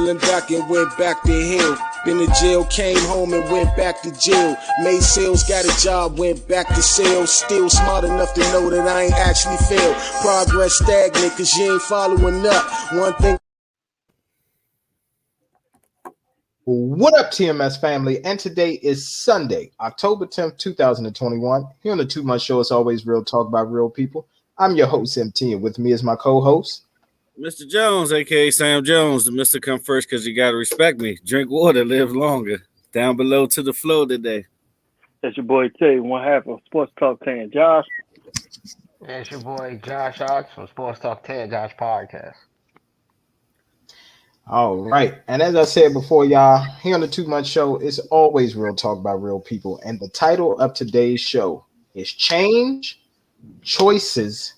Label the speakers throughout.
Speaker 1: peeling back and went back to hell. Been to jail, came home and went back to jail. Made sales, got a job, went back to sales. Still smart enough to know that I ain't actually failed. Progress stagnant, cause you ain't following up. One thing.
Speaker 2: What up, TMS family? And today is Sunday, October 10th, 2021. Here on the 2 Month Show, it's always real talk by real people. I'm your host, MT, and with me is my co-host,
Speaker 3: Mr. Jones, aka Sam Jones. The Mr. Come first because you got to respect me. Drink water, live longer. Down below to the flow today.
Speaker 4: That's your boy Tay, one half of Sports Talk 10. Josh.
Speaker 5: It's your boy Josh Ox from Sports Talk 10 Josh Podcast.
Speaker 2: All right. And as I said before, y'all, here on the 2 Month Show, it's always real talk by real people. And the title of today's show is Change, Choices,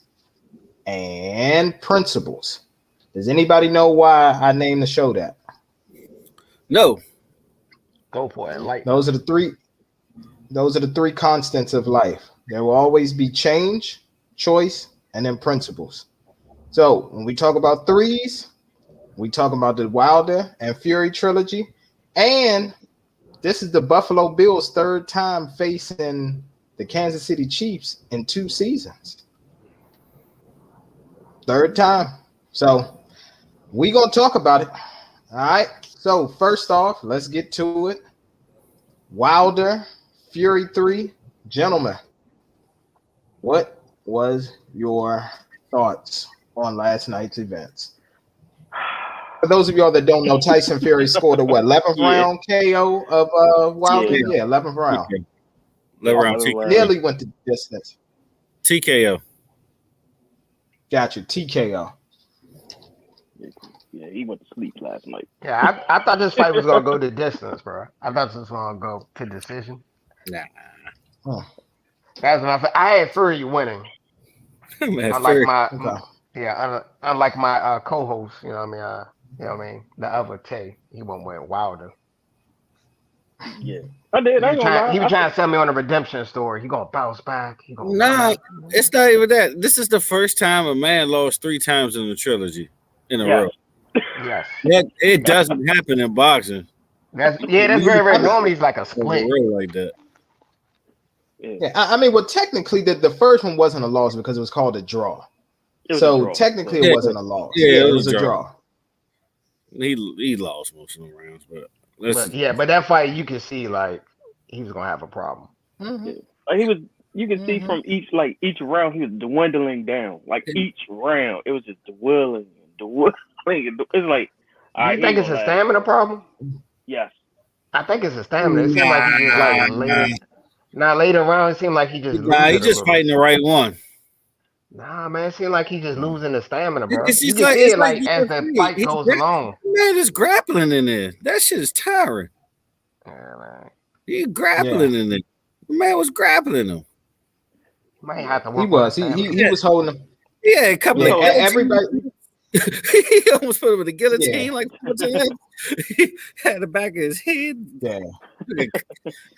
Speaker 2: and Principles. Does anybody know why I named the show that?
Speaker 3: No.
Speaker 5: Go for it. Like
Speaker 2: Those are the three constants of life. There will always be change, choice, and then principles. So when we talk about threes, we talk about the Wilder and Fury trilogy. And this is the Buffalo Bills' third time facing the Kansas City Chiefs in 2 seasons. Third time. So we're going to talk about it. All right. So first off, let's get to it. Wilder, Fury 3. Gentlemen, what was your thoughts on last night's events? For those of y'all that don't know, Tyson Fury scored a 11th round KO of Wilder? Yeah, 11th round.
Speaker 3: 11th round.
Speaker 2: Nearly went the distance.
Speaker 3: TKO.
Speaker 2: Gotcha. TKO.
Speaker 4: Yeah, he went to sleep last night.
Speaker 5: yeah, I thought this fight was gonna go the distance, bro. I thought this was gonna go to decision.
Speaker 3: Nah.
Speaker 2: Huh.
Speaker 5: That's what I had Fury winning.
Speaker 3: Man,
Speaker 5: Unlike my co-host, you know what I mean, the other Tay, he went with Wilder.
Speaker 4: Yeah, I did.
Speaker 5: He was trying to sell me on a redemption story. He gonna bounce back.
Speaker 3: Nah, it's not even that. This is the first time a man lost 3 times in the trilogy in a row.
Speaker 5: Yes.
Speaker 3: It doesn't happen in boxing.
Speaker 5: That's very rare. Normally it's like a split.
Speaker 3: Like that.
Speaker 2: Yeah, I mean, well, technically, the first one wasn't a loss because it was called a draw. Technically, it wasn't a loss.
Speaker 3: Yeah,
Speaker 2: it was a draw.
Speaker 3: He lost most of the rounds, but
Speaker 5: that fight you can see like he was gonna have a problem.
Speaker 2: Mm-hmm.
Speaker 4: Yeah. Like he was. You can see from each round he was dwindling down. Like each round, it was just dwindling. It's like.
Speaker 5: You think it's a stamina problem?
Speaker 4: Yes.
Speaker 5: I think it's a stamina. It seemed like he just like later. Later around, it seemed like he just.
Speaker 3: He just fighting the right one.
Speaker 5: Nah, man, it seemed like he's just losing the stamina, bro.
Speaker 3: It's
Speaker 5: you can see it like as the fight goes along.
Speaker 3: Man, there's grappling in there. That shit is tiring.
Speaker 5: Yeah, man.
Speaker 3: He's grappling in there. The man was grappling him.
Speaker 5: Might have to work.
Speaker 2: He was. He was holding him.
Speaker 3: Yeah, a couple of
Speaker 2: everybody.
Speaker 3: He almost put him in the guillotine like 4 times. He had the back of his head.
Speaker 2: Yeah.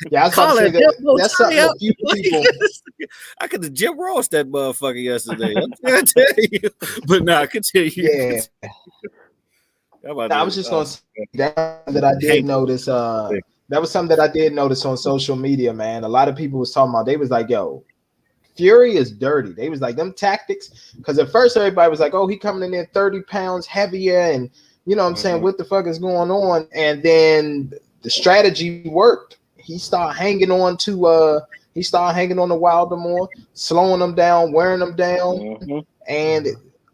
Speaker 2: Yeah, I was about to say that's something that few people.
Speaker 3: I could have Jim Ross that motherfucker yesterday. I'm trying to tell you. But nah, continue.
Speaker 2: Yeah. I was just gonna say that I did notice. That was something that I did notice on social media, man. A lot of people was talking about. They was like, "Yo, Fury is dirty." They was like, them tactics, because at first everybody was like, "Oh, he coming in there 30 pounds heavier," and you know what I'm saying, what the fuck is going on? And then the strategy worked. He started hanging on the Wilder more, slowing them down, wearing them down, and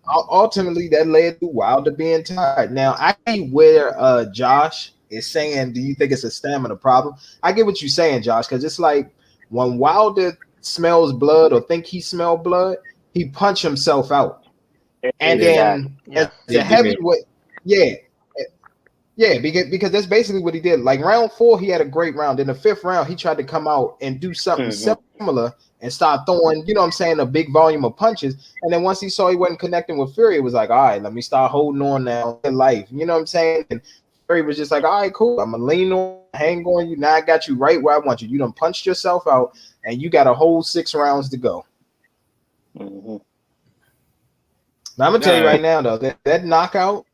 Speaker 2: ultimately that led to Wilder being tired. Now I see where Josh is saying, "Do you think it's a stamina problem?" I get what you're saying, Josh, because it's like when Wilder smells blood or think he smell blood, he punch himself out, and then as a heavyweight, because that's basically what he did. Like round 4, he had a great round. In the 5th round, he tried to come out and do something similar and start throwing, you know what I'm saying, a big volume of punches. And then once he saw he wasn't connecting with Fury, it was like, all right, let me start holding on now in life. You know what I'm saying? And Fury was just like, all right, cool. I'm gonna lean on, hang on you. Now I got you right where I want you. You done punched yourself out, and you got a whole 6 rounds to go. Now I'm gonna tell you right now, though, that knockout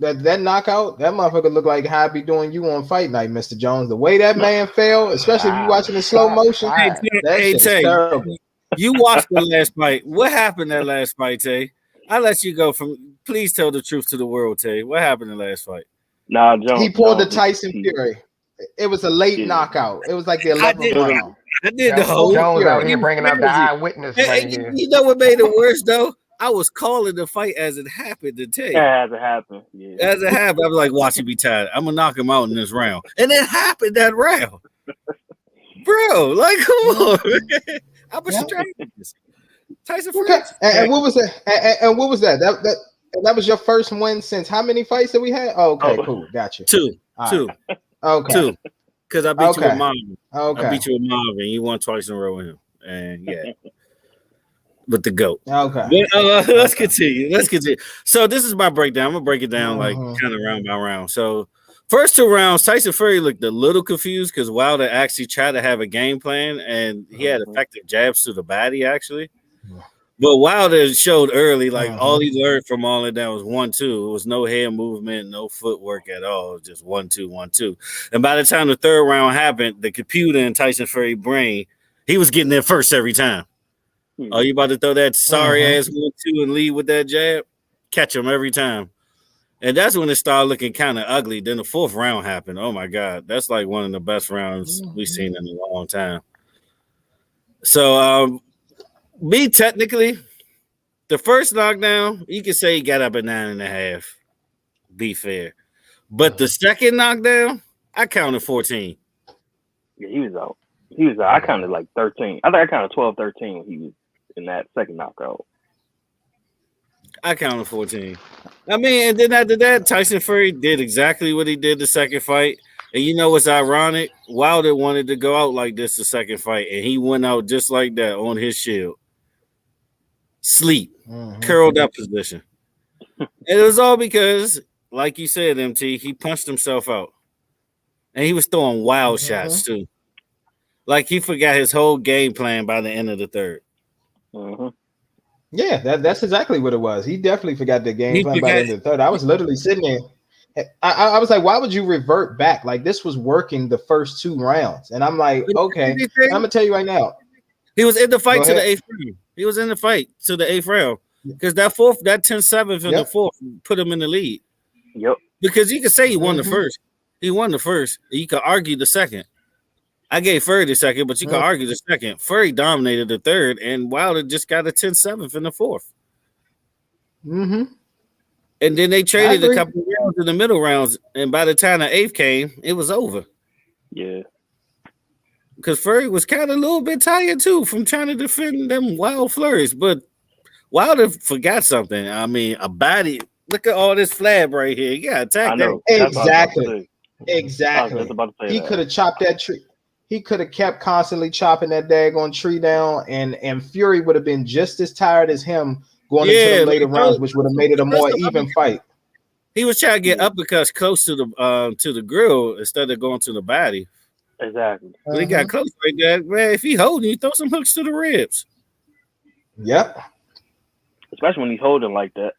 Speaker 2: that knockout, that motherfucker looked like how I be doing you on fight night, Mr. Jones. The way that man fell, especially if you watching in slow motion, that shit is terrible.
Speaker 3: You watched the last fight. What happened that last fight, Tay? I let you go from. Please tell the truth to the world, Tay. What happened in the last fight?
Speaker 4: Nah, Jones.
Speaker 2: He pulled the Tyson Fury. It was a late knockout. It was like the 11th round.
Speaker 3: I did the whole
Speaker 5: Jones out here bringing up the eyewitness right here.
Speaker 3: You know what made it worse though? I was calling the fight as it happened to Tay.
Speaker 4: Yeah, as it happened. Yeah.
Speaker 3: As it happened, I was like, watch him be tired. I'm gonna knock him out in this round. And it happened that round. Bro, like come on, man. I was straight. Tyson Fury.
Speaker 2: And what was that? And what was that? That was your first win since how many fights that we had? Oh, okay, cool. Gotcha.
Speaker 3: Two.
Speaker 2: Okay.
Speaker 3: Two. Because I beat you with Marvin.
Speaker 2: Okay.
Speaker 3: I beat you with Marvin. You won twice in a row with him. And yeah. With the GOAT.
Speaker 2: Okay.
Speaker 3: But, let's continue. So this is my breakdown. I'm gonna break it down like kind of round by round. So first 2 rounds, Tyson Fury looked a little confused because Wilder actually tried to have a game plan and he had effective jabs to the body actually. But Wilder showed early, like all he learned from all of that was 1-2. It was no hand movement, no footwork at all. It was just 1-2, 1-2. And by the time the 3rd round happened, the computer in Tyson Fury's brain, he was getting there first every time. Oh, you about to throw that sorry ass 1-2 and lead with that jab? Catch him every time. And that's when it started looking kind of ugly. Then the 4th round happened. Oh my God. That's like one of the best rounds we've seen in a long time. So me technically, the first knockdown, you can say he got up at 9.5. Be fair. But the second knockdown, I counted 14.
Speaker 4: Yeah, he was out. I counted like 13. I think I counted 12, 13 when he was in that second knockout.
Speaker 3: I counted 14. I mean, and then after that, Tyson Fury did exactly what he did the second fight. And you know what's ironic? Wilder wanted to go out like this the second fight, and he went out just like that on his shield. Sleep, curled up position. And it was all because, like you said, MT, he punched himself out. And he was throwing wild shots, too. Like he forgot his whole game plan by the end of the 3rd.
Speaker 2: Yeah, that's exactly what it was. He definitely forgot the game plan by the end of the 3rd. I was literally sitting there. I was like, why would you revert back? Like this was working the first 2 rounds. And I'm like, okay, I'm going to tell you right now.
Speaker 3: He was in the fight to the 8th round. He was in the fight to the 8th round. Because that 10-7 in the 4th put him in the lead.
Speaker 4: Yep.
Speaker 3: Because you could say he won the first. He won the first. You could argue the second. I gave Fury the second, but you could argue the second. Fury dominated the 3rd, and Wilder just got a 10-7 in the 4th. And then they traded a couple of rounds in the middle rounds, and by the time the 8th came, it was over.
Speaker 4: Yeah.
Speaker 3: Because Fury was kind of a little bit tired, too, from trying to defend them wild flurries. But Wilder forgot something. I mean, a body. Look at all this flab right here. You got to attack
Speaker 2: that. Exactly. He could have chopped that tree. He could have kept constantly chopping that daggone tree down, and Fury would have been just as tired as him going into the later rounds, which would have made it a more even fight.
Speaker 3: He was trying to get uppercuts close to the grill instead of going to the body.
Speaker 4: Exactly.
Speaker 3: When he got close like that, man, if he holding, he throw some hooks to the ribs.
Speaker 2: Yep.
Speaker 4: Especially when he's holding like that.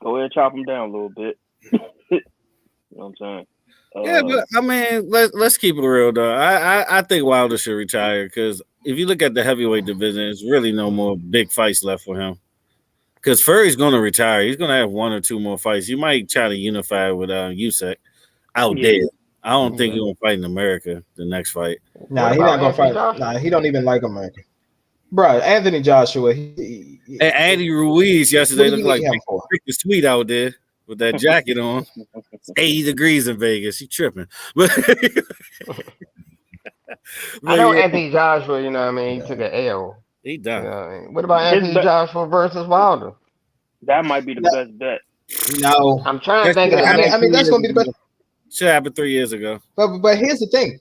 Speaker 4: Go ahead and chop him down a little bit. You know what I'm saying?
Speaker 3: Yeah, but I mean, let's keep it real though. I think Wilder should retire because if you look at the heavyweight division, there's really no more big fights left for him. Because Fury's going to retire. He's going to have 1 or 2 more fights. You might try to unify with Usyk out there. I don't think he's going to fight in America the next fight.
Speaker 2: Nah, he's not going to fight. Nah, he don't even like America. Bro, Anthony Joshua. And
Speaker 3: Andy Ruiz yesterday looked like freaking sweet out there with that jacket on. It's 80 degrees in Vegas. He tripping. But
Speaker 5: I know Anthony Joshua, you know what I mean? He took an L.
Speaker 3: He done.
Speaker 5: You know what I mean? What about Anthony Joshua versus Wilder?
Speaker 4: That might be the best bet.
Speaker 2: No.
Speaker 5: I'm trying to think of
Speaker 2: I mean, that's going to be the best.
Speaker 3: Should happen 3 years ago.
Speaker 2: But here's the thing.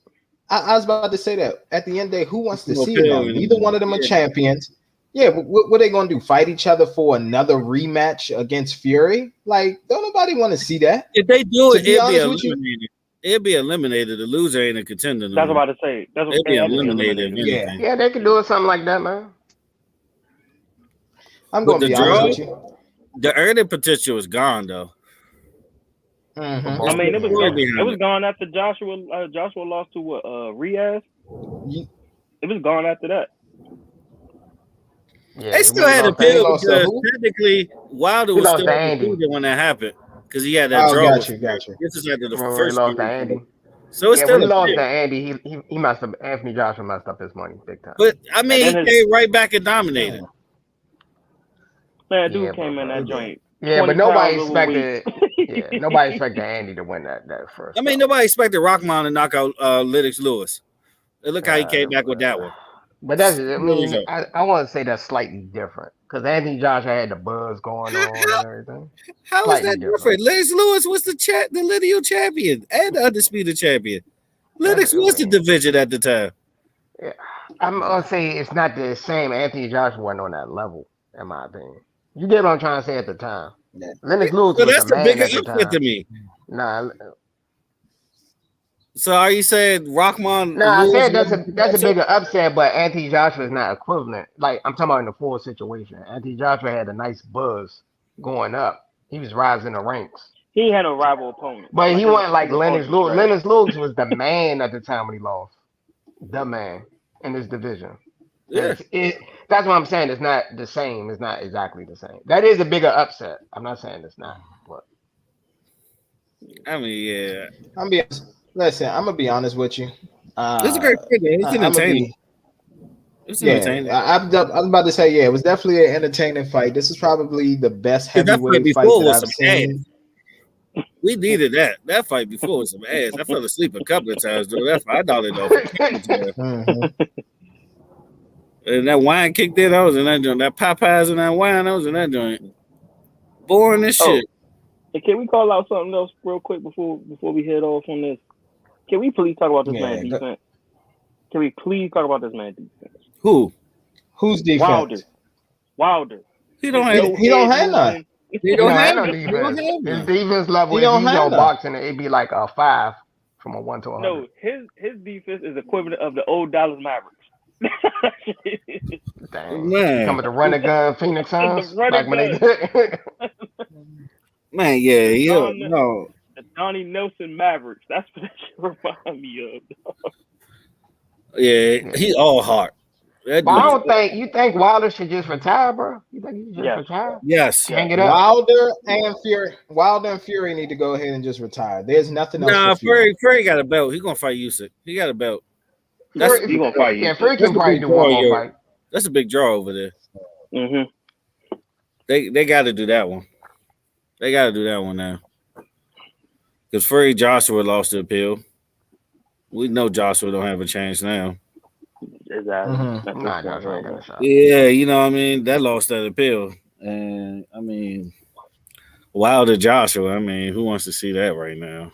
Speaker 2: I was about to say that at the end of the day, who wants to see them? Neither one of them are champions. Yeah, what are they going to do? Fight each other for another rematch against Fury? Like, don't nobody want to see that.
Speaker 3: If they do it, it'd be eliminated. It'd be eliminated. The loser ain't a contender.
Speaker 4: That's what I'm about to say. That's what
Speaker 3: it'd be eliminated.
Speaker 5: Yeah, they could do it something like that, man.
Speaker 2: I'm going to be honest with you.
Speaker 3: The earning potential is gone, though.
Speaker 2: Mm-hmm.
Speaker 4: I mean, it was gone after Joshua. Joshua lost to what? Riaz. It was gone after that.
Speaker 3: Yeah, they still had a pill because technically Wilder was still undefeated when that happened because he had that draw.
Speaker 2: Gotcha.
Speaker 3: This is after the
Speaker 5: When
Speaker 3: first.
Speaker 5: he lost to Andy.
Speaker 3: So it's still
Speaker 5: when he lost to Andy, he messed up. Anthony Joshua messed up his money big time.
Speaker 3: But I mean, he came right back and dominated.
Speaker 4: Man, dude came in that joint.
Speaker 5: Yeah, but nobody expected. Nobody expected Andy to win that first.
Speaker 3: I mean, nobody expected Rockman to knock out Lennox Lewis. And look how he came back with that one.
Speaker 5: But that's, I mean, I want to say that's slightly different because Anthony Joshua had the buzz going on and everything.
Speaker 3: How is that different? Lennox Lewis was the lineal champion and the undisputed champion. Lennox was the division at the time.
Speaker 5: Yeah, I'm gonna say it's not the same. Anthony Joshua wasn't on that level, in my opinion. You get what I'm trying to say at the time. Yeah. Lennox Lewis was the man at the time.
Speaker 3: To me.
Speaker 5: Nah.
Speaker 3: So are you saying Rockman?
Speaker 5: No, I said that's a bigger upset, but Anthony Joshua is not equivalent. Like I'm talking about in the full situation. Anthony Joshua had a nice buzz going up. He was rising the ranks.
Speaker 4: He had a rival opponent,
Speaker 5: but he wasn't like Lennox Lewis. Lennox Lewis was the man at the time when he lost. The man in this division. Yeah. That's what I'm saying. It's not the same. It's not exactly the same. That is a bigger upset. I'm not saying it's not. But
Speaker 3: I mean, yeah.
Speaker 2: Listen, I'm gonna be honest with you.
Speaker 3: It's a great fight. It's entertaining. It's entertaining.
Speaker 2: I was about to say, it was definitely an entertaining fight. This is probably the best heavyweight fight that I've seen.
Speaker 3: We needed that. That fight before was some ass. I fell asleep a couple of times during that fight. I thought it off. And that wine kicked in. I was in that joint. That Popeyes and that wine. I was in that joint. Boring as shit.
Speaker 4: And can we call out something else real quick before we head off on this? Can we please talk about this man's defense? Can we please talk about this man's defense?
Speaker 2: Who's defense?
Speaker 4: Wilder.
Speaker 2: He don't have none.
Speaker 5: He don't have no defense. His defense level, if he's on boxing, it'd be like a 5 from a 1 to 100.
Speaker 4: No, his defense is equivalent of the old Dallas Mavericks.
Speaker 5: Dang. Man. Coming to run a gun, Phoenix Suns. Like when they did.
Speaker 3: Man, no.
Speaker 4: The Donnie Nelson Mavericks. That's what that shit remind me of.
Speaker 3: Yeah, he's all heart.
Speaker 5: But I don't think you think Wilder should just retire, bro. You think he should just retire?
Speaker 3: Yes.
Speaker 5: Hang it up.
Speaker 2: Wilder and Fury need to go ahead and just retire. There's nothing else.
Speaker 3: Nah, Fury got a belt. He's gonna fight Usyk. He got a belt.
Speaker 4: He gonna fight Usyk.
Speaker 5: Yeah, Fury can probably do one more fight.
Speaker 3: That's a big draw over there.
Speaker 4: Mm-hmm.
Speaker 3: They got to do that one. They got to do that one now. Because Fury Joshua lost the appeal. We know Joshua don't have a chance now.
Speaker 4: Exactly.
Speaker 5: Mm-hmm.
Speaker 3: Yeah, you know what I mean? That lost that appeal. And, I mean, Wilder Joshua, I mean, who wants to see that right now?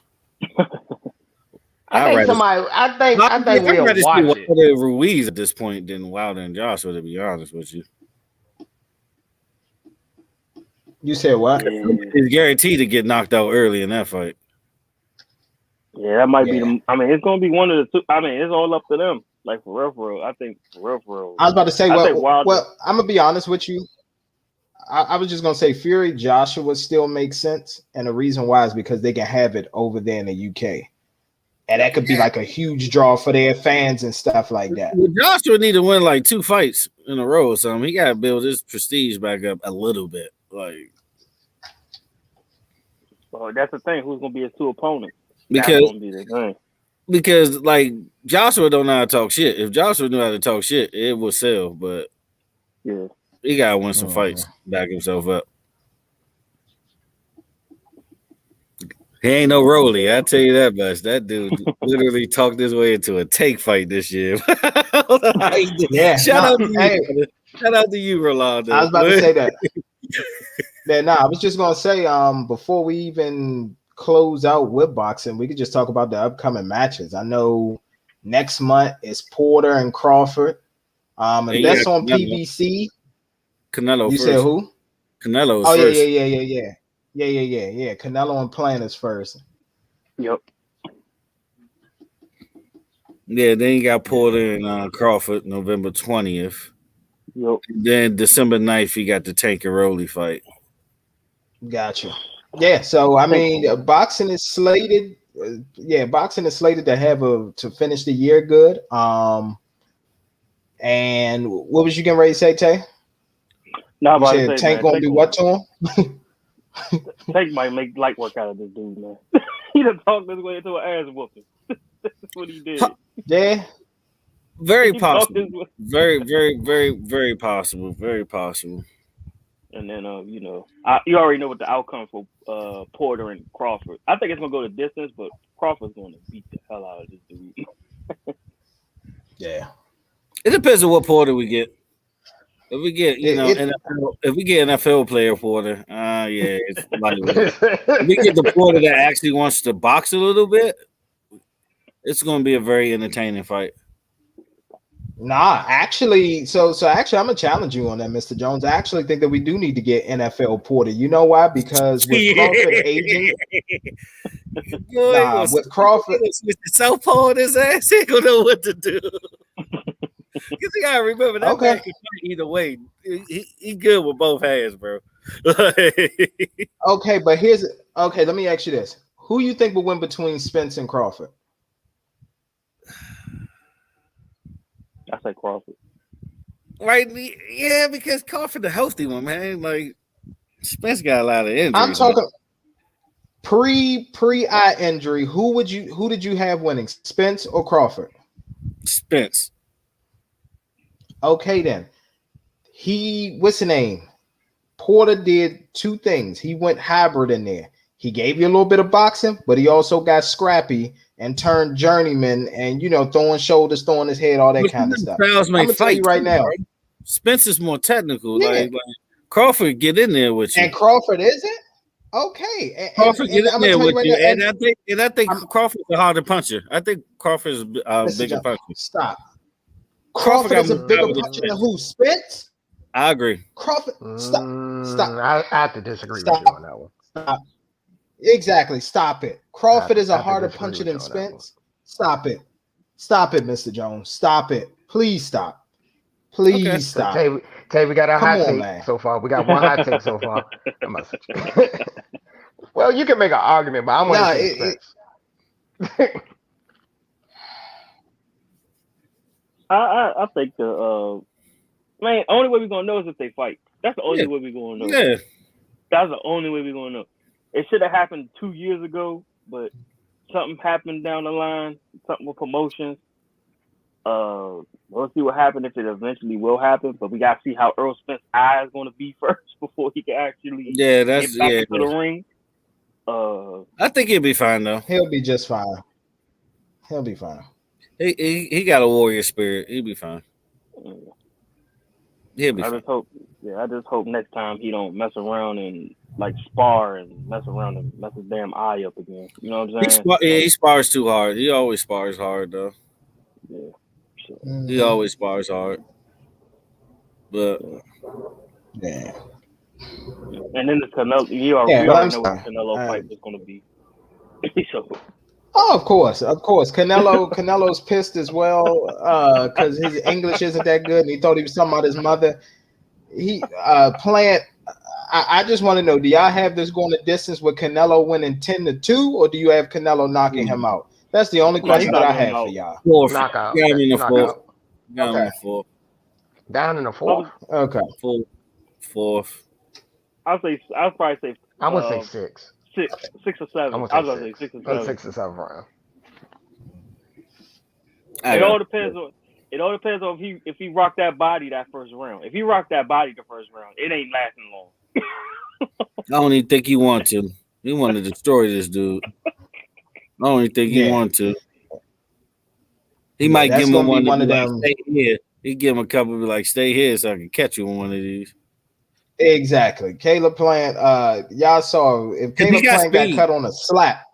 Speaker 5: I think we'll watch it.
Speaker 3: Wilder Ruiz at this point than Wilder and Joshua, to be honest with you.
Speaker 2: You said what?
Speaker 3: He's guaranteed to get knocked out early in that fight.
Speaker 4: Yeah, that might be it's going to be one of the two. I mean, it's all up to them. Like, for real. I think, for real.
Speaker 2: I was about to say, well, I'm going to be honest with you. I was just going to say Fury Joshua still makes sense. And the reason why is because they can have it over there in the UK. And that could be like a huge draw for their fans and stuff like that.
Speaker 3: Well, Joshua need to win like 2 fights in a row or something. He got to build his prestige back up a little bit. Like,
Speaker 4: well, that's the thing. Who's going to be his 2 opponents?
Speaker 3: Because like Joshua don't know how to talk shit. If Joshua knew how to talk shit, it would sell. But
Speaker 4: yeah,
Speaker 3: he gotta win some fights, back himself up. He ain't no Rolly, I tell you that much. That dude literally talked his way into a take fight this year.
Speaker 2: Yeah,
Speaker 3: shout out to you, Rolando.
Speaker 2: I was about to say that. I was just gonna say, before we even close out with boxing, we could just talk about the upcoming matches. I know next month is Porter and Crawford. And that's on PBC.
Speaker 3: Canelo.
Speaker 2: You said who?
Speaker 3: Canelo.
Speaker 2: Oh first. Yeah. Canelo and Planters first.
Speaker 4: Yep.
Speaker 3: Yeah, then you got Porter and Crawford November 20th.
Speaker 4: Yep.
Speaker 3: Then December 9th, you got the Tank and Rolly fight.
Speaker 2: Gotcha. Yeah, so I mean, boxing is slated. Boxing is slated to have to finish the year good. And what was you getting ready to say, Tay?
Speaker 4: No,
Speaker 2: you said Tank gonna do what to him?
Speaker 4: Tank might make light work out of this dude, man. He done talked this way into an ass whooping. That's what he did.
Speaker 2: Yeah.
Speaker 3: Very possible. Very, very, very, very possible. Very possible.
Speaker 4: And then, you already know what the outcome for Porter and Crawford. I think it's gonna go the distance, but Crawford's gonna beat the hell out of this dude.
Speaker 2: Yeah.
Speaker 3: It depends on what Porter we get. If we get, NFL, if we get NFL player Porter, it's like if we get the Porter that actually wants to box a little bit, it's going to be a very entertaining fight.
Speaker 2: Nah, actually, so actually, I'm gonna challenge you on that, Mr. Jones. I actually think that we do need to get NFL Porter. You know why? Because with Crawford aging, with Crawford,
Speaker 3: southpaw on his ass, he don't know what to do. Because you gotta remember that man can fight either way. He good with both hands, bro.
Speaker 2: Okay, but let me ask you this: who you think will win between Spence and Crawford?
Speaker 4: I say Crawford.
Speaker 3: Right? Yeah, because Crawford the healthy one, man. Like Spence got a lot of injuries.
Speaker 2: I'm talking pre-eye injury. Who did you have winning? Spence or Crawford?
Speaker 3: Spence.
Speaker 2: Okay, then. What's the name? Porter did two things. He went hybrid in there. He gave you a little bit of boxing, but he also got scrappy and turned journeyman and, throwing shoulders, throwing his head, all that kind of stuff. I'm going to tell you right now.
Speaker 3: Spence is more technical. Yeah. Like Crawford get in there with you.
Speaker 2: And Crawford isn't? Okay.
Speaker 3: Crawford get in there with you. And I think Crawford's a harder puncher. I think Crawford is a bigger puncher.
Speaker 2: Stop. Crawford is a bigger puncher than who? Spence?
Speaker 3: I agree.
Speaker 2: Crawford, stop.
Speaker 5: I have to disagree with you on that one.
Speaker 2: Stop. Exactly. Stop it. Crawford is a harder puncher than Spence. Stop it. Stop it, Mr. Jones. Stop it. Please stop. Please stop.
Speaker 5: Tay, we got a hot take so far. We got one hot take so far. Well, you can make an argument, but I want to say Spence.
Speaker 4: I think only way we're gonna know is if they fight. That's the only way we're gonna know.
Speaker 3: Yeah.
Speaker 4: That's the only way we're gonna know. It should have happened 2 years ago, but something happened down the line, something with promotions. We'll see what happens if it eventually will happen, but we gotta see how Earl Spence's eye is gonna be first before he can actually get back into the ring.
Speaker 3: I think he'll be fine though.
Speaker 2: He'll be just fine. He'll be fine.
Speaker 3: He got a warrior spirit. He'll be fine. He'll be fine.
Speaker 4: I just hope next time he don't mess around and spar and mess around and mess his damn eye up again. You know what I'm saying?
Speaker 3: He spars too hard. He always spars hard though.
Speaker 4: Yeah. So.
Speaker 3: He always spars hard. But
Speaker 2: yeah.
Speaker 4: And then the Canelo, we already know what the Canelo fight is going to be. So.
Speaker 2: Oh, of course. Canelo's pissed as well because his English isn't that good, and he thought he was talking about his mother. Plant. I just want to know: do y'all have this going the distance with Canelo winning 10-2, or do you have Canelo knocking him out? That's the only question that I have for y'all.
Speaker 5: Knockout.
Speaker 3: Down in the fourth.
Speaker 5: Down in the fourth.
Speaker 2: Okay.
Speaker 3: Fourth.
Speaker 4: I'll probably say.
Speaker 5: I would say six.
Speaker 4: 6 or 7. I was going to say 6 or 7.
Speaker 5: 6 or 7 round.
Speaker 4: It all depends on if he rocked that body that first round. If he rocked that body the first round, it ain't lasting long.
Speaker 3: I don't even think he want to. He want to destroy this dude. I don't even think he want to. He might give him one of them. Stay here. He give him a couple of stay here so I can catch you on one of these.
Speaker 2: Exactly. Caleb Plant, y'all saw if Caleb Plant got cut on a slap.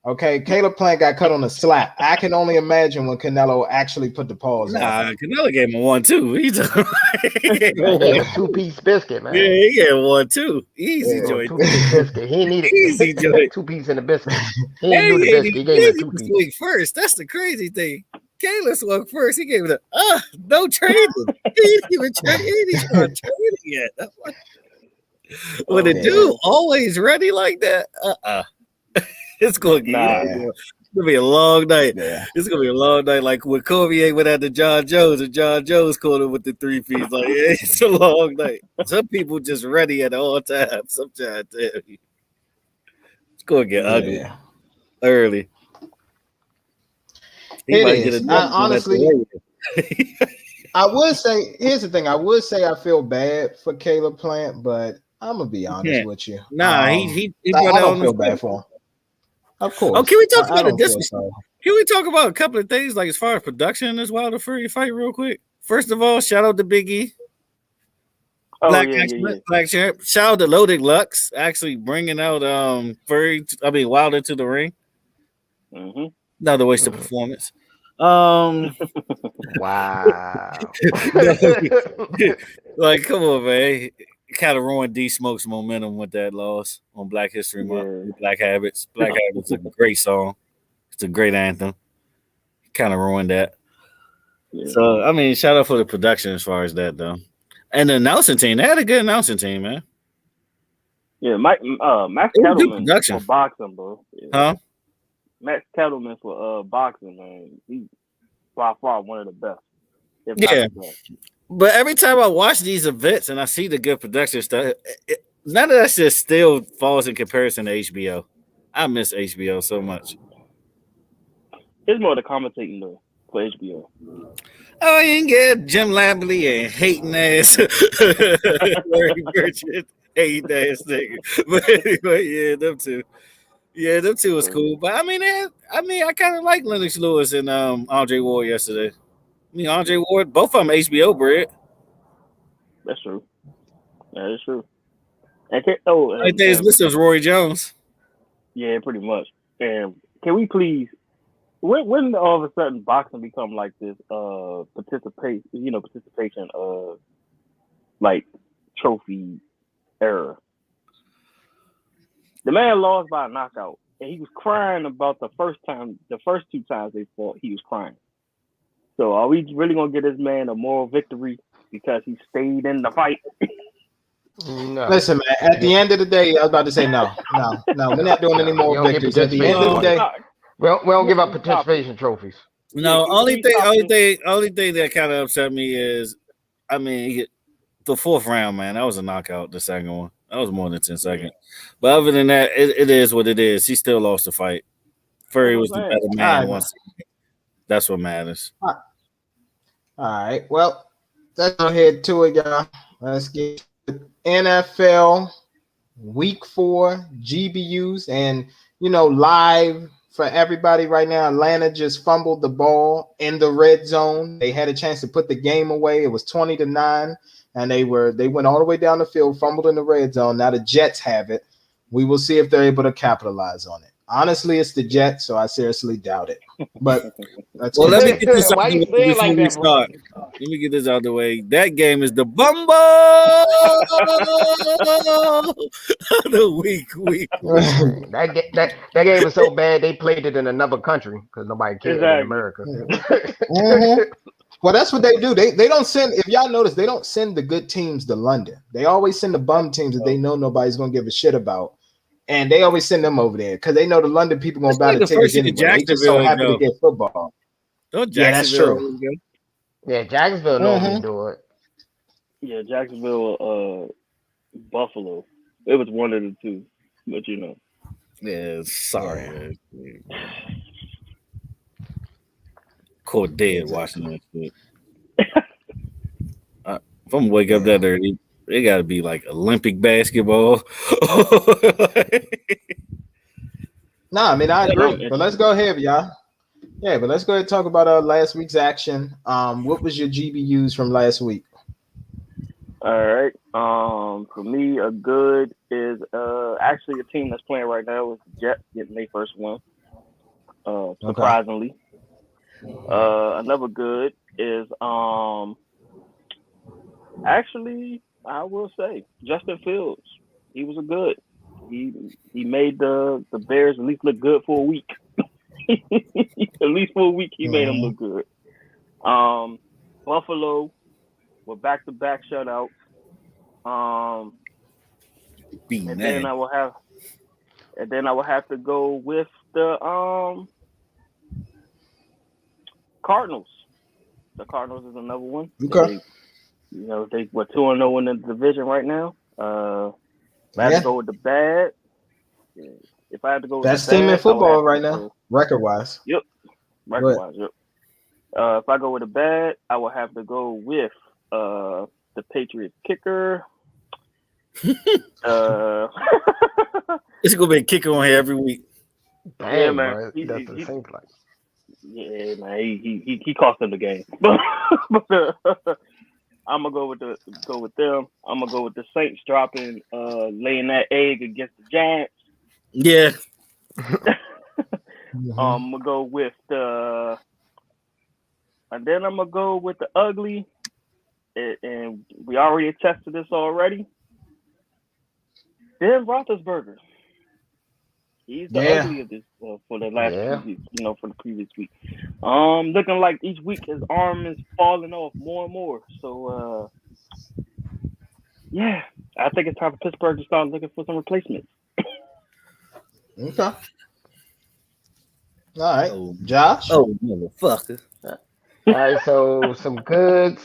Speaker 2: Okay, Caleb Plant got cut on a slap. I can only imagine when Canelo actually put the pause on.
Speaker 3: Canelo gave him 1-2. He's a
Speaker 5: 2-piece biscuit, man.
Speaker 3: Yeah, he gave him 1-2. Easy joint.
Speaker 5: 2-piece biscuit. He needed
Speaker 3: easy joint.
Speaker 5: 2-piece in the biscuit. He didn't do the biscuit. He gave him 2-piece.
Speaker 3: First. That's the crazy thing. Caleb swung first. He gave it no trading. He didn't even trade. He didn't start trading yet. When the dude always ready like that, it's gonna be a long night.
Speaker 2: Yeah.
Speaker 3: It's gonna be a long night. Like when Cormier went out to John Jones and John Jones caught him with the 3 feet. Like it's a long night. Some people just ready at all times. I'm trying to tell you, it's gonna get ugly early.
Speaker 2: It is. Honestly, I would say. Here's the thing. I would say I feel bad for Caleb Plant, but I'm gonna be honest with you.
Speaker 3: Nah, he
Speaker 2: I don't feel bad for him. Of course.
Speaker 3: Oh, can we talk about this? Can we talk about a couple of things, like as far as production in this Wilder Fury fight, real quick? First of all, shout out to Big E. Black champ. Shout out to Loaded Lux, actually bringing out Wilder to the ring.
Speaker 4: Mm-hmm.
Speaker 3: Another wasted performance.
Speaker 5: Wow.
Speaker 3: Like, come on, man. Kind of ruined D Smoke's momentum with that loss on Black History Month. Black Habits. Black Habits is a great song. It's a great anthem. Kind of ruined that. Yeah. So, I mean, shout out for the production as far as that, though. And the announcing team, they had a good announcing team, man.
Speaker 4: Yeah, Max Kettleman for boxing, bro. Yeah.
Speaker 3: Huh?
Speaker 4: Max Kettleman for boxing, man. He's by far one of the best.
Speaker 3: But every time I watch these events and I see the good production stuff, none of that shit still falls in comparison to HBO. I miss HBO so much.
Speaker 4: It's more the commentating though for HBO.
Speaker 3: Oh, you can get Jim Lampley and hating ass Larry Birchett, hating ass nigga. But anyway, yeah, them two. Yeah, them two was cool. But I mean, I kind of like Lennox Lewis and Andre Ward yesterday. I mean, Andre Ward, both of them HBO bread.
Speaker 4: That's true. That is true.
Speaker 3: I think his list was Roy Jones.
Speaker 4: Yeah, pretty much. And can we please, when all of a sudden boxing become like this participation like trophy era? The man lost by a knockout, and he was crying about the first 2 times they fought, he was crying. So are we really gonna get this man a moral victory because he stayed in the fight?
Speaker 5: No.
Speaker 2: Listen, man. At the end of the day, I was about to say no. We're not doing any more victories. At the end of the day,
Speaker 5: we don't give up participation trophies.
Speaker 3: No, only thing that kind of upset me is, I mean, the 4th round, man, that was a knockout. The second one, that was more than 10 seconds. But other than that, it is what it is. He still lost the fight. Fury was the better man once. That's what matters.
Speaker 2: All right. Well, let's go ahead to it, y'all. Let's get to NFL Week 4 GBUs, and live for everybody right now. Atlanta just fumbled the ball in the red zone. They had a chance to put the game away. It was 20-9, and they went all the way down the field, fumbled in the red zone. Now the Jets have it. We will see if they're able to capitalize on it. Honestly, it's the Jets, so I seriously doubt it. But let
Speaker 3: me get this out the way before we start. Let me get this out the way. That game is the bumble of the week.
Speaker 5: That game was so bad they played it in another country because nobody cared in America.
Speaker 2: Well, that's what they do. They don't send. If y'all notice, they don't send the good teams to London. They always send the bum teams that they know nobody's gonna give a shit about. And they always send them over there because they know the London people gonna buy the tickets anyway. They just so happy to get football.
Speaker 3: That's true.
Speaker 5: Yeah, Jacksonville normally do it.
Speaker 4: Yeah, Jacksonville, Buffalo. It was one of the two, but
Speaker 3: Yeah, sorry. Caught dead watching that shit. If I'm wake up that early, it got to be like Olympic basketball.
Speaker 2: I mean, I agree. But let's go ahead, y'all. Yeah, but let's go ahead and talk about last week's action. What was your GBUs from last week?
Speaker 4: All right. For me, a good is actually a team that's playing right now is the Jets getting their first win. Surprisingly. Another good is actually, I will say Justin Fields. He was a good. He made the Bears at least look good for a week. At least for a week, he made them look good. Buffalo with back-to-back shutouts.
Speaker 3: And
Speaker 4: then I will have to go with the Cardinals. The Cardinals is another one.
Speaker 2: Okay.
Speaker 4: They were 2-0 in the division right now. I have to go with the bad. If I had to go with
Speaker 2: best
Speaker 4: the bad,
Speaker 2: team in football right now, record wise.
Speaker 4: Yep. Record wise, yep. If I go with the bad, I will have to go with the Patriots kicker.
Speaker 3: It's gonna be a kicker on here every week.
Speaker 5: Damn,
Speaker 4: yeah, man.
Speaker 5: Bro. That's the same place.
Speaker 4: Yeah, man. He cost them the game. But I'm gonna go with them. I'm gonna go with the Saints dropping, laying that egg against the Giants.
Speaker 3: Yeah.
Speaker 4: I'm gonna go with the, and then I'm gonna go with the ugly, and we already attested this already. Ben Roethlisberger. He's the ugly of this for the last 2 weeks, for the previous week. Looking like each week his arm is falling off more and more. So, I think it's time for Pittsburgh to start looking for some replacements.
Speaker 2: Okay. All right, Josh.
Speaker 3: Oh, motherfucker.
Speaker 5: All right, so some goods.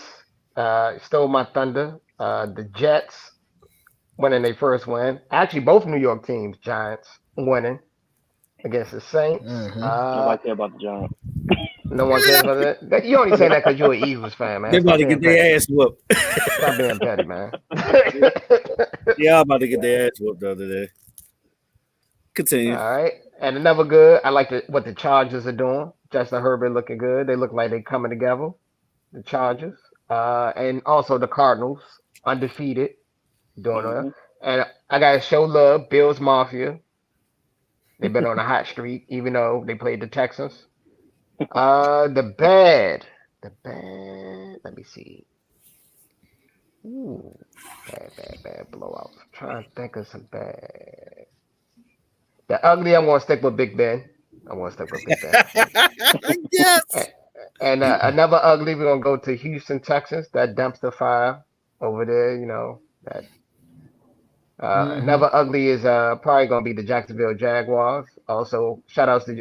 Speaker 5: Stole my thunder. The Jets winning their first win. Actually, both New York teams, Giants, winning against the Saints.
Speaker 4: Nobody care about the Giants.
Speaker 5: No one cares about that. You only say that because you're an Eagles fan, man.
Speaker 3: They're about to get their ass whooped.
Speaker 5: Stop being petty, man.
Speaker 3: Yeah, I'm about to get their ass whooped the other day. Continue.
Speaker 5: All right. And another good, I like what the Chargers are doing. Justin Herbert looking good. They look like they're coming together. The Chargers. And also the Cardinals, undefeated. Doing well. And I got to show love. Bills Mafia. They've been on a hot streak, even though they played the Texans. The bad. Let me see. Ooh, bad blowouts. I'm trying to think of some bad. The ugly, I'm going to stick with Big Ben.
Speaker 3: Yes.
Speaker 5: And another ugly, we're going to go to Houston, Texas. That dumpster fire over there, that. Another ugly is probably going to be the Jacksonville Jaguars. Also, shout outs to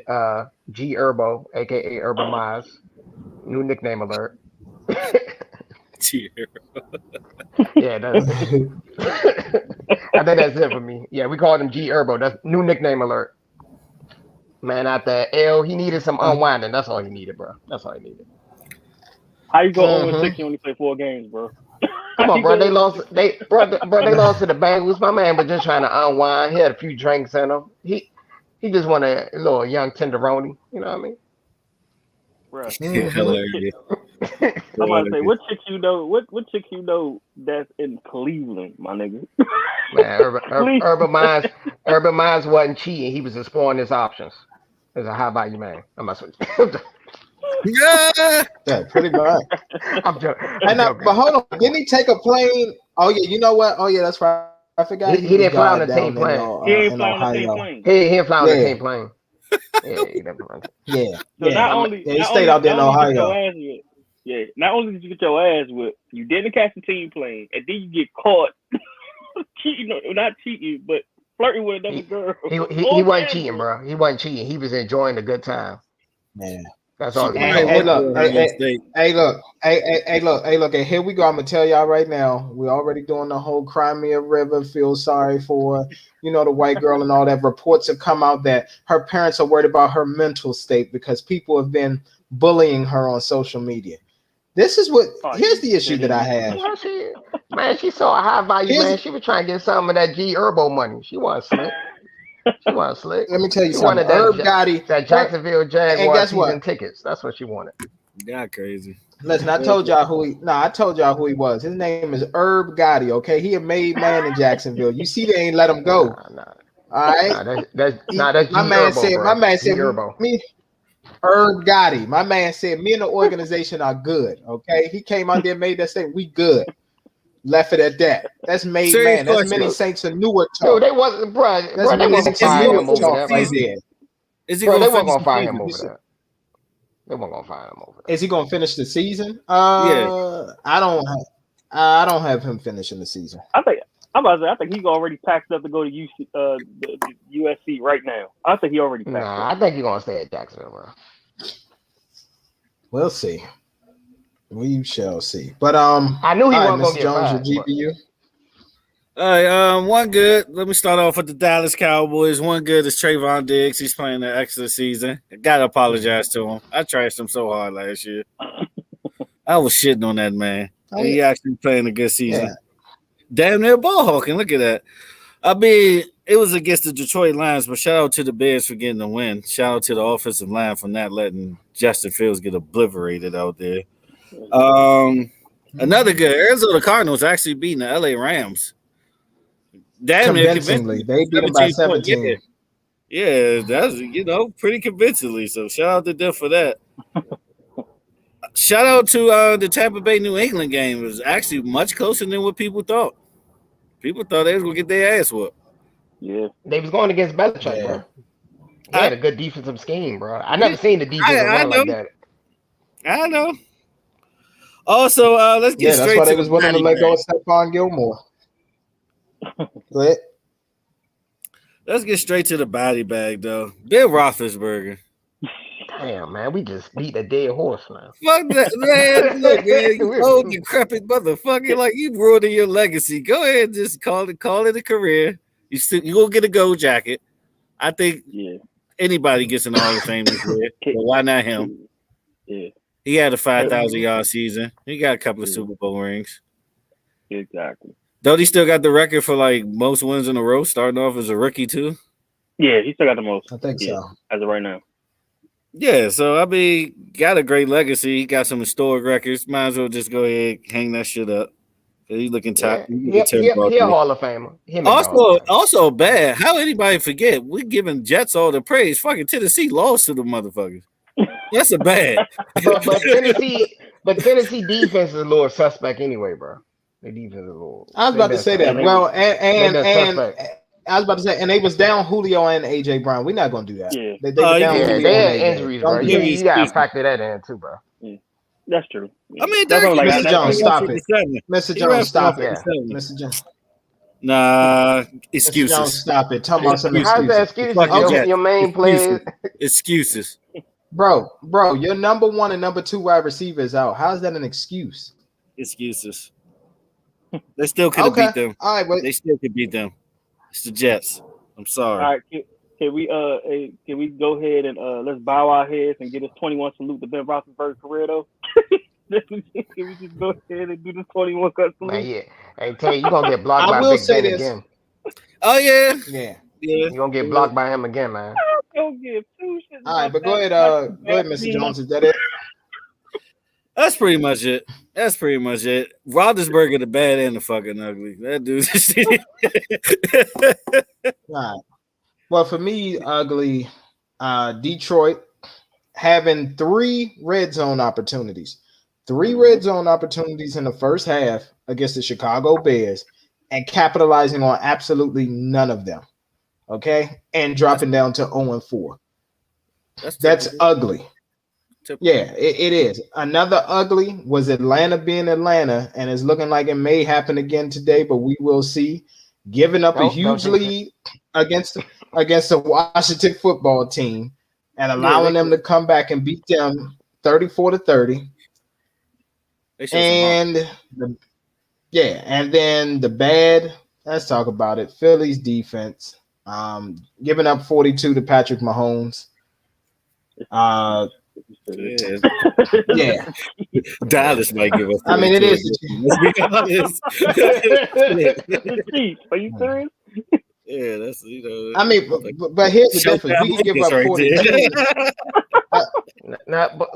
Speaker 5: G Herbo, a.k.a. Urban Miles. New nickname alert. Yeah, that's I think that's it for me. Yeah, we called him G Herbo. That's new nickname alert. Man, out there, L, he needed some unwinding. That's all he needed, bro. That's all he needed.
Speaker 4: How you go 0-6? You only play 4 games, bro.
Speaker 5: Come on, bro. They lost. They lost to the Bengals. My man was just trying to unwind. He had a few drinks in him. He just wanted a little young tenderoni. You know what I mean?
Speaker 4: Bro.
Speaker 3: Hilarious.
Speaker 4: I'm about to say, what chick you know? What chick you know that's in Cleveland, my nigga?
Speaker 5: Man, Urban Miles wasn't cheating. He was exploring his options. As a high value man. I must.
Speaker 2: Yeah, pretty much.
Speaker 5: I'm joking.
Speaker 2: But hold on, didn't he take a plane? Oh yeah, you know what? Oh yeah, that's right. I forgot
Speaker 5: he didn't fly on the team plane.
Speaker 4: He didn't fly on the team plane.
Speaker 5: He didn't fly on the team plane.
Speaker 2: Yeah.
Speaker 4: So not only
Speaker 2: he stayed out there in Ohio.
Speaker 4: Not only did you get your ass whipped, you didn't catch the team plane, and then you get caught cheating, not cheating, but flirting with another girl.
Speaker 5: He wasn't cheating, bro. He wasn't cheating. He was enjoying a good time.
Speaker 2: Man.
Speaker 5: That's all.
Speaker 2: Hey, look. And here we go. I'm gonna tell y'all right now. We're already doing the whole Crimea River. Feel sorry for, the white girl and all that. Reports have come out that her parents are worried about her mental state because people have been bullying her on social media. This is what. Here's the issue that I have.
Speaker 5: She saw a high value man. She was trying to get some of that G Herbo money. She wasn't slick.
Speaker 2: Let me tell you something. Herb Gotti,
Speaker 5: that Jacksonville Jaguars season tickets. That's what she wanted.
Speaker 3: Yeah, crazy.
Speaker 2: Listen, I told y'all who he was. His name is Herb Gotti. Okay, he a made man in Jacksonville. You see, they ain't let him go.
Speaker 5: Nah.
Speaker 2: All right.
Speaker 5: That's
Speaker 2: my man said me. Herb Gotti. My man said me and the organization are good. Okay, he came out there and made that statement. We good. Left it at that. That's made man. That's many Saints of Newark talk.
Speaker 5: Dude, they wasn't, bro. They wasn't fire him over there. They weren't gonna fire him over there. They weren't gonna fire him over there.
Speaker 2: Is he gonna finish the season?
Speaker 3: Yeah.
Speaker 2: I don't have him finishing the season.
Speaker 4: I I'm about to say, I think he's already packed up to go to the USC right now. I think he already packed up.
Speaker 5: I think he's gonna stay at Jacksonville, bro.
Speaker 2: We'll see. We shall see. But
Speaker 5: I knew he wasn't gonna
Speaker 2: Mr.
Speaker 5: get
Speaker 2: Jones,
Speaker 5: fired,
Speaker 2: your GPU.
Speaker 3: All right, one good. Let me start off with the Dallas Cowboys. One good is Trayvon Diggs. He's playing an excellent season. I gotta apologize to him. I trashed him so hard last year. I was shitting on that man. He actually playing a good season. Yeah. Damn near ball hawking. Look at that. I mean, it was against the Detroit Lions, but shout out to the Bears for getting the win. Shout out to the offensive line for not letting Justin Fields get obliterated out there. Another good. Arizona Cardinals actually beating the LA Rams. Damn near convincingly.
Speaker 2: They beat them by 17.
Speaker 3: Yeah, that's pretty convincingly. So shout out to them for that. Shout out to the Tampa Bay New England game. It was actually much closer than what people thought. People thought they was gonna get their ass whooped.
Speaker 5: Yeah, they was going against Belichick, bro. They had a good defensive scheme, bro. I never seen the defense like that.
Speaker 3: I know. Also, let's get straight to
Speaker 2: that's why they was willing to let go of Stephon Gilmore. Go ahead.
Speaker 3: Let's get straight to the body bag, though. Ben Roethlisberger.
Speaker 5: Damn, man, we just beat a dead horse, man.
Speaker 3: Fuck that, man. Look, man, you old decrepit motherfucker. Like, you ruining your legacy. Go ahead and just call it a career. You gonna get a gold jacket. I think anybody gets in the Hall of Fame this year. But why not him?
Speaker 4: Yeah.
Speaker 3: He had a 5,000-yard season. He got a couple of Super Bowl rings.
Speaker 4: Exactly.
Speaker 3: Don't he still got the record for like most wins in a row, starting off as a rookie too?
Speaker 4: Yeah, he still got the most.
Speaker 2: I think so.
Speaker 4: As of right now.
Speaker 3: Yeah, so I mean, got a great legacy. He got some historic records. Might as well just go ahead, hang that shit up. He's looking top.
Speaker 5: He a Hall of Famer.
Speaker 3: Also bad. How anybody forget? We giving Jets all the praise. Fucking Tennessee lost to the motherfuckers. That's a bad.
Speaker 5: but Tennessee defense is a little suspect anyway, bro. The defense is a little.
Speaker 2: I was about to say that. Well, and I was about to say, and they was down Julio and AJ Brown. We're not gonna do that.
Speaker 4: Yeah.
Speaker 2: They
Speaker 5: had injuries, bro. You gotta factor that in too, bro.
Speaker 4: Yeah. That's true.
Speaker 3: I mean,
Speaker 2: Mr. Jones, stop it. Mr. Jones, stop it. Mr. Jones.
Speaker 3: Nah, excuses.
Speaker 2: Mr. Jones, stop it. Talk about some excuses.
Speaker 5: How's that excuses? Your main players.
Speaker 3: Excuses.
Speaker 2: Bro, your number 1 and number 2 wide receiver is out. How's that an excuse?
Speaker 3: Excuses. They still could have beat them.
Speaker 2: All right,
Speaker 3: they still could beat them. It's the Jets. I'm sorry.
Speaker 4: All right, can we go ahead and let's bow our heads and get us 21 salute to Ben Roethlisberger's career though? Can we just go ahead and do this 21 cut salute?
Speaker 5: Man, yeah. Hey, tell you gonna get blocked by Big Ben again.
Speaker 3: Oh yeah.
Speaker 5: You're gonna get blocked by him again, man.
Speaker 2: All right, but go ahead, Mr. Jones. Is that it?
Speaker 3: That's pretty much it. Roethlisberger, the bad and the fucking ugly. That dude's
Speaker 2: right. Well, for me, ugly, Detroit having 3 red zone opportunities. 3 red zone opportunities in the first half against the Chicago Bears and capitalizing on absolutely none of them. Okay? And dropping down to 0-4. That's ugly. Yeah, it is. Another ugly was Atlanta being Atlanta, and it's looking like it may happen again today, but we will see. Giving up a huge lead against the Washington football team and allowing them to come back and beat them 34-30. And then the bad, let's talk about it. Philly's defense, giving up 42 to Patrick Mahomes. Yeah.
Speaker 3: Dallas might give us.
Speaker 2: I mean, it is.
Speaker 4: Are you serious?
Speaker 3: Yeah, that's
Speaker 2: I mean, but here's the difference. We can give up
Speaker 5: 42.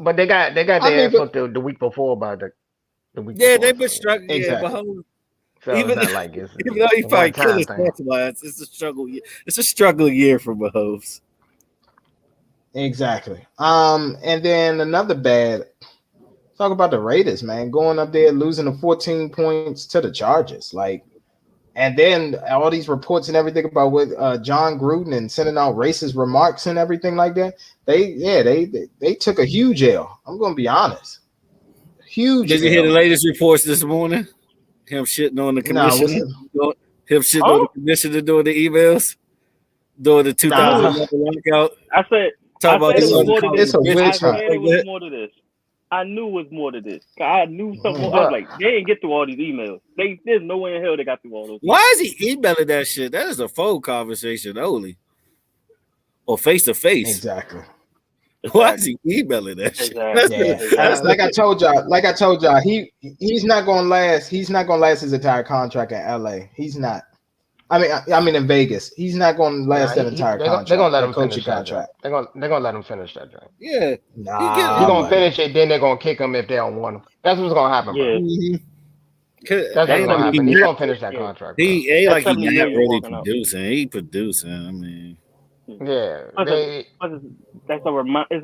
Speaker 5: But they got their ass up the week before about the week.
Speaker 3: Yeah,
Speaker 5: before,
Speaker 3: they've been struggling.
Speaker 2: Exactly.
Speaker 3: Yeah, Mahomes,
Speaker 5: so
Speaker 3: even though he probably killed his lines, it's a struggle. It's a struggling year for Mahomes.
Speaker 2: Exactly. And then another bad. Talk about the Raiders, man, going up there losing the 14 points to the Chargers, and then all these reports and everything about what John Gruden and sending out racist remarks and everything like that. They took a huge L. I'm gonna be honest. Huge.
Speaker 3: Did you hear the latest reports this morning? Him shitting on the commissioner. Him shit on the commissioner doing the emails, doing the 2011 lockout.
Speaker 4: I said it was more to this. I said it was more to this. I knew it was more to this. I knew something. I was like, they didn't get through all these emails. There's no way in hell they got through all those.
Speaker 3: Why is he emailing that shit? That is a phone conversation only, or face to face.
Speaker 2: Exactly.
Speaker 3: Why is he emailing that shit?
Speaker 2: That's like I told y'all. He's not gonna last. He's not gonna last his entire contract in LA. He's not. I mean in Vegas. He's not gonna last that entire contract.
Speaker 5: They're gonna let him finish that contract. They're gonna let him finish that joint.
Speaker 3: Yeah.
Speaker 5: He's gonna finish it, then they're gonna kick him if they don't want him. That's what's gonna happen, bro. That's what's gonna happen. He's gonna finish that contract.
Speaker 3: He ain't like he's not really producing. He producing. I mean,
Speaker 4: it's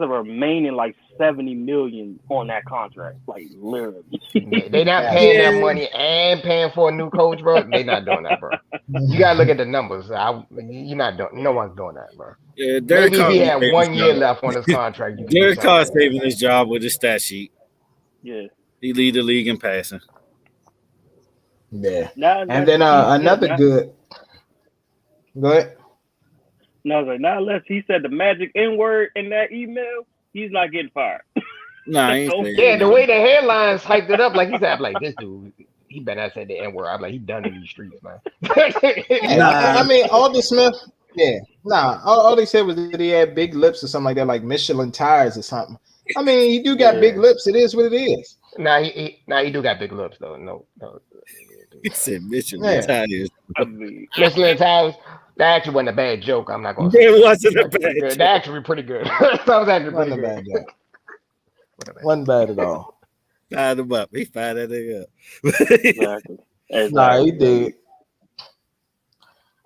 Speaker 4: a remaining like $70 million on that contract, like literally.
Speaker 5: They not paying that money and paying for a new coach, bro. They not doing that, bro. You gotta look at the numbers. You're not doing. No one's doing that, bro.
Speaker 3: Yeah, Derek
Speaker 5: Maybe he had 1 year left on his contract.
Speaker 3: Derek Carr saving his job with his stat sheet.
Speaker 4: Yeah,
Speaker 3: he lead the league in passing.
Speaker 2: Yeah, and then another good. Go ahead.
Speaker 4: No, I was like, not unless he said the magic N-word in that email, he's not getting fired.
Speaker 3: Nah,
Speaker 5: the way the headlines hyped it up, like he said, I'm like, this dude, he better not say the N-word. I'm like, he done in these streets, man.
Speaker 2: I mean, Alden Smith, all they said was that he had big lips or something like that, like Michelin tires or something. I mean, he do got big lips. It is what it is.
Speaker 5: He do got big lips, though. No.
Speaker 3: He said Michelin tires.
Speaker 5: Michelin tires. That actually wasn't a bad joke. I'm not going to say
Speaker 3: it wasn't a bad joke.
Speaker 5: That actually pretty good. That was actually pretty good.
Speaker 2: Bad joke. Wasn't bad at all.
Speaker 3: Fired him up. He fired that nigga up.
Speaker 4: Exactly.
Speaker 2: Nah, he did.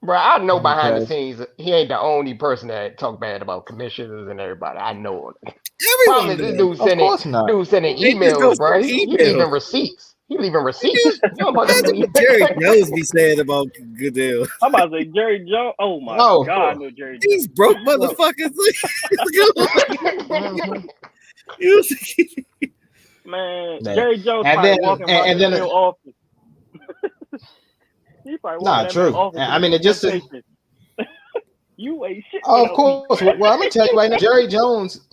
Speaker 5: Bro, I know behind the scenes, he ain't the only person that talk bad about commissioners and everybody. I know it. Probably this dude sending emails, bro. He leaving receipts. He leaving receipts.
Speaker 3: Jerry Jones be saying about Goodell.
Speaker 4: I'm about to say Jerry Jones. Oh my God, I know Jerry Jones.
Speaker 3: These broke motherfuckers.
Speaker 4: Man, Jerry Jones probably walking around the office. He probably walking
Speaker 2: true.
Speaker 4: Office.
Speaker 2: I mean, it just
Speaker 4: you ain't shit.
Speaker 2: Oh, of course. Well, I'm gonna tell you right now, Jerry Jones.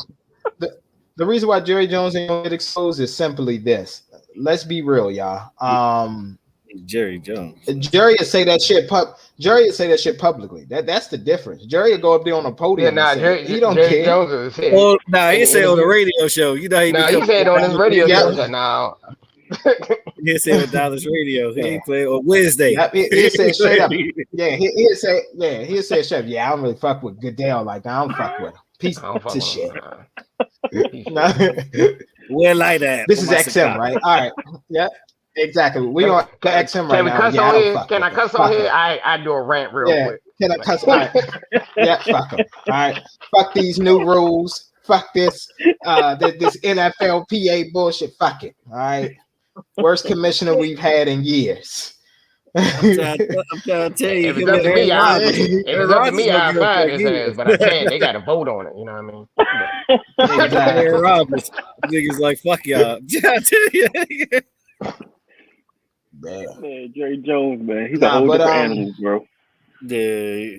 Speaker 2: The reason why Jerry Jones ain't gonna get exposed is simply this. Let's be real, y'all.
Speaker 3: Jerry Jones.
Speaker 2: Jerry would say that shit publicly. That's the difference. Jerry would go up there on a podium. He don't care.
Speaker 5: Jones
Speaker 3: he said on the radio show. You know,
Speaker 5: he said on his radio show. Now
Speaker 3: he said on Dallas radio. He ain't play on Wednesday.
Speaker 2: He said straight up. He'd say straight up. Yeah, I don't really fuck with Goodell. Like I don't fuck with him. Piece of shit.
Speaker 3: Where like that?
Speaker 2: This is XM, right? All right. Yeah, exactly. We on XM right now.
Speaker 5: Can I cuss on here? I do a rant real quick.
Speaker 2: Can I cuss? All right. Yeah, fuck them. All right. Fuck these new rules. Fuck this. This NFLPA bullshit. Fuck it. All right. Worst commissioner we've had in years.
Speaker 3: I'm trying to tell you.
Speaker 5: If it's up to me, I'll find his ass, but I can't. They got to vote on it. You know what I mean?
Speaker 3: Aaron Rodgers, niggas like fuck y'all. I tell you.
Speaker 4: Man, Jerry Jones, man, he's a whole different animal, bro.
Speaker 3: Yeah,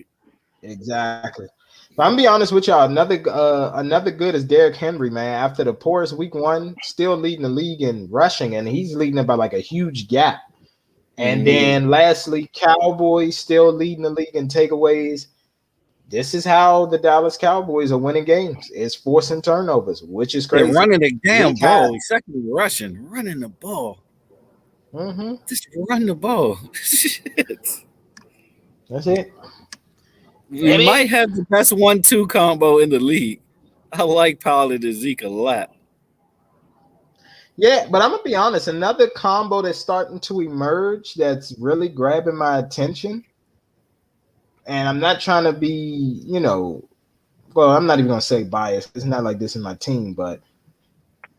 Speaker 2: exactly. But I'm gonna be honest with y'all. Another good is Derrick Henry, man. After the poorest week one, still leading the league in rushing, and he's leading it by like a huge gap. And then lastly, Cowboys still leading the league in takeaways. This is how the Dallas Cowboys are winning games. It's forcing turnovers, which is crazy.
Speaker 3: They're running the damn ball. Second running the ball.
Speaker 2: Mm-hmm.
Speaker 3: Just run the ball. Shit.
Speaker 2: That's it.
Speaker 3: We might have the best 1-2 combo in the league. I like Pollard and Zeke a lot.
Speaker 2: Yeah, but I'm going to be honest. Another combo that's starting to emerge that's really grabbing my attention. And I'm not trying to be, I'm not even going to say biased. It's not like this in my team, but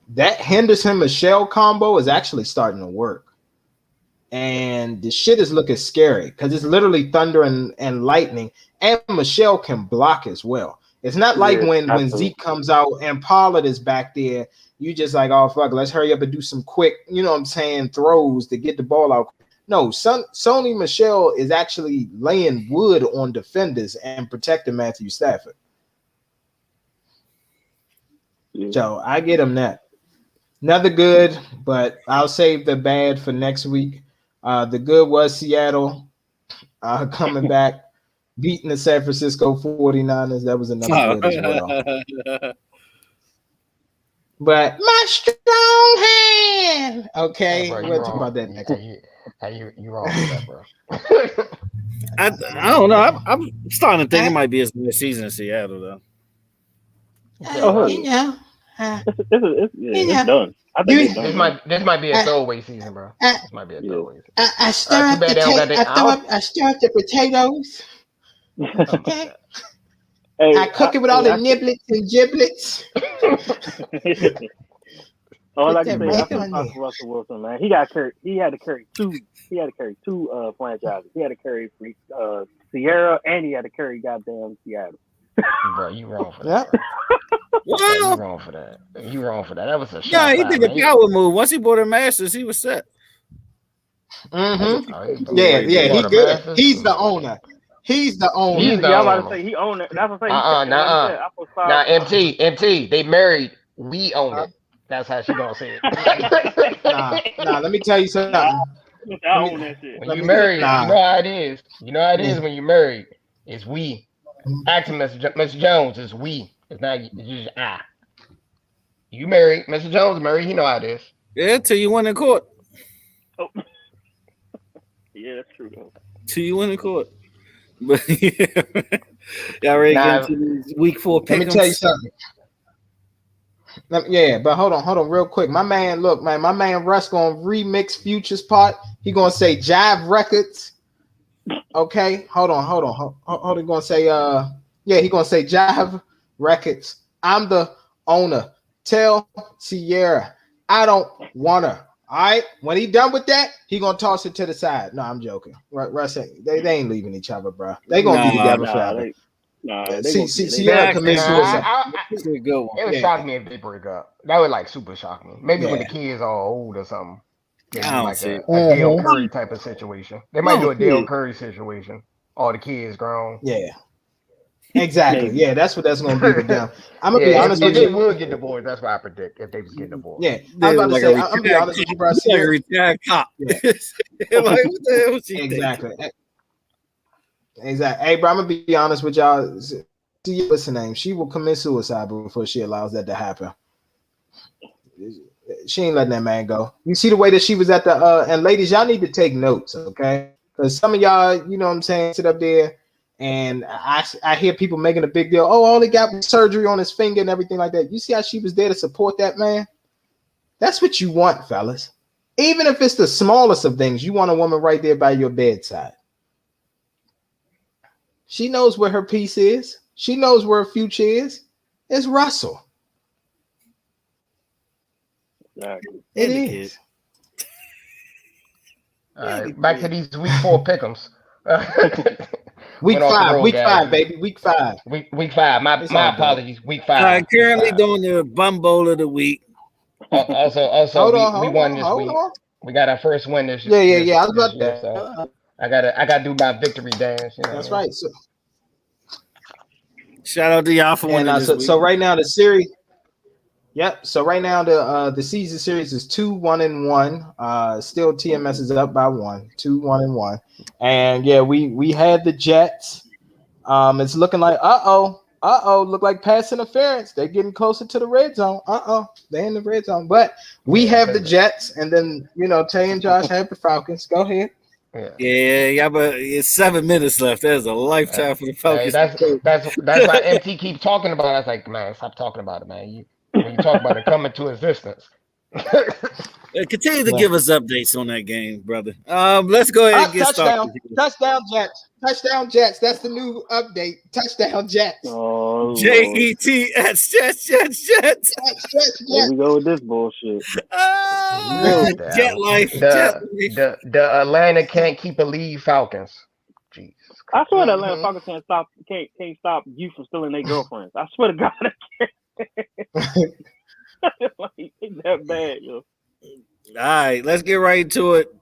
Speaker 2: that Henderson-Michelle combo is actually starting to work. And the shit is looking scary because it's literally thunder and lightning. And Michelle can block as well. It's not like when Zeke comes out and Pollard is back there, you just like, oh, fuck, let's hurry up and do some quick, throws to get the ball out. No, Sony Michel is actually laying wood on defenders and protecting Matthew Stafford. Yeah. So I get him that. Another good, but I'll save the bad for next week. The good was Seattle coming back, beating the San Francisco 49ers. That was another good as well. But my strong hand. Okay,
Speaker 5: bro,
Speaker 2: we'll talk about that next week.
Speaker 5: You wrong for that, bro.
Speaker 3: I don't know. I'm starting to think it might be his best season in Seattle, though.
Speaker 4: It's done. I think
Speaker 5: this might be a throwaway season, bro. This might be a throwaway season.
Speaker 2: I stir up the potatoes. Okay.
Speaker 4: Hey,
Speaker 2: I cook it with all the niblets and giblets.
Speaker 4: All I can say, I feel sorry for Russell Wilson, man. He had to carry two franchises. He had to carry Sierra, and he had to carry goddamn Seattle.
Speaker 5: Bro, you wrong for that. You wrong for that. You wrong for that. That was a shot.
Speaker 3: Yeah, he did a power move. Once he bought a Masters, he was set.
Speaker 2: Mm-hmm. Yeah, he good. He's the owner. He's the owner.
Speaker 5: He's the
Speaker 4: owner.
Speaker 5: I
Speaker 4: was about to say he owned it. That's what
Speaker 5: I'm saying. MT. They married. We own it. That's how she gonna say it.
Speaker 2: Nah. Let me tell you something.
Speaker 4: I own that shit.
Speaker 5: When you married, you know how it is. You know how it is when you married. It's we. Acting Mr. Jones is we. It's not. It's just I. You married. Mr. Jones married. You know how it is.
Speaker 3: Yeah, till you win in court.
Speaker 4: Oh. Yeah, that's true though.
Speaker 3: Till you win in court. But yeah, y'all ready to get into these week 4 picks?
Speaker 2: Let me tell you something. But hold on, real quick. My man Russ gonna remix Future's part. He gonna say Jive Records. Okay, hold on. He gonna say he gonna say Jive Records. I'm the owner. Tell Sierra I don't want her. All right, when he done with that, he gonna toss it to the side. No, I'm joking. Russ, they ain't leaving each other, bro. They gonna be together forever. Sierra commits suicide.
Speaker 5: It would shock me if they break up. That would super shock me. Maybe when the kids are old or something. Like a Dale Curry type of situation. They might do a Dale Curry situation. All the kids grown.
Speaker 2: Yeah. Exactly. Yeah, that's what that's gonna be with them. I'm gonna be honest with you.
Speaker 5: If they would get divorced, that's what I predict. If they was getting divorced.
Speaker 2: Yeah, I'm about to say. I'm gonna be honest with you, bro.
Speaker 3: Like a retired cop.
Speaker 2: Yeah.
Speaker 3: Like what the hell was he
Speaker 2: Exactly. Hey, bro, I'm gonna be honest with y'all. See, what's her name? She will commit suicide before she allows that to happen. She ain't letting that man go. You see the way that she was at the and ladies, y'all need to take notes, okay? Because some of y'all, you know what I'm saying, sit up there. And I hear people making a big deal. Oh, all he got was surgery on his finger and everything like that. You see how she was there to support that man? That's what you want, fellas. Even if it's the smallest of things, you want a woman right there by your bedside. She knows where her piece is. She knows where her future is. It's Russell.
Speaker 4: Exactly.
Speaker 2: It is.
Speaker 5: All right, back to these week 4 pick'ems.
Speaker 2: Week 5, baby. Week 5.
Speaker 5: Week 5. My apologies. Week 5.
Speaker 3: Currently doing the bum bowl of the week.
Speaker 5: Also, we won this week. We got our first win this year.
Speaker 2: Yeah. I was about that.
Speaker 5: So I gotta do my victory dance. You know
Speaker 2: that's right. So,
Speaker 3: shout out to y'all for winning this week.
Speaker 2: So right now the series. Yep. So right now the season series is 2-1-1. Still TMS is up by 1. 2-1-1. And yeah, we had the Jets. It's looking like look like pass interference. They're getting closer to the red zone. They're in the red zone. But we have the Jets, and then Tay and Josh have the Falcons. Go ahead.
Speaker 5: Yeah,
Speaker 3: but it's 7 minutes left. There's a lifetime for the Falcons.
Speaker 5: That's why MT keeps talking about it. I was like, man, stop talking about it, man. When you talk about it coming to existence.
Speaker 3: Continue to give us updates on that game, brother. Let's go ahead and get started.
Speaker 2: Touchdown Jets. Touchdown Jets. That's the new update. Touchdown Jets.
Speaker 4: Oh,
Speaker 3: Jets. Jets.
Speaker 4: Here we go with this bullshit.
Speaker 3: Jet life.
Speaker 5: The Atlanta can't keep a lead Falcons. Jeez.
Speaker 4: I swear the Atlanta Falcons can't stop you from stealing their girlfriends. I swear to God, I can't. It's that bad, yo.
Speaker 3: All right, let's get right into it.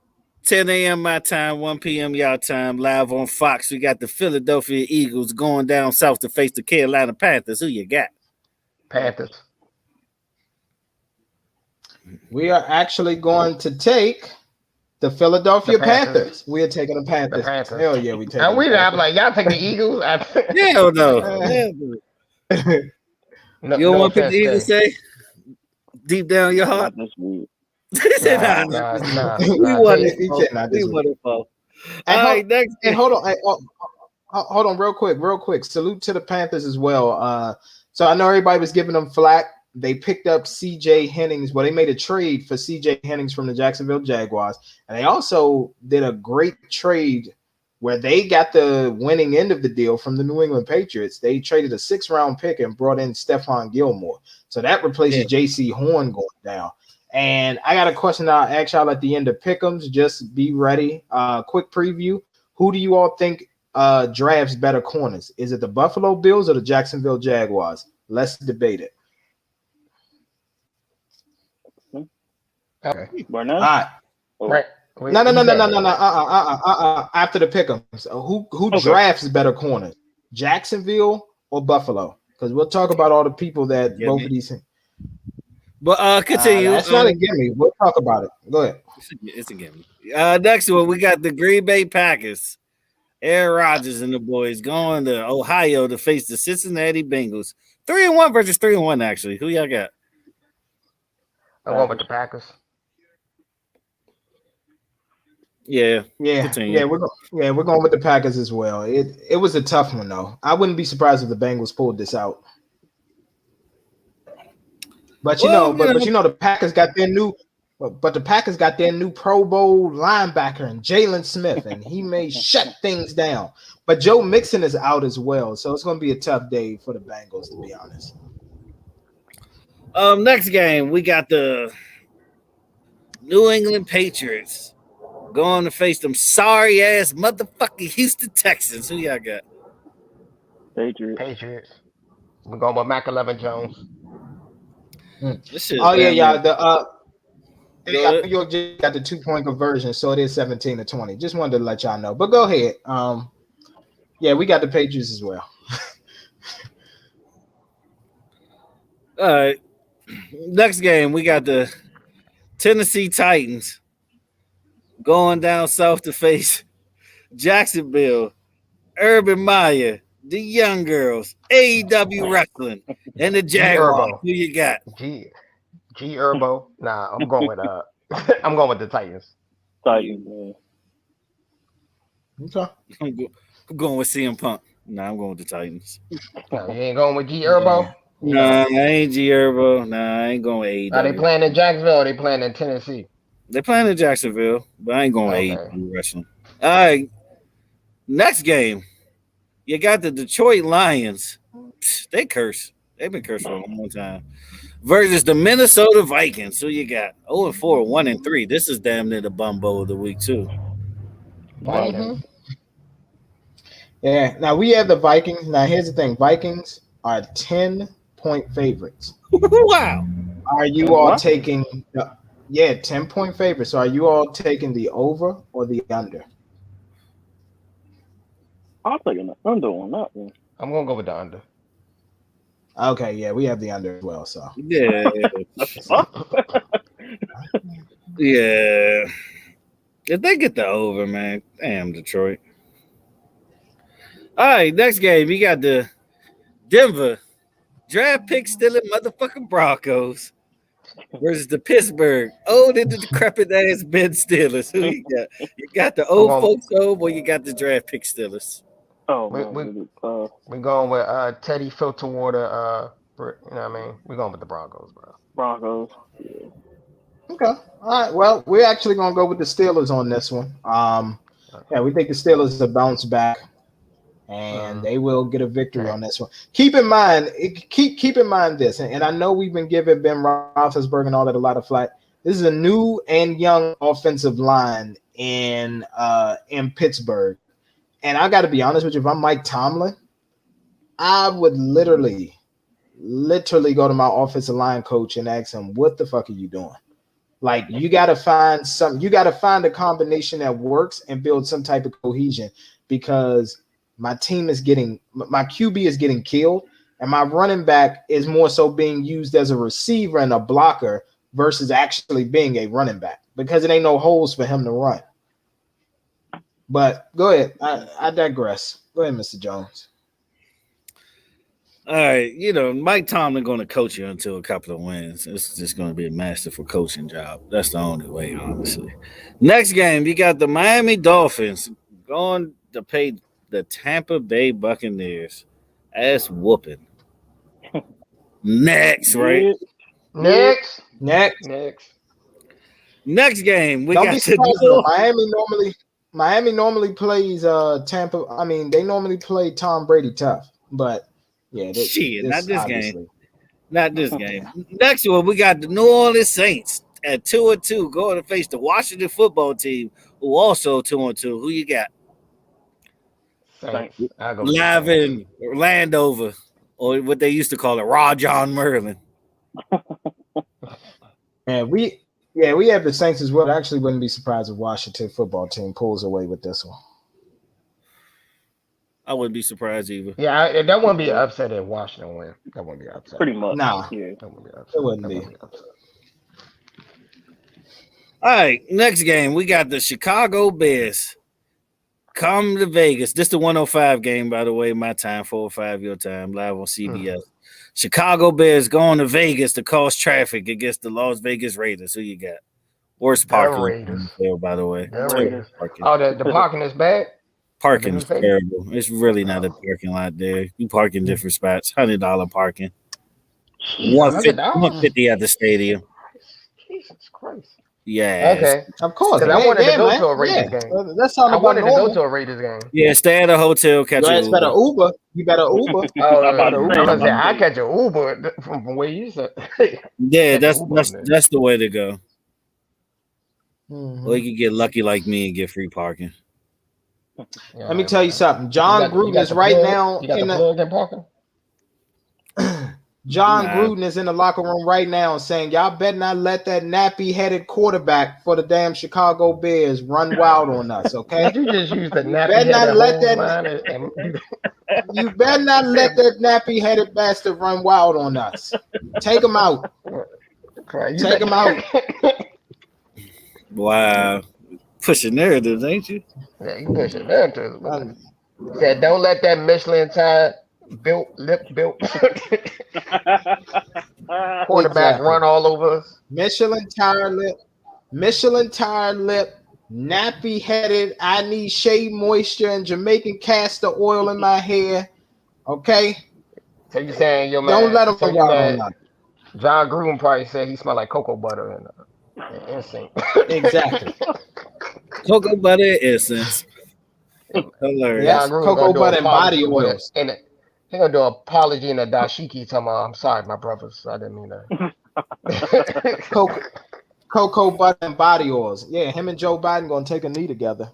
Speaker 3: 10 a.m. my time, 1 p.m. y'all time, live on Fox. We got the Philadelphia Eagles going down south to face the Carolina Panthers. Who you got?
Speaker 5: Panthers.
Speaker 2: We are actually going to take the Philadelphia Panthers. We are taking the Panthers. Hell yeah, we take.
Speaker 5: I'm like, y'all take the Eagles?
Speaker 3: Hell no. You don't want to pick the Eagles, say? Deep down your heart?
Speaker 4: That's weird.
Speaker 5: Nah.
Speaker 3: We won it. All right, next.
Speaker 2: And hold on, real quick. Salute to the Panthers as well. So I know everybody was giving them flack. They picked up C.J. Hennings. Well, they made a trade for C.J. Hennings from the Jacksonville Jaguars, and they also did a great trade where they got the winning end of the deal from the New England Patriots. They traded a 6th-round pick and brought in Stephon Gilmore. So that replaces J.C. Horn going down. And I got a question I'll ask y'all at the end of Pick'ems. Just be ready. Quick preview. Who do you all think drafts better corners? Is it the Buffalo Bills or the Jacksonville Jaguars? Let's debate it.
Speaker 5: Okay.
Speaker 4: Right now?
Speaker 2: All right.
Speaker 5: Right.
Speaker 2: No. After the Pick'ems. So who drafts better corners? Jacksonville or Buffalo? Because we'll talk about all the people that both of these.
Speaker 3: But continue.
Speaker 2: That's not a gimme. We'll talk about it. Go ahead.
Speaker 3: It's a gimme. Next one, we got the Green Bay Packers. Aaron Rodgers and the boys going to Ohio to face the Cincinnati Bengals. 3-1 versus 3-1, actually. Who y'all got?
Speaker 5: I'm going with the Packers.
Speaker 2: Yeah. We're going with the Packers as well. It was a tough one though. I wouldn't be surprised if the Bengals pulled this out. But the Packers got their new. But the Packers got their new Pro Bowl linebacker and Jalen Smith, and he may shut things down. But Joe Mixon is out as well, so it's going to be a tough day for the Bengals, to be honest.
Speaker 3: Next game, we got the New England Patriots going to face them sorry ass motherfucking Houston Texans. Who y'all got?
Speaker 5: Patriots. We're going with McElevin Jones.
Speaker 2: New York just got the 2-point conversion, so it is 17-20. Just wanted to let y'all know. But go ahead. We got the Patriots as well.
Speaker 3: All right. Next game, we got the Tennessee Titans going down south to face Jacksonville, Urban Meyer, the Young Girls, AEW Wrestling, and the Jaguars. Who you got?
Speaker 5: G Herbo. Nah, I'm going with the Titans.
Speaker 4: Man.
Speaker 2: Okay.
Speaker 3: I'm going with CM Punk. Nah, I'm going with the Titans.
Speaker 5: No, you ain't going with G Herbo?
Speaker 3: Nah, I ain't G Herbo. Nah, I ain't going with AEW.
Speaker 5: Are they playing in Jacksonville or are they playing in Tennessee?
Speaker 3: They playing in Jacksonville, but I ain't going with AEW Wrestling. All right. Next game. You got the Detroit Lions. They curse. They've been cursed for a long time. Versus the Minnesota Vikings. Who you got? 0-4, 1-3. This is damn near the bumbo of the week, too.
Speaker 2: Mm-hmm. Yeah. Now, we have the Vikings. Now, here's the thing. Vikings are 10-point favorites.
Speaker 3: Wow.
Speaker 2: Are you all taking 10-point favorites. So are you all taking the over or the under?
Speaker 4: I'm taking the under on that one.
Speaker 5: I'm going to go with the under.
Speaker 2: Okay, yeah, we have the under as well. So
Speaker 3: yeah. If they get the over, man, damn Detroit. All right, next game, you got the Denver draft pick stealing motherfucking Broncos versus the Pittsburgh old and decrepit ass Ben Steelers. Who you got? You got the old folks home, or you got the draft pick Steelers?
Speaker 5: We're going with Teddy Filterwater. You know what I mean? We're going with the Broncos, bro.
Speaker 4: Broncos. Yeah.
Speaker 2: Okay. All right. Well, we're actually going to go with the Steelers on this one. We think the Steelers will bounce back, and they will get a victory on this one. Keep in mind this, and I know we've been giving Ben Roethlisberger and all that a lot of flack. This is a new and young offensive line in Pittsburgh. And I got to be honest with you, if I'm Mike Tomlin, I would literally go to my offensive line coach and ask him, what the fuck are you doing? Like you got to find a combination that works and build some type of cohesion, because my QB is getting killed, and my running back is more so being used as a receiver and a blocker versus actually being a running back, because it ain't no holes for him to run. But go ahead. I digress. Go ahead, Mr. Jones.
Speaker 3: All right, Mike Tomlin going to coach you until a couple of wins. It's just going to be a masterful coaching job. That's the only way, honestly. Next game, you got the Miami Dolphins going to pay the Tampa Bay Buccaneers ass whooping. Next, right?
Speaker 5: Next
Speaker 3: game, we
Speaker 2: Don't
Speaker 3: got
Speaker 2: be surprised. Miami normally plays Tampa. I mean, they normally play Tom Brady tough, but yeah,
Speaker 3: not this game. Not this game. Next one, we got the New Orleans Saints at 2-2 going to face the Washington football team, who also 2-2. Who you got?
Speaker 5: Saints.
Speaker 3: Live in Landover, or what they used to call it, Raw John Merlin.
Speaker 2: And we have the Saints as well. I actually wouldn't be surprised if Washington football team pulls away with this one.
Speaker 3: I wouldn't be surprised either.
Speaker 5: Yeah, that wouldn't be an upset if Washington win. That wouldn't be an upset.
Speaker 4: Pretty much.
Speaker 2: Nah.
Speaker 4: Yeah.
Speaker 5: That wouldn't be upset.
Speaker 2: It wouldn't be.
Speaker 3: All right, next game, we got the Chicago Bears. Come to Vegas. This is the 105 game, by the way, my time, 405 your time, live on CBS. Chicago Bears going to Vegas to cause traffic against the Las Vegas Raiders. Who you got? Worst parking there, by the way.
Speaker 5: Oh, the parking is bad?
Speaker 3: Parking is terrible. It's really not a parking lot there. You park in different spots. $100 parking. $150 at the stadium.
Speaker 5: Jesus Christ.
Speaker 3: Yeah.
Speaker 5: Okay.
Speaker 2: Of course.
Speaker 5: I wanted to go to a Raiders game.
Speaker 2: That's how
Speaker 5: I wanted to go to a Raiders game.
Speaker 3: Yeah, stay at a hotel, catch
Speaker 2: an Uber. You better Uber.
Speaker 5: I catch an Uber from where you said.
Speaker 3: Yeah, that's the way to go. Or you can get lucky like me and get free parking.
Speaker 2: Let me tell you something. John Gruden is right now in the Gruden is in the locker room right now saying, y'all better not let that nappy-headed quarterback for the damn Chicago Bears run wild on us, okay?
Speaker 5: You just use the nappy-headed
Speaker 2: You better not let that nappy-headed bastard run wild on us. Take him out. Take him out.
Speaker 3: Wow. Pushing narratives, ain't you?
Speaker 5: Yeah, you pushing narratives. Said, don't let that Michelin tire lip built quarterback run all over us.
Speaker 2: Michelin tire lip, nappy headed. I need shea moisture and Jamaican castor oil in my hair. Okay.
Speaker 5: So you saying your man?
Speaker 2: Don't let him go on that.
Speaker 5: John Gruden probably said he smelled like cocoa butter and instinct.
Speaker 2: Exactly.
Speaker 3: Cocoa butter essence. Hilarious.
Speaker 2: Yes, cocoa butter and body oils.
Speaker 5: And he gonna do an apology in a dashiki. Talking about, I'm sorry, my brothers. I didn't mean that.
Speaker 2: Cocoa butter and body oils. Yeah, him and Joe Biden gonna take a knee together.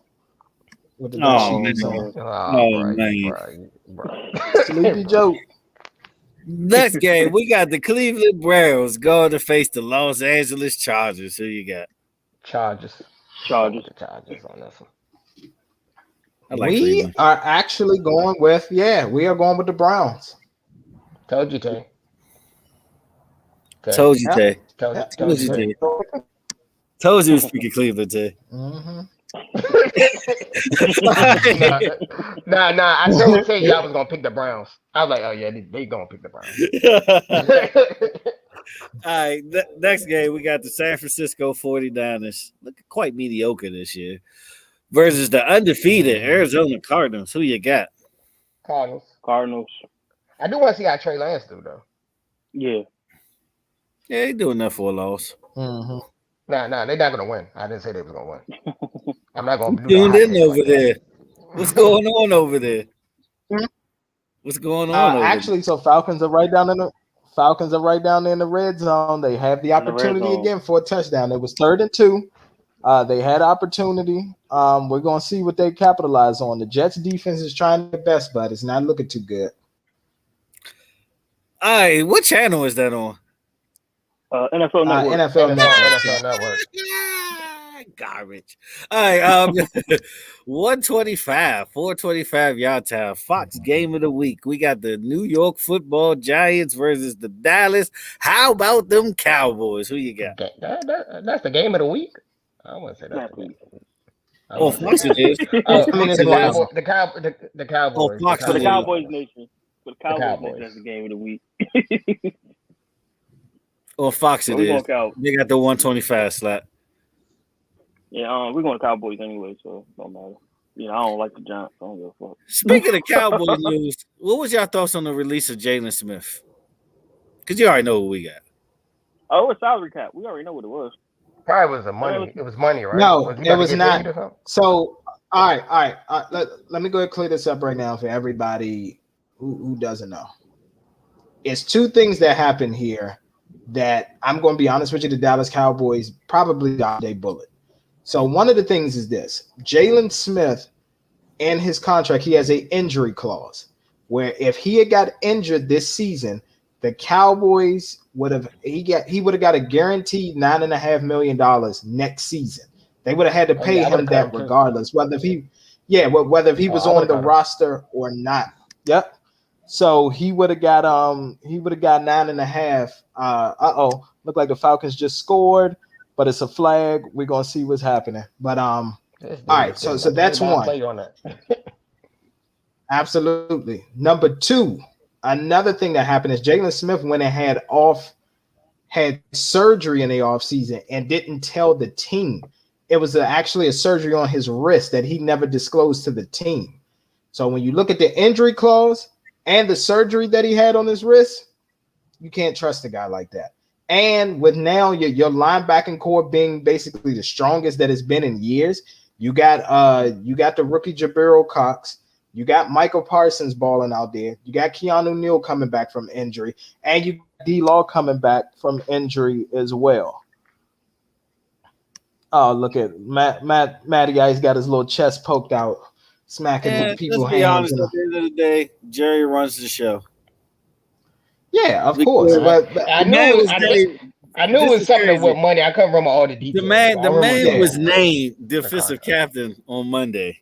Speaker 2: With the
Speaker 3: man.
Speaker 2: Sleepy Joe.
Speaker 3: Next game, we got the Cleveland Browns going to face the Los Angeles Chargers. Who you got?
Speaker 5: Chargers on this one.
Speaker 2: We are actually going with, we are going with the Browns.
Speaker 5: Told you, Tay.
Speaker 3: Told you, Tay. Told you was speaking Cleveland, Tay.
Speaker 5: Nah. I told Tay y'all was gonna pick the Browns. I was like, oh yeah, they gonna pick the Browns.
Speaker 3: All right, next game we got the San Francisco 49ers. Looking quite mediocre this year. Versus the undefeated Arizona Cardinals. Who you got?
Speaker 5: Cardinals. I do want to see how Trey Lance do, though.
Speaker 4: Yeah,
Speaker 3: he do enough for a loss.
Speaker 5: Nah, they're not going to win. I didn't say they was going to win. I'm not going to
Speaker 3: do in over there. What's going on over there? What's going on?
Speaker 2: Actually, so Falcons are right down in the red zone. They have the opportunity again for a touchdown. It was 3rd and 2. They had opportunity. We're going to see what they capitalize on. The Jets defense is trying their best, but it's not looking too good.
Speaker 3: All right, what channel is that on?
Speaker 4: NFL Network.
Speaker 5: NFL Network.
Speaker 3: Garbage. All right, 125, 425 y'all time. Fox game of the week. We got the New York Football Giants versus the Dallas. How about them Cowboys? Who you got?
Speaker 5: That's the game of the week. I wouldn't say that's the game.
Speaker 3: Oh, Fox it is.
Speaker 5: The Cowboys.
Speaker 3: Oh, Fox
Speaker 4: for the
Speaker 3: it
Speaker 4: Cowboys
Speaker 3: is.
Speaker 4: Nation. For the Cowboys Nation, that's the game of the week.
Speaker 3: Or Fox it is. They got the 125 slot.
Speaker 4: Yeah, we're going to Cowboys anyway, so it don't matter. You know, I don't like the Giants. So I don't give a fuck.
Speaker 3: Speaking of Cowboys news, what was y'all thoughts on the release of Jalen Smith? Because you already know what we got.
Speaker 4: Oh, it's salary cap. We already know what it was.
Speaker 5: Probably was money. It was money, right?
Speaker 2: No, it was not. So, all right. Let me go ahead and clear this up right now for everybody who doesn't know. It's two things that happen here that I'm going to be honest with you, the Dallas Cowboys probably got a bullet. So one of the things is this: Jalen Smith, in his contract, he has an injury clause where if he had got injured this season, the Cowboys would have got a guaranteed $9.5 million next season. They would have had to pay him that regardless, whether if he was on the roster or not. Yep. So he would have got 9.5. Looked like the Falcons just scored, but it's a flag. We're gonna see what's happening. But all right, so that's one. Absolutely. Number two, another thing that happened is Jalen Smith went and had surgery in the offseason and didn't tell the team. It was actually a surgery on his wrist that he never disclosed to the team. So when you look at the injury clause and the surgery that he had on his wrist, you can't trust a guy like that. And with now your linebacking core being basically the strongest that it's been in years, you got the rookie Jabril Cox, you got Michael Parsons balling out there, you got Keanu Neal coming back from injury, and you got D-Law coming back from injury as well. Oh, look at Matty Ice got his little chest poked out, smacking people's hands.
Speaker 3: Honest, at the end of the day, Jerry runs the show.
Speaker 2: Yeah, of course. But
Speaker 5: I knew it was something with money. I couldn't remember all the details.
Speaker 3: The man was named defensive captain on Monday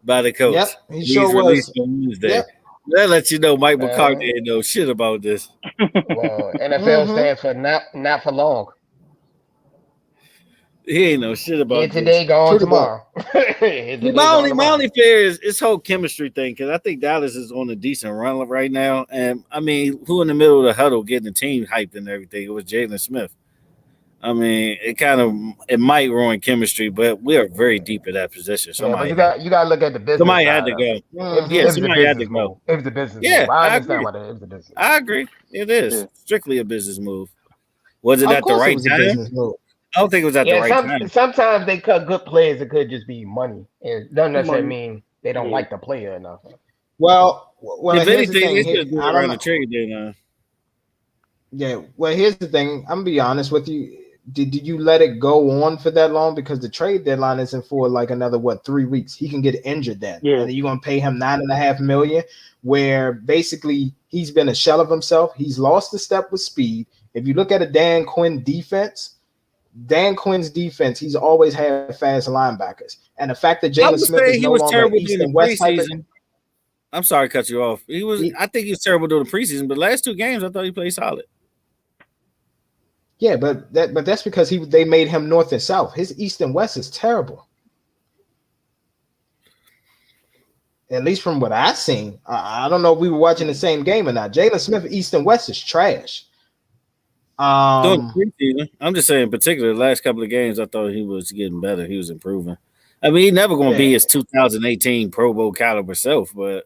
Speaker 3: by the coach.
Speaker 2: Yep, he sure was.
Speaker 3: On Wednesday. Yep. That lets you know Mike McCarthy ain't know shit about this.
Speaker 5: Well, NFL stands for not for long.
Speaker 3: He ain't know shit about this.
Speaker 5: Today, gone tomorrow.
Speaker 3: My only fear is this whole chemistry thing, because I think Dallas is on a decent run right now. And I mean, who in the middle of the huddle getting the team hyped and everything? It was Jalen Smith. I mean, it might ruin chemistry, but we are very deep at that position.
Speaker 5: But you got to look at the business.
Speaker 3: Somebody had to go. Somebody had to go.
Speaker 5: It was a business move. I understand why it was a business move.
Speaker 3: I agree. It is strictly a business move. Was it at the right time? I don't think it was at the right time.
Speaker 5: Sometimes they cut good players. It could just be money. It doesn't necessarily mean they don't like the player enough.
Speaker 2: Well,
Speaker 3: if anything, they should do around the trade then.
Speaker 2: Yeah. Well, here's the thing. I'm gonna be honest with you. Did you let it go on for that long? Because the trade deadline isn't for like another 3 weeks. He can get injured then. Yeah. And you're gonna pay him $9.5 million, where basically he's been a shell of himself. He's lost a step with speed. If you look at a Dan Quinn's defense, he's always had fast linebackers. And the fact that Jalen Smith is no longer East and West preseason.
Speaker 3: I'm sorry to cut you off. I think he was terrible during the preseason, but last 2 games I thought he played solid.
Speaker 2: Yeah, but that's because they made him North and South. His East and West is terrible. At least from what I've seen. I don't know if we were watching the same game or not. Jalen Smith, East and West is trash.
Speaker 3: I'm just saying, in particular, the last couple of games, I thought he was getting better. He was improving. I mean, he's never going to be his 2018 Pro Bowl caliber self, but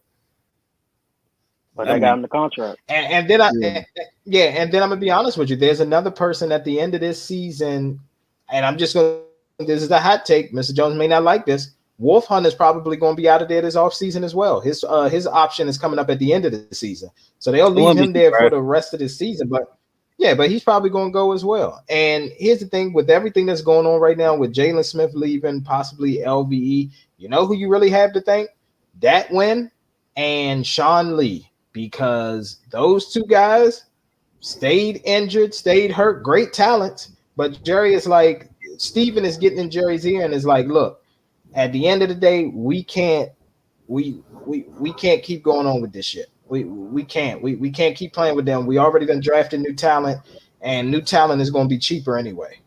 Speaker 4: they got him the contract.
Speaker 2: And then I'm gonna be honest with you. There's another person at the end of this season, and this is a hot take. Mr. Jones may not like this. Wolf Hunt is probably going to be out of there this offseason as well. His option is coming up at the end of the season, so they'll leave him there for the rest of the season. But he's probably going to go as well. And here's the thing with everything that's going on right now with Jalen Smith leaving, possibly LVE, you know who you really have to thank? Dat Win and Sean Lee, because those 2 guys stayed injured, stayed hurt, great talent. But Jerry is like, Steven is getting in Jerry's ear and is like, look, at the end of the day, we can't keep going on with this shit. We can't. We can't keep playing with them. We already done drafted new talent, and new talent is going to be cheaper anyway.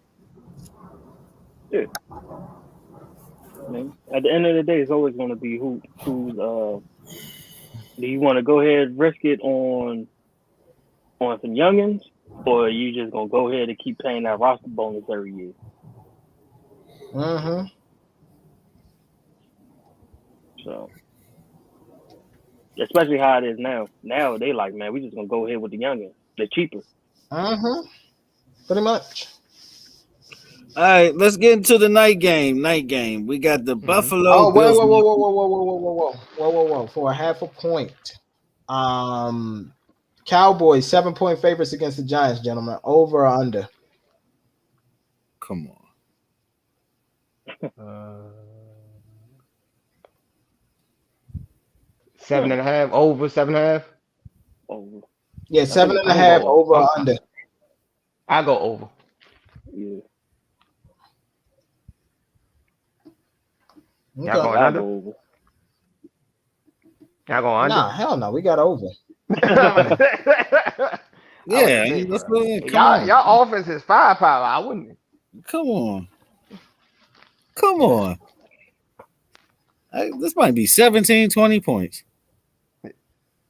Speaker 4: Yeah. I mean, at the end of the day, it's always going to be who's. Do you want to go ahead and risk it on some youngins, or are you just gonna go ahead and keep paying that roster bonus every year?
Speaker 2: Mm-hmm.
Speaker 4: So, especially how it is now. Now they like, man, we just gonna go ahead with the youngins. They're cheaper.
Speaker 2: Mm-hmm. Pretty much.
Speaker 3: All right, let's get into the night game. We got the Buffalo.
Speaker 2: Oh,
Speaker 3: Bills.
Speaker 2: Whoa! For a half a point. Cowboys 7-point favorites against the Giants, gentlemen. Over or under?
Speaker 3: Come
Speaker 5: on. 7.5 over 7.5.
Speaker 4: Over.
Speaker 2: Yeah, 7.5 over or under.
Speaker 5: I go over.
Speaker 4: Yeah.
Speaker 5: Y'all going under?
Speaker 4: Over.
Speaker 5: Y'all going under?
Speaker 2: Nah, hell no. We got over.
Speaker 3: Yeah,
Speaker 5: y'all offense is firepower. I wouldn't.
Speaker 3: Come on. This might be 17, 20 points.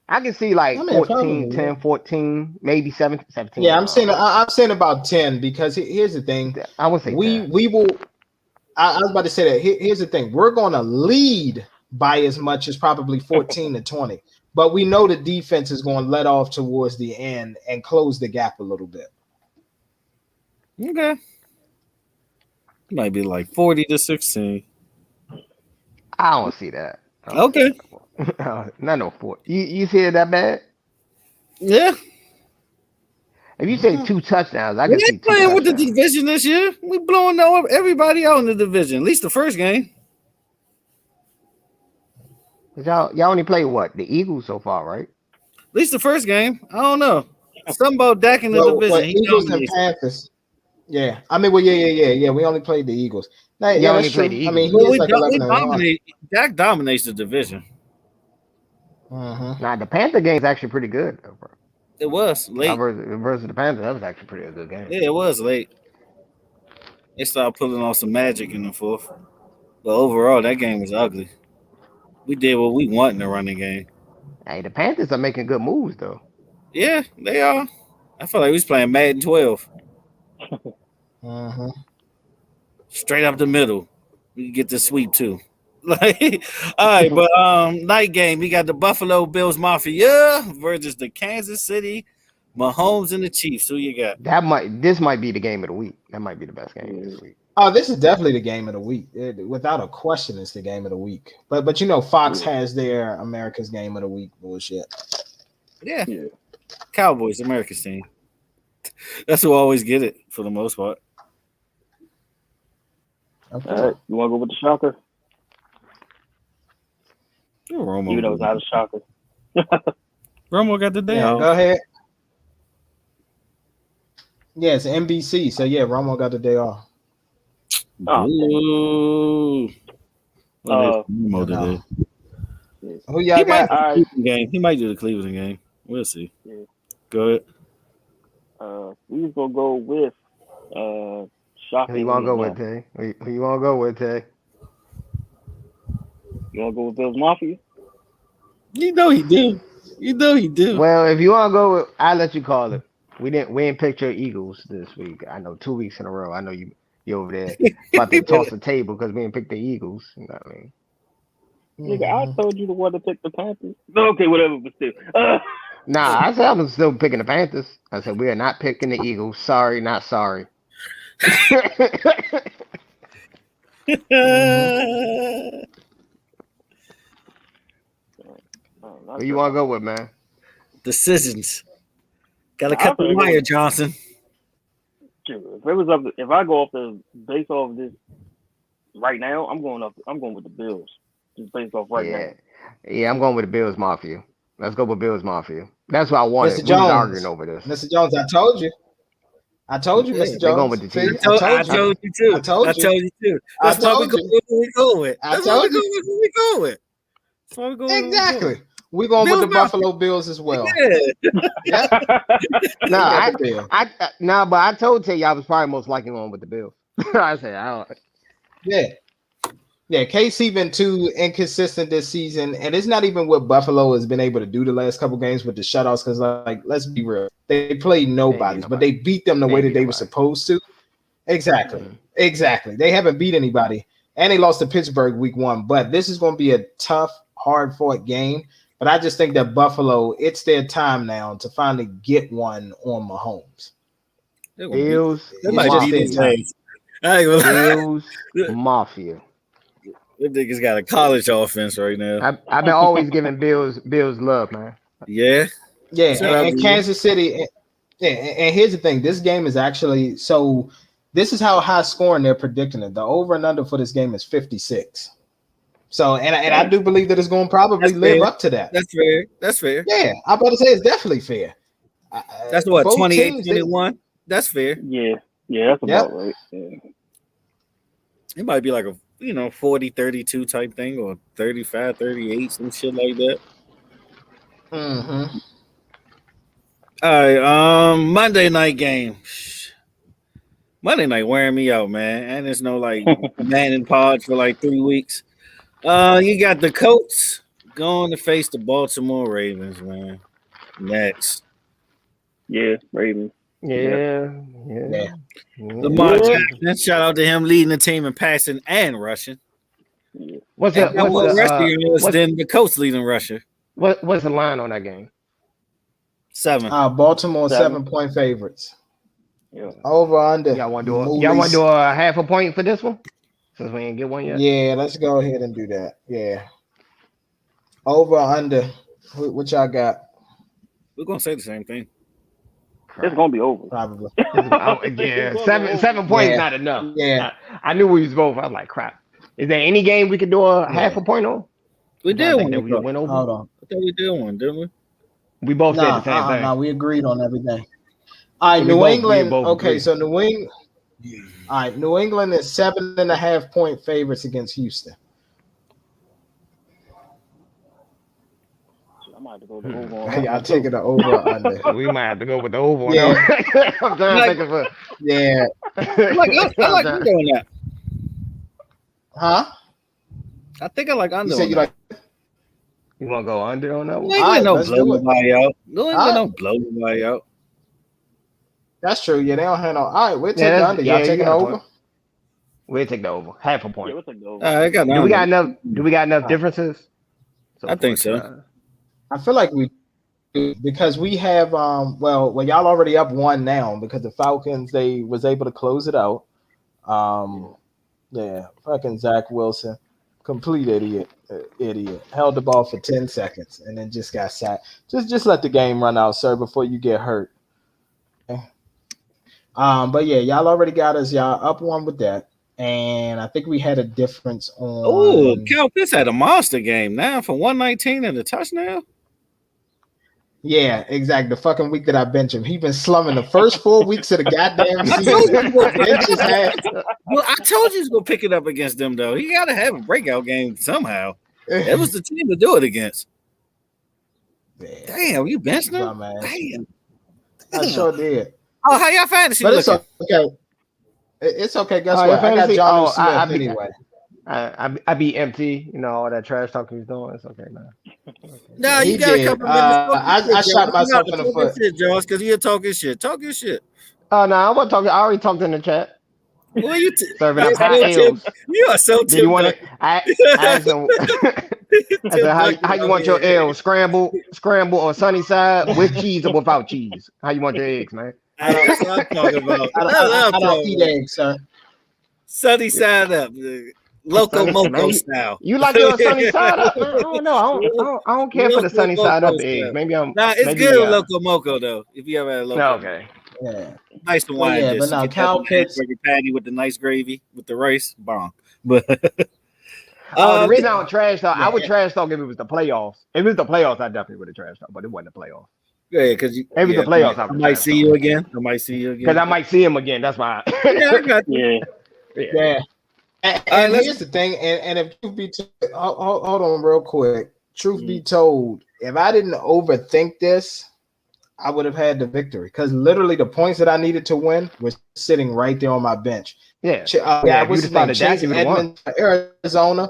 Speaker 5: I can see like 14, 10, 14, maybe 17.
Speaker 2: Yeah, I'm saying about 10 because here's the thing.
Speaker 5: I would say
Speaker 2: we will. I was about to say that. Here's the thing. We're going to lead by as much as probably 14 to 20. But we know the defense is going to let off towards the end and close the gap a little bit.
Speaker 3: Okay. Might be like 40 to 16.
Speaker 5: I don't see that.
Speaker 3: Okay.
Speaker 5: Not no 40. You see it that bad?
Speaker 3: Yeah.
Speaker 5: If you say 2 touchdowns, I can see 2
Speaker 3: playing
Speaker 5: touchdowns.
Speaker 3: with the division this year. We blowing everybody out in the division. At least the first game.
Speaker 5: Y'all only play what? The Eagles so far, right?
Speaker 3: At least the first game. I don't know. Something about Dak in the division.
Speaker 2: Eagles and Panthers. Yeah. I mean, yeah. We only played the Eagles. Now, yeah, that's true. I mean, he is like 11-1.
Speaker 3: Dak dominates the division.
Speaker 5: Nah, the Panther game is actually pretty good, though, bro.
Speaker 3: It was late.
Speaker 5: Versus the Panthers, that was actually pretty a good game.
Speaker 3: Yeah, it was late. They started pulling off some magic in the fourth. But overall, that game was ugly. We did what we want in the running game.
Speaker 5: Hey, the Panthers are making good moves, though.
Speaker 3: Yeah, they are. I feel like we was playing Madden 12. Straight up the middle. We get the sweep, too. All right, but night game, we got the Buffalo Bills Mafia versus the Kansas City Mahomes and the Chiefs. Who you got?
Speaker 5: This might be the game of the week. That might be the best game this week.
Speaker 2: Oh, this is definitely the game of the week. Without a question, it's the game of the week. But you know, Fox has their America's game of the week bullshit.
Speaker 3: Yeah. Cowboys, America's team. That's who always get it for the most part.
Speaker 4: Okay. All right, you want to go with the shocker?
Speaker 3: Romo.
Speaker 4: Even though it's not a shocker.
Speaker 3: Romo got the day off.
Speaker 2: Go ahead. Yeah, it's NBC. So, yeah, Romo got the day off.
Speaker 3: Who
Speaker 2: y'all got?
Speaker 3: He might do the Cleveland game. We'll see.
Speaker 4: Yeah.
Speaker 3: Go ahead.
Speaker 4: We just going to go with shocker.
Speaker 5: Who you want to go with, Tay? Who you want to go with, Tay?
Speaker 4: You want to go with Bills Mafia?
Speaker 3: You know he do.
Speaker 5: Well, if you want to go with, I'll let you call it. We didn't pick your Eagles this week. I know 2 weeks in a row. I know you over there about to toss the table because we didn't pick the Eagles. You know what I mean?
Speaker 4: Nigga, I told you the one to pick the Panthers. Okay, whatever, but still.
Speaker 5: Nah, I said I was still picking the Panthers. I said we are not picking the Eagles. Sorry, not sorry. Who you want to go with, man?
Speaker 3: Decisions. Got to cut the wire, Johnson.
Speaker 4: If I go off based off this right now, I'm going with the Bills. Just based off right now.
Speaker 5: Yeah, I'm going with the Bills Mafia. Let's go with Bills Mafia. That's what I wanted.
Speaker 2: Mr. Jones,
Speaker 5: arguing over this.
Speaker 2: Mr. Jones, I told you, Mr. Jones.
Speaker 5: Going with the team.
Speaker 3: I told you too. That's why we go with. That's why we go with.
Speaker 2: Exactly. We're going with the Buffalo Bills as well.
Speaker 3: Yeah.
Speaker 5: But I told Tay I was probably most likely going with the Bills. I said, I don't.
Speaker 2: Yeah. KC been too inconsistent this season, and it's not even what Buffalo has been able to do the last couple games with the shutouts. Because, like, let's be real, they played nobody, but they beat them the way that they were supposed to. Exactly. They haven't beat anybody, and they lost to Pittsburgh week 1. But this is going to be a tough, hard-fought game. But I just think that Buffalo, it's their time now to finally get one on Mahomes.
Speaker 5: Bills, Bills Mafia.
Speaker 3: That nigga's got a college offense right now.
Speaker 5: I've been always giving Bills love, man.
Speaker 3: Yeah.
Speaker 2: And Kansas City. And here's the thing: this game is actually so. This is how high scoring they're predicting it. The over and under for this game is 56. So, and I do believe that it's going to probably live up to that.
Speaker 3: That's fair.
Speaker 2: Yeah, I'm about to say it's definitely fair.
Speaker 3: That's what 28-21. That's fair.
Speaker 4: Yeah, that's about right. Yeah.
Speaker 3: It might be like a 40-32 type thing, or 35-38, some shit like that.
Speaker 2: Mm-hmm.
Speaker 3: All right, Monday night game. Monday night wearing me out, man. And there's no like man in pods for like 3 weeks. You got the Colts going to face the Baltimore Ravens, man. Next.
Speaker 4: Yeah, Ravens.
Speaker 5: Yeah.
Speaker 3: Lamar Jackson, shout out to him leading the team in passing and rushing.
Speaker 5: What's the
Speaker 3: Colts leading rusher?
Speaker 5: What's the line on that game?
Speaker 3: 7.
Speaker 2: Baltimore 7-point favorites.
Speaker 5: Yeah.
Speaker 2: Over under.
Speaker 5: Y'all want to do a half a point for this one? Since we didn't get one yet.
Speaker 2: Yeah, let's go ahead and do that. Yeah. Over under. What y'all got?
Speaker 3: We're gonna say the same thing.
Speaker 4: It's gonna be over.
Speaker 2: Probably.
Speaker 5: Yeah. 7 points not enough.
Speaker 2: Yeah.
Speaker 5: I knew we was both. I was like, crap. Is there any game we could do a half a point on?
Speaker 3: We did one.
Speaker 5: We went over.
Speaker 2: Hold on.
Speaker 3: I thought we did one, didn't we?
Speaker 5: We both said the same thing.
Speaker 2: No, we agreed on everything. All right, New England. Okay, so New England. All right, New England is 7.5-point favorites against Houston.
Speaker 4: I might have to go the over.
Speaker 2: Y'all taking the over or under?
Speaker 5: We might have to go with the over.
Speaker 2: Yeah.
Speaker 5: I'm trying to think of a.
Speaker 2: Yeah.
Speaker 3: I like you doing that.
Speaker 2: Huh?
Speaker 3: I think I like under.
Speaker 2: You said you like.
Speaker 5: You want to go under on that one?
Speaker 3: New England don't blow nobody out. New England don't blow nobody out.
Speaker 2: That's true. Yeah, they don't have no. All right, we'll take the under. Y'all taking the over?
Speaker 5: We'll take the over. Half a point.
Speaker 4: Yeah, we'll take the over.
Speaker 5: Do we got enough differences?
Speaker 3: I think so.
Speaker 2: I feel like we do because we have well y'all already up 1 now because the Falcons they was able to close it out. Fucking Zach Wilson, complete idiot, held the ball for 10 seconds and then just got sacked. Just let the game run out, sir, before you get hurt. Okay. But yeah, y'all already got us. Y'all up 1 with that. And I think we had a difference on.
Speaker 3: Oh, Cal Pitts had a monster game now for 119 and a touchdown.
Speaker 2: Yeah, exactly. The fucking week that I bench him, he been slumming the first 4 weeks of the goddamn season.
Speaker 3: Well, I told you he's gonna pick it up against them though. He gotta have a breakout game somehow. It was the team to do it against. Damn, you benched him? Damn.
Speaker 2: I sure did.
Speaker 3: Oh, how y'all fantasy
Speaker 2: but
Speaker 3: looking?
Speaker 2: It's okay. It's okay. Guess what? I got John Smith anyway.
Speaker 5: I be empty. All that trash talking he's doing. It's okay, man.
Speaker 3: No, you got a couple minutes.
Speaker 2: I shot myself in the foot.
Speaker 3: Josh, because you're talking shit. Talk your shit.
Speaker 5: Oh, no, I wasn't talking. I already talked in the chat.
Speaker 3: Well, you
Speaker 5: serving up hot L's.
Speaker 3: You are so
Speaker 5: Do you want it? I asked him, I said, how you want your L? Scramble or sunny side with cheese or without cheese? How you want your eggs, man?
Speaker 3: That's what I'm talking about.
Speaker 2: I don't eat eggs, sir.
Speaker 3: Sunny side up. Loco Moco style.
Speaker 5: You like your sunny side up? I don't know. I don't care for the sunny side up eggs. Maybe I'm.
Speaker 3: Nah, it's good with Loco Moco though. If you ever had Loco.
Speaker 5: Okay.
Speaker 2: Yeah.
Speaker 3: Nice to wine.
Speaker 2: Yeah, but now Cal Pitts
Speaker 3: patty with the nice gravy with the rice bomb. But
Speaker 5: The reason I don't trash talk, I would trash talk if it was the playoffs. If it was the playoffs, I definitely would have trash talk, but it wasn't the playoffs.
Speaker 3: Yeah, because
Speaker 5: if it was the playoffs,
Speaker 3: I might see you again. I might see you again.
Speaker 5: Because I might see him again. That's why.
Speaker 3: Yeah, I got you.
Speaker 2: Yeah. And here's the thing, and if truth be told, hold on real quick. Truth be told, if I didn't overthink this, I would have had the victory. Because literally the points that I needed to win was sitting right there on my bench.
Speaker 5: What's his name? Chase Edmonds,
Speaker 2: Arizona.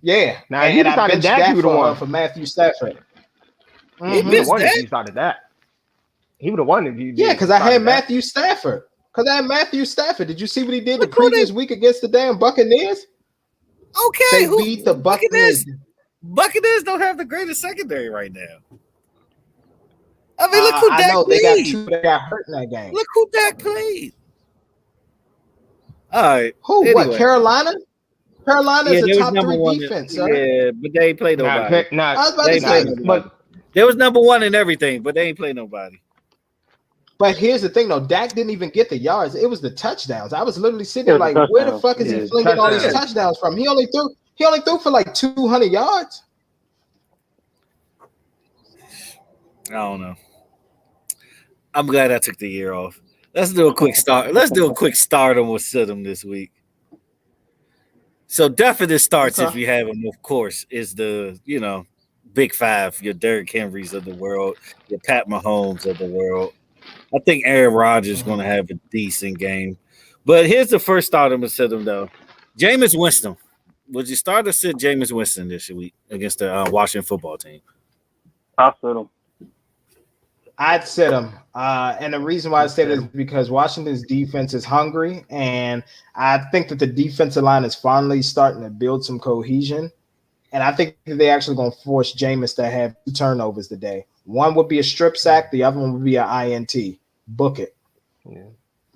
Speaker 2: Yeah.
Speaker 5: Now you started Dak, you would have won
Speaker 2: for Matthew Stafford.
Speaker 5: He would have won if you started that. He would have won if you.
Speaker 2: Yeah, because I had Matthew Stafford. Did you see what he did the previous week against the damn Buccaneers?
Speaker 3: Okay,
Speaker 2: they beat the Buccaneers.
Speaker 3: Buccaneers don't have the greatest secondary right now. I mean, look who Dak played.
Speaker 2: They got two that got hurt in that game.
Speaker 3: Look who Dak played. All right.
Speaker 2: Who? Anyway. What? Carolina? Carolina's a top 3 defense, sir.
Speaker 3: Yeah, but they ain't played nobody.
Speaker 2: I was about to say,
Speaker 3: but they was number 1 in everything, but they ain't played nobody.
Speaker 2: But here's the thing, though. Dak didn't even get the yards. It was the touchdowns. I was literally sitting there like, where the fuck is he flinging all these touchdowns from? He only threw for like 200 yards.
Speaker 3: I don't know. I'm glad I took the year off. Let's do a quick start. Let's do a quick start on what's sit 'em this week. So definite starts, if you have them, of course, is the, Big Five, your Derrick Henrys of the world, your Pat Mahomes of the world. I think Aaron Rodgers is going to have a decent game. But here's the first start I'm going to sit him, though. Jameis Winston. Would you start or sit Jameis Winston this week against the Washington football team?
Speaker 4: I'll sit him.
Speaker 2: I'd sit him. And the reason why I say this is because Washington's defense is hungry, and I think that the defensive line is finally starting to build some cohesion. And I think they're actually going to force Jameis to have 2 turnovers today. One would be a strip sack. The other one would be an INT. Book it.
Speaker 5: Yeah.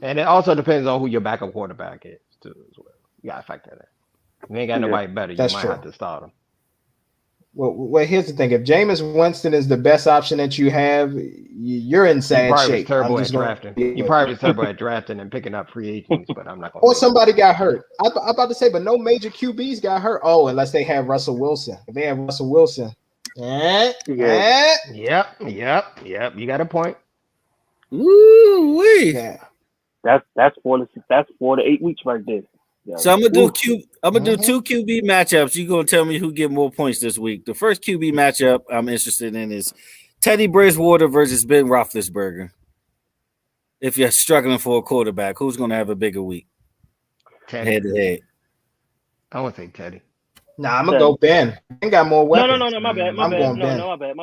Speaker 5: And it also depends on who your backup quarterback is, too, as well. You got to factor that. If you ain't got nobody better, you might have to start him.
Speaker 2: Well, here's the thing. If Jameis Winston is the best option that you have, you're in sad shape.
Speaker 5: You probably was terrible at drafting and picking up free agents, but I'm not going to.
Speaker 2: Or somebody got hurt. I'm about to say, but no major QBs got hurt. Oh, unless they have Russell Wilson. If they have Russell Wilson. Yep. You got a point.
Speaker 3: Woo-wee.
Speaker 2: Yeah.
Speaker 4: That's 4 to 8 weeks right there. Yeah.
Speaker 3: So I'm gonna do 2 QB matchups. You're gonna tell me who get more points this week. The first QB matchup I'm interested in is Teddy Bridgewater versus Ben Roethlisberger. If you're struggling for a quarterback, who's gonna have a bigger week?
Speaker 5: Teddy.
Speaker 3: Head to head.
Speaker 5: I want to say Teddy.
Speaker 2: Nah, I'm gonna go Ben. Ben got more weapons.
Speaker 4: No, my bad. My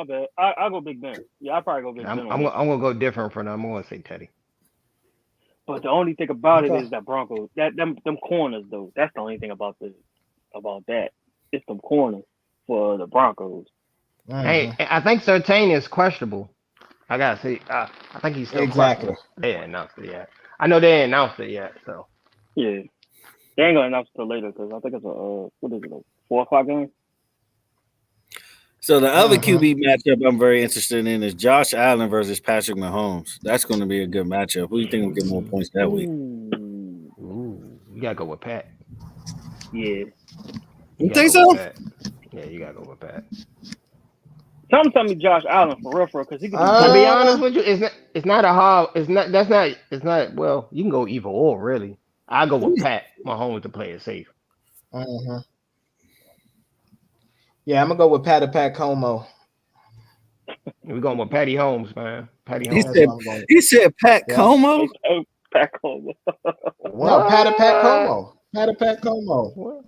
Speaker 4: bad. I'll go Big Ben. Yeah, I'll probably go Big Ben.
Speaker 5: I'm gonna go different from them. I'm gonna say Teddy.
Speaker 4: But the only thing about it is that Broncos, them corners though. That's the only thing about that. It's them corners for the Broncos.
Speaker 5: Mm-hmm. Hey, I think Surtain is questionable. I gotta see. I think he's still questionable. They ain't announced it yet. I know they ain't announced it yet. So
Speaker 4: yeah, they ain't gonna announce it till later because I think it's a 4 o'clock game.
Speaker 3: So the other QB matchup I'm very interested in is Josh Allen versus Patrick Mahomes. That's going to be a good matchup. Who do you think will get more points that week?
Speaker 5: Ooh, you gotta go with Pat.
Speaker 4: Yeah.
Speaker 3: You think so?
Speaker 5: Yeah, you gotta go with Pat.
Speaker 4: Tell me Josh Allen for real, because he can.
Speaker 5: To be honest with you, it's not a hard. It's not. Well, you can go either or really. I go with Pat Mahomes to play it safe.
Speaker 2: Yeah, I'm gonna go with Pat Como.
Speaker 5: We're going with Patty Holmes, man. Patty
Speaker 3: He
Speaker 5: Holmes.
Speaker 3: said Pat Como.
Speaker 4: Pat Como.
Speaker 2: No, Pat Como. Pat Como. What?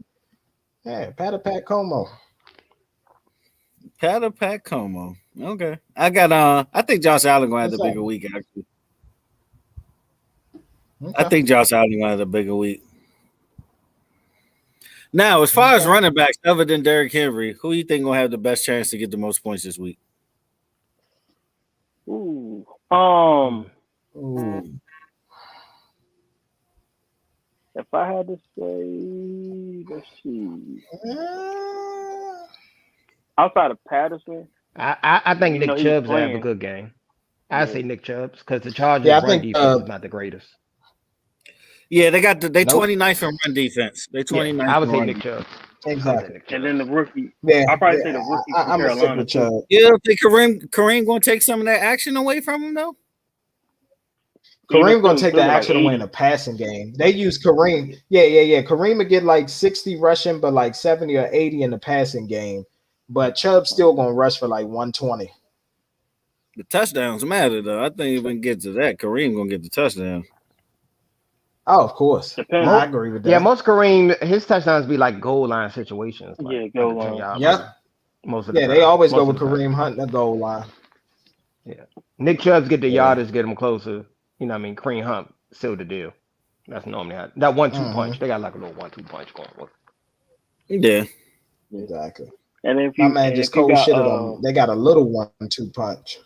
Speaker 2: Yeah, Pat Como.
Speaker 3: Pat Como. Okay, I got. I think Josh Allen gonna have the bigger week. Actually, I think Josh Allen gonna have the bigger week. Now, as far as running backs, other than Derrick Henry, who do you think gonna have the best chance to get the most points this week?
Speaker 4: Ooh. If I had to say, let's see. Outside of Patterson,
Speaker 5: I think Nick Chubb's gonna have a good game. I say Nick Chubb's because the Chargers run defense is not the greatest.
Speaker 3: Yeah, they 29th from run defense. They 29th.
Speaker 5: I would say Nick Chubb.
Speaker 2: Exactly.
Speaker 4: And then the rookie.
Speaker 2: Yeah,
Speaker 4: I'll probably say the rookie from
Speaker 2: I'm a stick
Speaker 4: Carolina
Speaker 2: with Chubb.
Speaker 3: Yeah, I think Kareem gonna take some of that action away from him though.
Speaker 2: Kareem gonna take the action away in the passing game. They use Kareem. Yeah. Kareem would get like 60 rushing, but like 70 or 80 in the passing game. But Chubb's still gonna rush for like 120.
Speaker 3: The touchdowns matter though. I think if we can get to that, Kareem gonna get the touchdown.
Speaker 2: Oh, of course.
Speaker 4: Depends.
Speaker 2: I agree with that.
Speaker 5: Yeah, most Kareem, his touchdowns be like goal line situations. Like
Speaker 4: goal line.
Speaker 2: Yeah.
Speaker 5: Most of the time.
Speaker 2: They always go with Kareem hunting the goal line.
Speaker 5: Yeah. Nick Chubb's get the yardage, get him closer. You know what I mean? Kareem Hunt, still the deal. That's normally how that 1-2 punch. They got like a little 1-2 punch going on.
Speaker 3: Yeah.
Speaker 2: Exactly.
Speaker 4: And if
Speaker 2: my man just cold shitted them. They got a little 1-2 punch.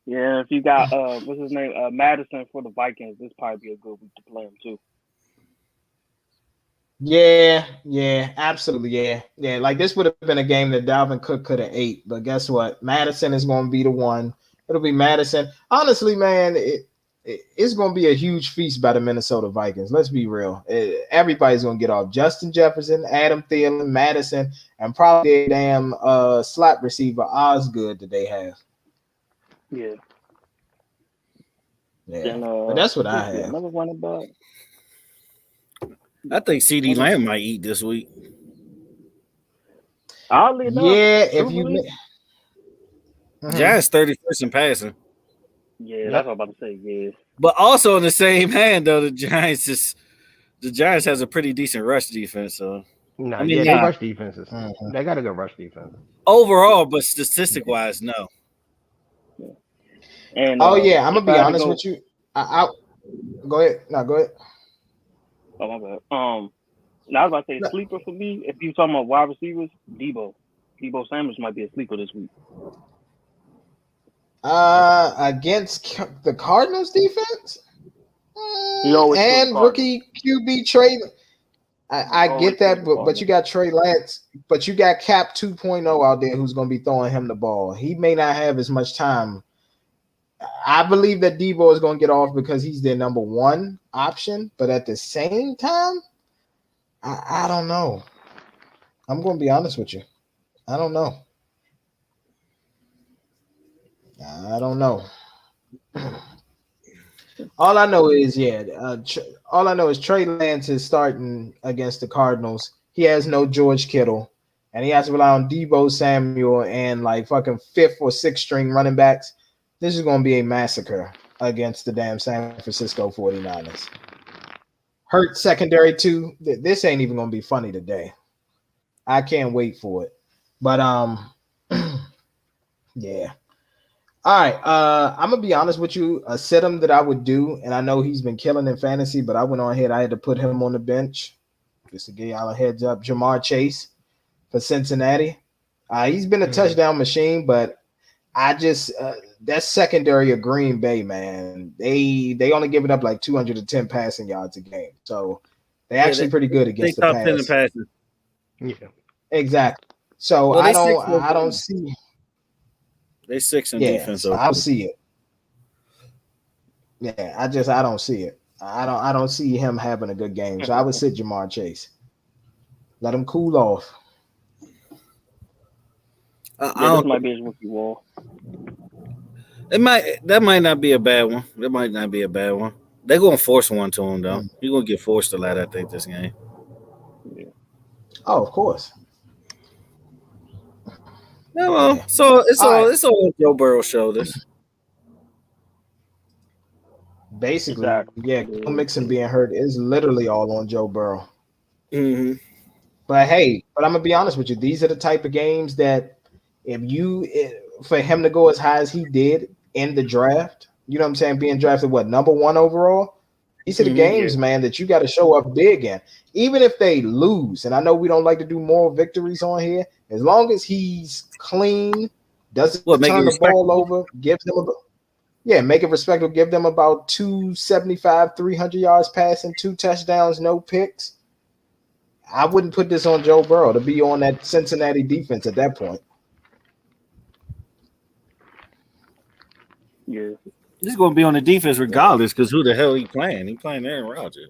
Speaker 4: Yeah, if you got what's his name? Madison for the Vikings, this probably be a good week to play him too.
Speaker 2: Yeah, absolutely. Yeah. Like this would have been a game that Dalvin Cook could have ate, but guess what? Madison is going to be the one. It'll be Madison. Honestly, man, it's going to be a huge feast by the Minnesota Vikings. Let's be real. Everybody's going to get off. Justin Jefferson, Adam Thielen, Madison, and probably a damn slot receiver Osgood that they have.
Speaker 4: Yeah.
Speaker 2: Then, but that's what I have.
Speaker 4: Another one about.
Speaker 3: I think CD Lamb might eat this week.
Speaker 4: Oddly enough,
Speaker 2: if you
Speaker 3: Giants 31st in passing.
Speaker 4: Yeah, that's what I'm about to say. Yeah,
Speaker 3: but also in the same hand though, the Giants has a pretty decent rush defense. So
Speaker 5: their rush defenses. They got a good rush defense
Speaker 3: overall, but statistic wise, no.
Speaker 4: Yeah. And
Speaker 2: I'm gonna be honest with you. I go ahead. No, go ahead.
Speaker 4: Oh my bad. Now I was about to say sleeper for me. If you talking about wide receivers, Debo Samuels might be a sleeper this week.
Speaker 2: Against the Cardinals defense,
Speaker 4: and
Speaker 2: rookie QB Trey. I get that, but you got Trey Lance, but you got Cap 2.0 out there who's going to be throwing him the ball. He may not have as much time. I believe that Debo is going to get off because he's their number one option, but at the same time, I don't know. I'm going to be honest with you. I don't know. All I know is Trey Lance is starting against the Cardinals. He has no George Kittle, and he has to rely on Debo Samuel and like fucking 5th or 6th string running backs. This is going to be a massacre against the damn San Francisco 49ers. Hurt secondary too. This ain't even going to be funny today. I can't wait for it. But yeah. All right, I'm gonna be honest with you. A sit-em that I would do, and I know he's been killing in fantasy, but I went on ahead. I had to put him on the bench just to give y'all a heads up. Jamar Chase for Cincinnati. He's been a touchdown machine, but I just that secondary of Green Bay, man, they only give it up like 210 passing yards a game, so they're actually pretty good against the pass.
Speaker 3: 10 in passing.
Speaker 2: Yeah, exactly. So I don't see.
Speaker 3: They 6 in defense.
Speaker 2: So I'll see it. Yeah, I don't see it. I don't see him having a good game. So I would sit Jamar Chase. Let him cool off.
Speaker 4: This might be his rookie wall.
Speaker 3: That might not be a bad one. They're gonna force one to him though. You're gonna get forced a lot, I think, this game.
Speaker 4: Yeah.
Speaker 2: Oh, of course.
Speaker 3: Yeah, well, so it's all Joe Burrow show. This
Speaker 2: basically, Joe Mixon being hurt is literally all on Joe Burrow.
Speaker 3: Mm-hmm.
Speaker 2: But hey, I'm gonna be honest with you. These are the type of games that for him to go as high as he did in the draft, you know what I'm saying? Being drafted number 1 overall. These are the games, man, that you got to show up big in. Even if they lose, and I know we don't like to do moral victories on here, as long as he's clean, doesn't turn the ball over, gives them make it respectable, give them about 275, 300 yards passing, 2 touchdowns, no picks. I wouldn't put this on Joe Burrow to be on that Cincinnati defense at that point.
Speaker 4: Yeah.
Speaker 3: He's going to be on the defense regardless because who the hell he playing? He playing Aaron Rodgers.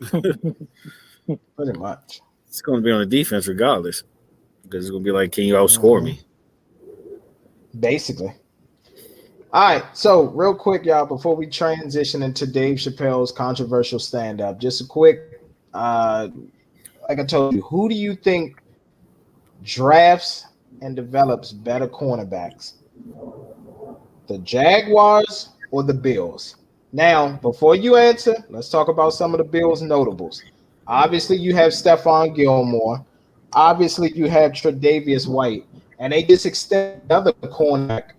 Speaker 2: Pretty much.
Speaker 3: It's going to be on the defense regardless because it's going to be like, can you outscore me?
Speaker 2: Basically. All right. So real quick, y'all, before we transition into Dave Chappelle's controversial stand-up, just a quick, like I told you, who do you think drafts and develops better cornerbacks? The Jaguars or the Bills? Now, before you answer, let's talk about some of the Bills' notables. Obviously, you have Stephon Gilmore. Obviously, you have Tre'Davious White. And they just extend another cornerback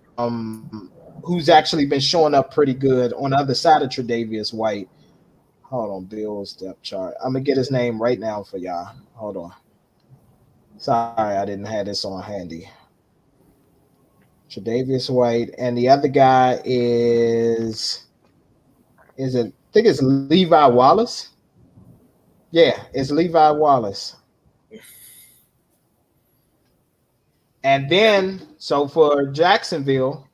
Speaker 2: who's actually been showing up pretty good on the other side of Tre'Davious White. Hold on, Bills depth chart. I'm going to get his name right now for y'all. Hold on. Sorry, I didn't have this on handy. Tre'Davious White. And the other guy is it, I think it's Levi Wallace. Yeah, it's Levi Wallace. And then, so for Jacksonville,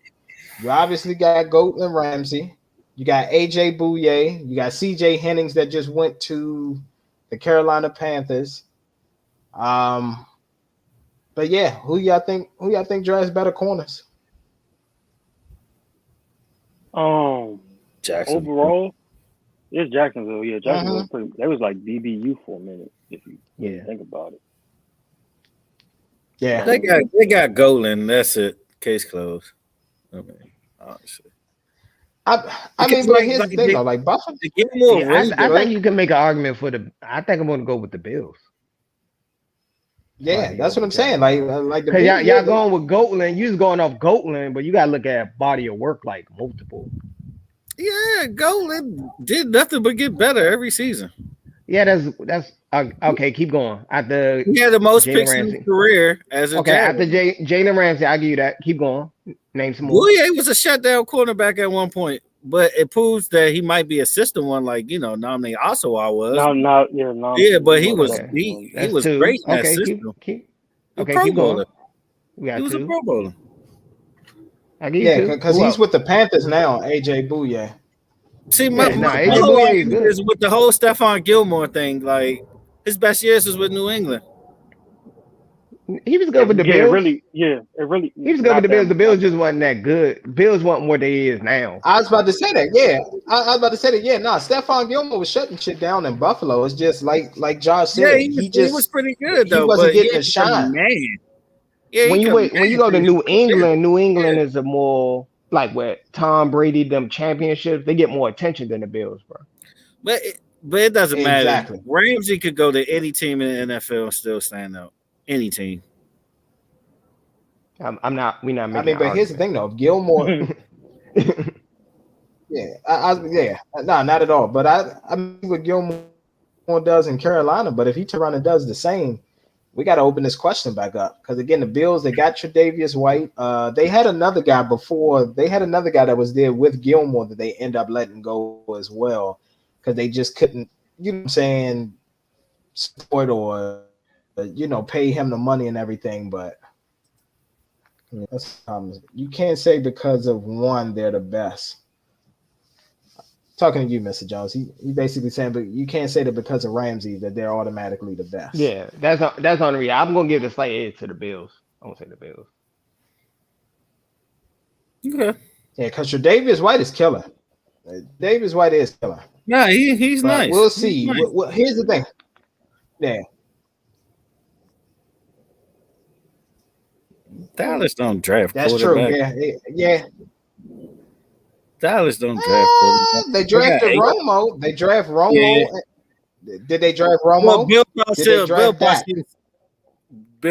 Speaker 2: you obviously got Goat and Ramsey. You got A.J. Bouye. You got C.J. Hennings that just went to the Carolina Panthers. But yeah, who y'all think drafts better corners?
Speaker 3: Jacksonville.
Speaker 4: Overall, it's Jacksonville. Yeah, Jacksonville. That was like BBU for a minute, if you think about it.
Speaker 2: Yeah,
Speaker 3: they got Golan. That's it. Case closed. Okay, honestly.
Speaker 2: I mean, but here's the thing, though. Like Buffalo,
Speaker 5: I think you can make an argument for the. I think I'm going to go with the Bills.
Speaker 2: Yeah, that's what I'm saying. Like the
Speaker 5: Bills, y'all going with Goatland. You just going off Goatland, but you got to look at body of work like multiple.
Speaker 3: Yeah, Golan did nothing but get better every season.
Speaker 5: Yeah, that's okay. Keep going.
Speaker 3: He had the most picks in his career as a
Speaker 5: after Jalen Ramsey. I'll give you that. Keep going. Name some more.
Speaker 3: Bouye was a shutdown cornerback at one point, but it proves that he might be a system one, like Nominee Osawa was.
Speaker 4: Yeah,
Speaker 3: but he was great in that system.
Speaker 5: Keep going.
Speaker 3: He was a Pro Bowler.
Speaker 2: Because he's with the Panthers now. AJ Bouye.
Speaker 3: See, my AJ is with the whole Stephon Gilmore thing. Like his best years was with New England.
Speaker 5: He was good with the Bills.
Speaker 4: He
Speaker 5: was good with the Bills. The Bills just wasn't that good. Bills wasn't what they is now.
Speaker 2: I was about to say that. Yeah, I was about to say that. Yeah, Stephon Gilmore was shutting shit down in Buffalo. It's just like Josh said.
Speaker 3: Yeah, he was pretty good though.
Speaker 2: He wasn't getting a shine.
Speaker 5: Yeah, when you go to New England is a more like what Tom Brady them championships. They get more attention than the Bills, bro.
Speaker 3: But it doesn't matter. Ramsey could go to any team in the NFL and still stand out. Any team.
Speaker 5: We're not making.
Speaker 2: I mean, but here's the thing though, Gilmore. Not at all. But I mean what Gilmore does in Carolina. But if he turns around and does the same, we got to open this question back up because again, the Bills they got Tre'Davious White. They had another guy before. They had another guy that was there with Gilmore that they end up letting go as well because they just couldn't. You know what I'm saying? Support or pay him the money and everything, but you can't say because of one they're the best. Talking to you, Mr. Jones, he basically saying, but you can't say that because of Ramsey that they're automatically the best.
Speaker 5: Yeah, that's on the real. I'm gonna give the slight edge to the Bills. I'm gonna say the Bills.
Speaker 2: Okay. Yeah, because Tre'Davious White is killer. Davis White is killer.
Speaker 3: Yeah, he's nice.
Speaker 2: We'll see. Nice. Well, here's the thing. Yeah.
Speaker 3: Dallas don't draft.
Speaker 2: That's true. Yeah.
Speaker 3: Dallas don't draft.
Speaker 2: They drafted Romo. They draft Romo. Yeah. Did they draft Romo?
Speaker 3: Well, Bill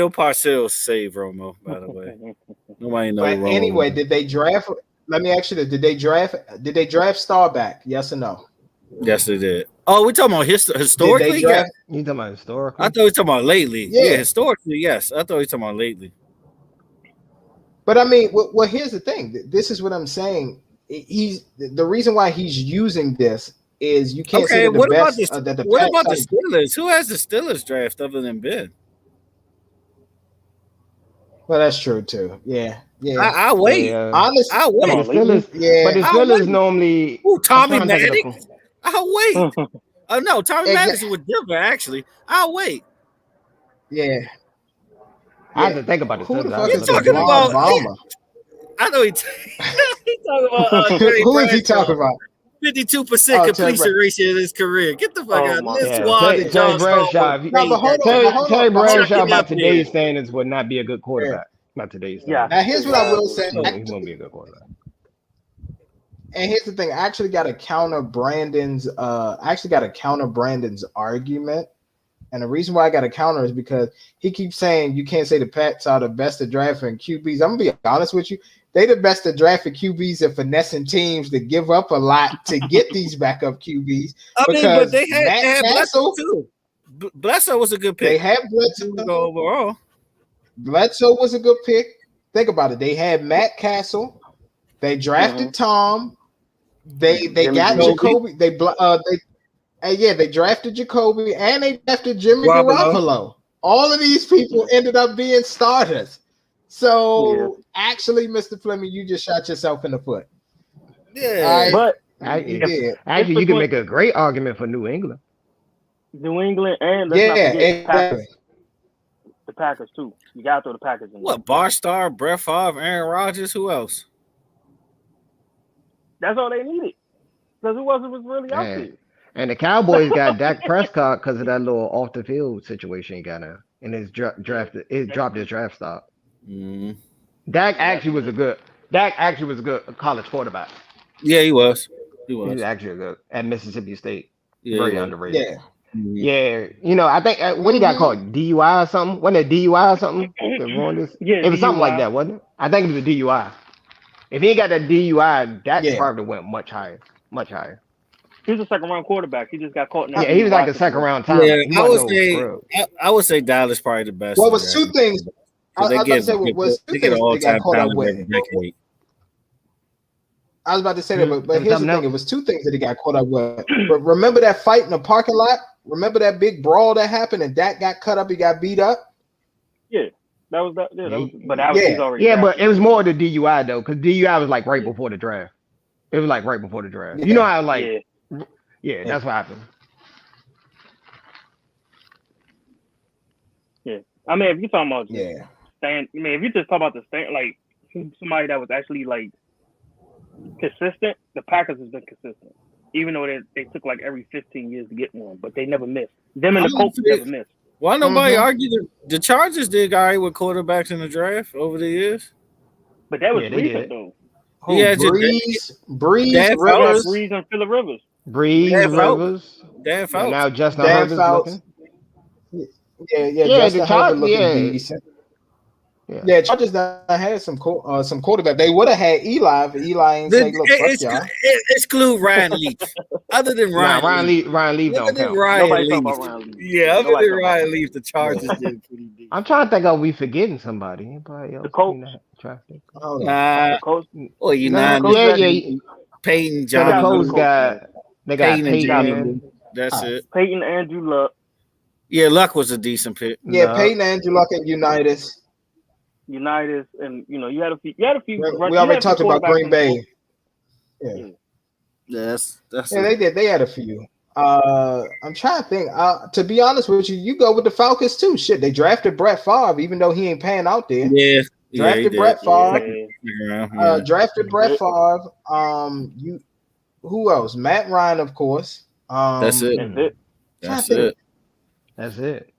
Speaker 3: Parcells saved Romo. By the way, nobody knows.
Speaker 2: But anyway, did they draft? Let me ask you this: Did they draft Starback? Yes or no?
Speaker 3: Yes, they did. Oh, we talking about historically?
Speaker 5: You talking about historically?
Speaker 3: I thought we talking about lately. Yeah, historically, yes. I thought we talking about lately.
Speaker 2: But I mean, well, here's the thing. This is what I'm saying. He's the reason why he's using this is you can't say
Speaker 3: what about the Steelers? Who has the Steelers draft other than Ben?
Speaker 2: Well, that's true too. Yeah, Yeah,
Speaker 3: I wait.
Speaker 2: Honestly,
Speaker 3: I wait.
Speaker 5: But the Steelers normally.
Speaker 3: Tommy Maddox. I'll wait. Oh no, Tommy Maddox was Denver. Actually, I'll wait.
Speaker 2: Yeah.
Speaker 5: I have to think about
Speaker 2: Who the
Speaker 5: Steelers.
Speaker 2: fuck is Obama?
Speaker 3: I know he's talking about.
Speaker 2: Who is he talking about?
Speaker 3: 52% completion ratio in his career. Get the fuck out of this squad.
Speaker 5: Terry Bradshaw. Terry Bradshaw, by today's standards, would not be a good quarterback. Not today's standards.
Speaker 2: Now here's what I will say.
Speaker 5: He won't be a good quarterback.
Speaker 2: And here's the thing. I actually got to counter Brandon's. Argument. And the reason why I got to counter is because he keeps saying you can't say the Pats are the best at drafting QBs. I'm gonna be honest with you. They the best at drafting QBs and finessing teams to give up a lot to get these backup QBs.
Speaker 3: But they had Bledsoe too. Bledsoe was a good pick.
Speaker 2: They had Bledsoe
Speaker 3: overall.
Speaker 2: Bledsoe was a good pick. Think about it. They had Matt Castle. They drafted Tom. They got Jacoby. They drafted Jacoby and they drafted Jimmy Garoppolo. All of these people ended up being starters. So actually, Mr. Fleming, you just shot yourself in the foot.
Speaker 5: Yeah, but actually, you can make a great argument for New England.
Speaker 4: New England and exactly. The Packers too. You got to throw the Packers in.
Speaker 3: What? Barstar, Brett Favre, Aaron Rodgers. Who else?
Speaker 4: That's all they needed because who else was really out there?
Speaker 5: And the Cowboys got Dak Prescott because of that little off the field situation he got in, and his dropped his draft stock.
Speaker 3: Mm-hmm.
Speaker 5: Dak actually was a good college quarterback.
Speaker 3: Yeah, he was.
Speaker 5: He was actually good at Mississippi State.
Speaker 3: Yeah,
Speaker 5: very underrated.
Speaker 2: Yeah.
Speaker 5: Yeah, you know, I think what he got called DUI or something. Wasn't it DUI or something?
Speaker 4: Yeah,
Speaker 5: it was something like that, wasn't it? I think it was a DUI. If he ain't got that DUI, Dak probably went much higher.
Speaker 4: He was a second-round quarterback. He just got caught in that.
Speaker 5: Yeah, he was like a second-round talent.
Speaker 3: Yeah, I would say Dallas probably the best.
Speaker 2: Well, it was two things. I was about to say they got caught up with. I was about to say that, but here's the thing. It was two things that he got caught up with. But remember that fight in the parking lot? Remember that big brawl that happened and Dak got cut up, he got beat up?
Speaker 4: Yeah. That was that. Yeah, but that was he's already.
Speaker 5: Yeah, but it was more the DUI though, because DUI was like right before the draft. It was like right before the draft. You know how like that's what happened.
Speaker 4: Yeah. I mean, if you're talking about if you just talk about the stand, like somebody that was actually like consistent, the Packers has been consistent. Even though they took like every 15 years to get one, but they never missed. Them and the Colts never missed.
Speaker 3: Why nobody argue the Chargers did all right with quarterbacks in the draft over the years?
Speaker 4: But that was recent though.
Speaker 2: Yeah, Breeze, Rivers,
Speaker 4: Breeze and Phillip Rivers.
Speaker 5: Rivers.
Speaker 3: Dan Fouts.
Speaker 5: Now Justin Herbert's looking.
Speaker 2: Justin Herbert looking decent. Yeah, Chargers had some quarterback. They would have had Eli if Eli ain't say, "Look, fuck y'all."
Speaker 3: Exclude Ryan Leaf. Other than Ryan
Speaker 5: Leaf don't count.
Speaker 3: Ryan Leaf, the Chargers did pretty deep.
Speaker 5: I'm trying to think of we forgetting somebody. Anybody else?
Speaker 4: The Colts.
Speaker 3: The Colts. Oh, Peyton John.
Speaker 5: The Colts they got Peyton.
Speaker 3: That's it.
Speaker 4: Peyton, Andrew Luck.
Speaker 3: Yeah, Luck was a decent pick.
Speaker 2: Yeah, Peyton, Andrew Luck, and Unitas,
Speaker 4: and you had a few.
Speaker 2: We already talked about Green Bay. Yeah.
Speaker 3: That's
Speaker 2: they did. They had a few. I'm trying to think. To be honest with you, you go with the Falcons too. Shit, they drafted Brett Favre, even though he ain't paying out there.
Speaker 3: Yeah.
Speaker 2: Drafted Brett Favre. Drafted Brett Favre. Who else? Matt Ryan, of course.
Speaker 3: That's it.
Speaker 5: That's it.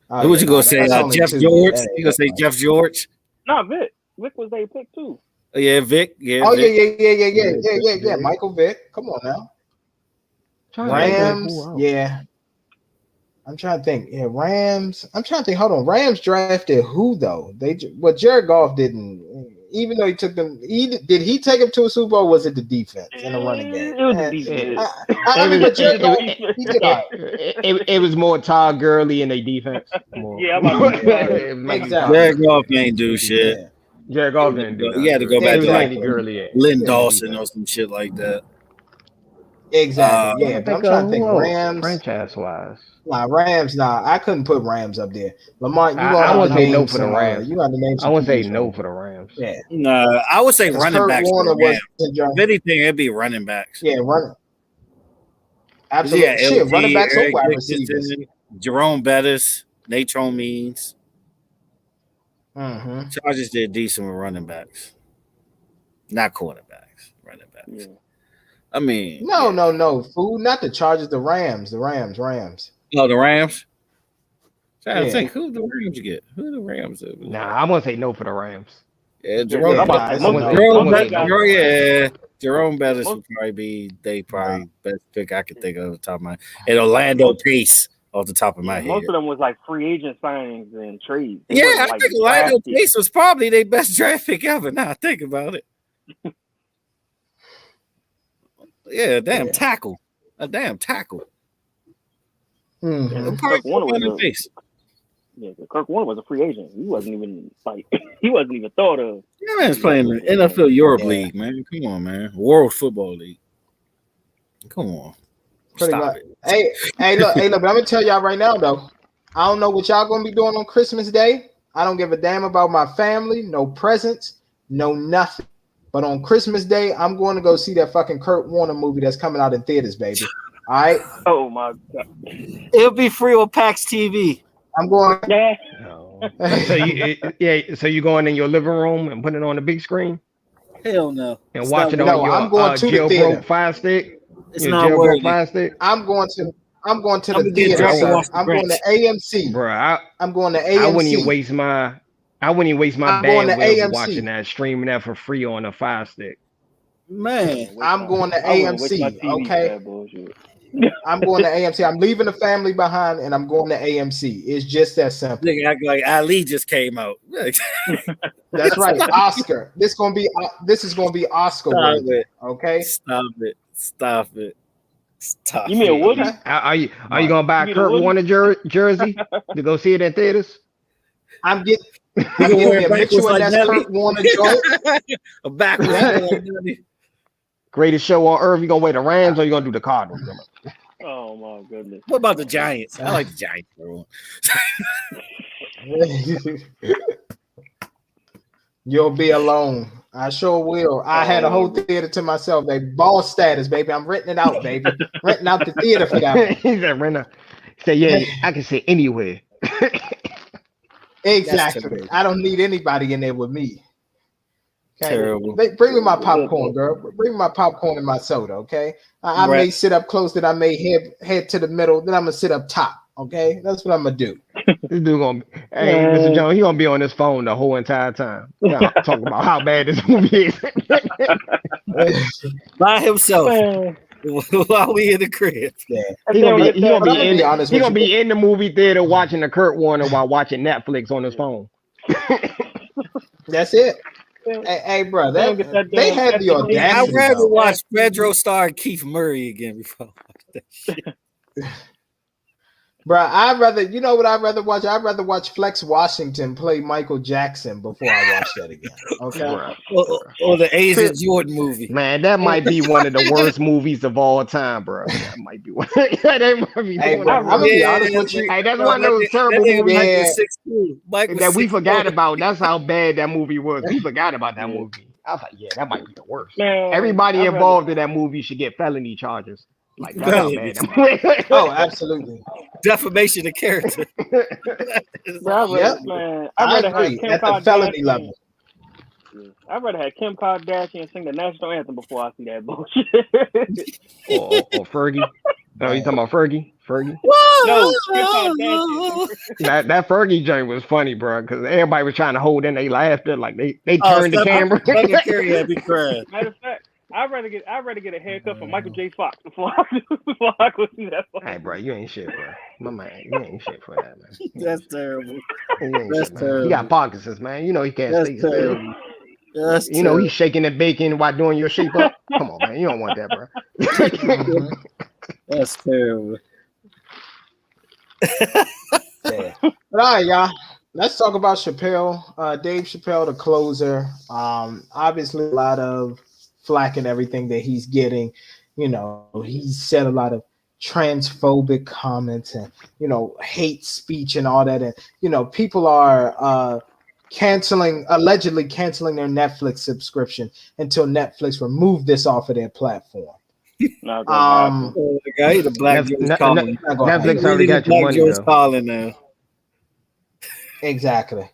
Speaker 3: Who was you gonna say? Jeff George? You gonna say Jeff George?
Speaker 4: No, Vic. Vic was their pick too.
Speaker 3: Yeah, Vic. Yeah.
Speaker 2: Oh Vic. Yeah. Michael Vick. Come on now. Rams. Yeah. I'm trying to think. Yeah, Rams. I'm trying to think. Hold on. Rams drafted who though? Jared Goff didn't. Even though he took them, did he take him to a Super Bowl? Or was it the defense in the running game?
Speaker 4: It was the defense.
Speaker 5: It was more Todd Gurley in a defense.
Speaker 4: Yeah,
Speaker 2: exactly.
Speaker 3: Jared Goff ain't do shit.
Speaker 5: Yeah. Jared Goff didn't do.
Speaker 3: You had to go back to like
Speaker 5: Gurley,
Speaker 3: Lynn Dawson or some shit like that.
Speaker 2: Exactly. Yeah, but I'm trying to think. Rams
Speaker 5: franchise wise.
Speaker 2: Nah, Rams. Nah, I couldn't put Rams up there. Lamar,
Speaker 5: I
Speaker 2: want
Speaker 5: to say no for the Rams.
Speaker 2: You got to name.
Speaker 5: I would say no for the Rams.
Speaker 2: Yeah.
Speaker 3: No, I would say running
Speaker 2: Kurt
Speaker 3: backs.
Speaker 2: Warner was
Speaker 3: if anything, it'd be running backs.
Speaker 2: Yeah, running. Absolutely.
Speaker 3: Yeah,
Speaker 2: shit,
Speaker 3: LG,
Speaker 2: running backs or
Speaker 3: Eric
Speaker 2: wide
Speaker 3: Dickinson,
Speaker 2: receivers.
Speaker 3: Jerome Bettis, Natron Means.
Speaker 2: Mm-hmm.
Speaker 3: Chargers did decent with running backs, not quarterbacks. Running backs. Yeah. I mean,
Speaker 2: no, fool. Not the Chargers. The Rams.
Speaker 3: Oh, the Rams. Trying to think, who the Rams get? Who the Rams?
Speaker 5: Nah, I'm gonna say no for the Rams.
Speaker 3: Yeah, Jerome Bettis would probably be best pick I could think of off the top of my head. And Orlando Pace off the top of my head.
Speaker 4: Most of them was like free agent signings and trades.
Speaker 3: I think Orlando Pace was probably their best draft pick ever. Now I think about it. Yeah, tackle. A damn tackle.
Speaker 2: Mm-hmm.
Speaker 4: Kirk Warner was a free agent. He wasn't even thought of.
Speaker 3: Yeah, man's playing in the NFL Europe League, man. Come on, man. World Football League. Come on. Stop it.
Speaker 2: Hey, look, but I'm gonna tell y'all right now though. I don't know what y'all gonna be doing on Christmas Day. I don't give a damn about my family, no presents, no nothing. But on Christmas Day, I'm going to go see that fucking Kurt Warner movie that's coming out in theaters, baby. All right.
Speaker 4: Oh my god.
Speaker 3: It'll be free on PAX TV.
Speaker 2: I'm going.
Speaker 4: Yeah.
Speaker 5: So you going in your living room and putting it on the big screen?
Speaker 3: Hell no.
Speaker 5: And watch it on your
Speaker 2: I'm going to the theater.
Speaker 5: Fire stick.
Speaker 3: It's not worth it.
Speaker 2: I'm going to the theater. I'm going to AMC,
Speaker 5: bro.
Speaker 2: I'm going to AMC.
Speaker 5: I wouldn't even waste my bandwidth watching that, streaming that for free on a Fire Stick.
Speaker 3: Man,
Speaker 2: I'm going to AMC. Okay. I'm going to AMC. I'm leaving the family behind, and I'm going to AMC. It's just that simple.
Speaker 3: Nigga act like Ali just came out.
Speaker 2: That's right, Oscar. This is gonna be Oscar worthy. Okay.
Speaker 3: Stop it.
Speaker 4: You mean a Woody?
Speaker 5: Are you gonna buy a Kurt Warner jersey to go see it in theaters?
Speaker 2: I'm getting a Mitchell and that's Kurt Warner joint.
Speaker 3: A backwards.
Speaker 5: Greatest show on earth. You gonna wear the Rams or you gonna do the Cardinals?
Speaker 4: Oh my goodness.
Speaker 3: What about the Giants? I like the Giants.
Speaker 2: You'll be alone. I sure will. I had a whole theater to myself, baby. Ball status, baby. I'm renting it out, baby. Renting out the theater for that.
Speaker 5: He said, "Renter." He said, "Yeah, I can sit anywhere."
Speaker 2: Exactly. I don't need anybody in there with me. Okay?
Speaker 3: Terrible.
Speaker 2: Bring me my popcorn, girl. Bring me my popcorn and my soda, okay? I may sit up close, then I may head to the middle, then I'm gonna sit up top. Okay, that's what I'm gonna do.
Speaker 5: This dude gonna, Mr. Jones, he gonna be on his phone the whole entire time, talking about how bad this movie is
Speaker 3: by himself while we in the crib.
Speaker 5: Yeah, he gonna be in the movie theater watching the Kurt Warner while watching Netflix on his phone.
Speaker 2: That's it. Hey, bro, they had the audacity.
Speaker 3: I'd rather watch Pedro Starr and Keith Murray again before I watch that shit.
Speaker 2: Bro, I'd rather watch? I'd rather watch Flex Washington play Michael Jackson before I watch that again. Okay.
Speaker 3: Or the Agent Jordan movie.
Speaker 5: Man, that might be one of the worst movies of all time, bro. That might be one. I'm gonna be honest with you. Hey, that's one of those terrible movies that we forgot about. That's how bad that movie was. We forgot about that movie. I was like, yeah, that might be the worst. Man, everybody involved in that movie should get felony charges. Like
Speaker 2: oh, absolutely.
Speaker 3: Defamation of character.
Speaker 2: I agree. At the felony level.
Speaker 4: I'd rather have Kim Kardashian sing the national anthem before I see that bullshit.
Speaker 5: or Fergie. No, you talking about Fergie?
Speaker 4: No,
Speaker 5: that Fergie joint was funny, bro, because everybody was trying to hold in. They laughed at like they turned the camera.
Speaker 4: Matter of fact, I'd rather get a haircut from Michael J. Fox before I go see that.
Speaker 5: Hey, bro, you ain't shit, bro. My man, you ain't shit for that, man.
Speaker 3: That's terrible.
Speaker 5: That's terrible. He got Parkinson's, man. You know he can't stay still. You know he's shaking and baking while doing your shape up. Come on, man. You don't want that, bro.
Speaker 3: That's terrible.
Speaker 2: Yeah. But all right, y'all. Let's talk about Chappelle. Dave Chappelle, the closer. Obviously, a lot of flack and everything that he's getting. he said a lot of transphobic comments and hate speech and all that, and people are allegedly canceling their Netflix subscription until Netflix removed this off of their platform.
Speaker 4: Not gonna
Speaker 3: the guy, the black Joe's calling.
Speaker 5: Netflix already got your money
Speaker 3: Joe's
Speaker 5: though.
Speaker 3: calling now.
Speaker 2: Exactly.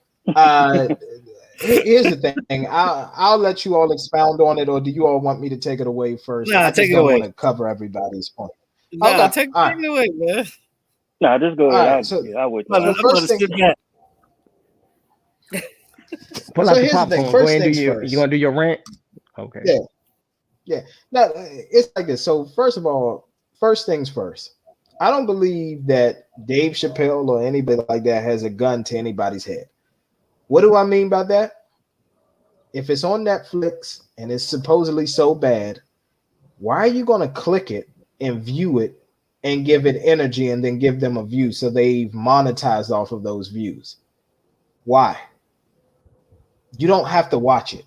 Speaker 2: Here's the thing. I'll let you all expound on it, or do you all want me to take it away first?
Speaker 3: Nah,
Speaker 2: I
Speaker 3: take
Speaker 2: just
Speaker 3: it
Speaker 2: don't
Speaker 3: away.
Speaker 2: want to cover everybody's point.
Speaker 3: Nah, take it away, man.
Speaker 4: Nah, just go ahead.
Speaker 2: Right,
Speaker 4: I would.
Speaker 3: First thing,
Speaker 5: Pull out the popcorn. Go ahead and do your. You gonna do your rant? Okay.
Speaker 2: Yeah. No, it's like this. So first of all, first things first. I don't believe that Dave Chappelle or anybody like that has a gun to anybody's head. What do I mean by that? If it's on Netflix and it's supposedly so bad, why are you going to click it and view it and give it energy and then give them a view so they've monetized off of those views? Why? You don't have to watch it.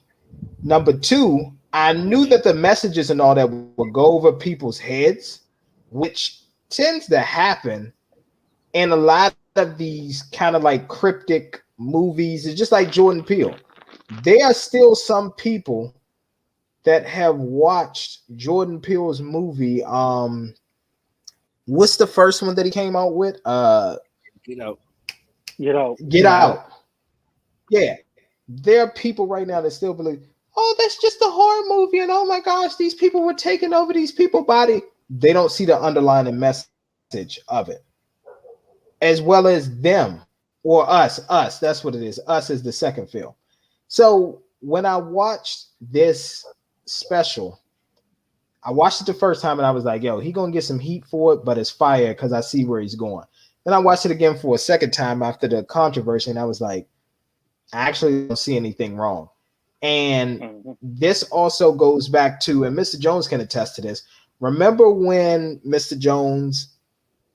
Speaker 2: Number two, I knew that the messages and all that would go over people's heads, which tends to happen in a lot of these kind of like cryptic movies. It's just like Jordan Peele. There are still some people that have watched Jordan Peele's movie. What's the first one that he came out with?
Speaker 3: Get Out.
Speaker 2: Get Out. Yeah. There are people right now that still believe, oh, that's just a horror movie, and oh my gosh, these people were taking over these people's body. They don't see the underlying message of it, as well as them or us. That's what it is. Us is the second film. So when I watched this special, I watched it the first time and I was like, yo, he gonna get some heat for it, but it's fire because I see where he's going. Then I watched it again for a second time after the controversy, and I was like, I actually don't see anything wrong. And this also goes back to, and Mr. Jones can attest to this. Remember when Mr. Jones,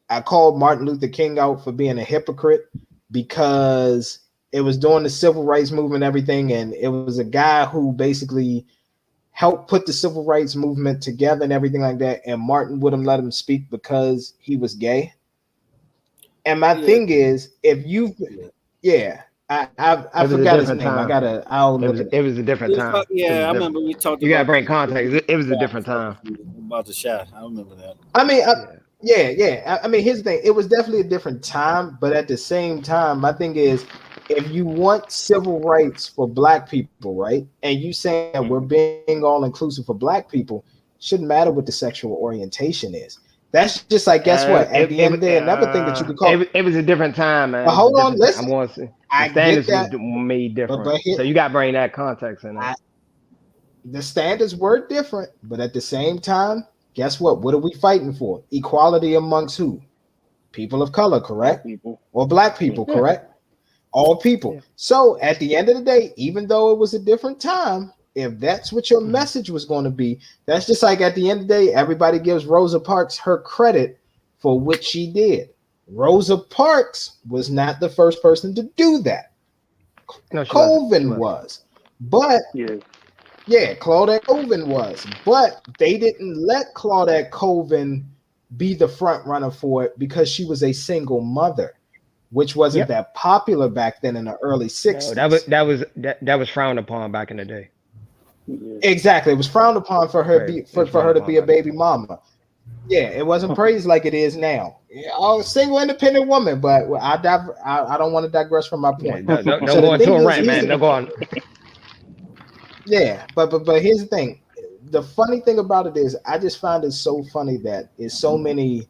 Speaker 2: I called Martin Luther King out for being a hypocrite because it was during the civil rights movement and everything, and it was a guy who basically helped put the civil rights movement together and everything like that, and Martin wouldn't let him speak because he was gay. And my thing is, if you, I forgot his name.
Speaker 5: It was a different time.
Speaker 3: Yeah, I remember we talked.
Speaker 5: You gotta bring context. It was a different time.
Speaker 3: About the shot, I remember that.
Speaker 2: I mean, I mean, here's the thing. It was definitely a different time, but at the same time, my thing is, if you want civil rights for Black people, right, and you saying that we're being all inclusive for Black people, shouldn't matter what the sexual orientation is. That's just like, guess what? At the end of the day, another thing that you could call
Speaker 5: it was a different time, man.
Speaker 2: But hold on, listen.
Speaker 5: I want to see.
Speaker 2: I
Speaker 5: the standards
Speaker 2: get that,
Speaker 5: was made different.
Speaker 2: But
Speaker 5: so you got to bring that context in there.
Speaker 2: The standards were different, but at the same time, guess what? What are we fighting for? Equality amongst who? People of color, correct? Or Black people, correct? All people. So at the end of the day, even though it was a different time, if that's what your message was going to be, that's just like at the end of the day, everybody gives Rosa Parks her credit for what she did. Rosa Parks was not the first person to do that.
Speaker 5: No,
Speaker 2: Colvin was. But Claudette Colvin was. But they didn't let Claudette Colvin be the front runner for it because she was a single mother, which wasn't that popular back then in the early 60s.
Speaker 5: No, that was frowned upon back in the day.
Speaker 2: Exactly. It was frowned upon for her to be a baby mama. Yeah, it wasn't praised like it is now. A single independent woman, but I don't want to digress from my point.
Speaker 5: Don't go into a rant, man. Don't go on.
Speaker 2: Yeah, but here's the thing. The funny thing about it is, I just find it so funny that it's so many,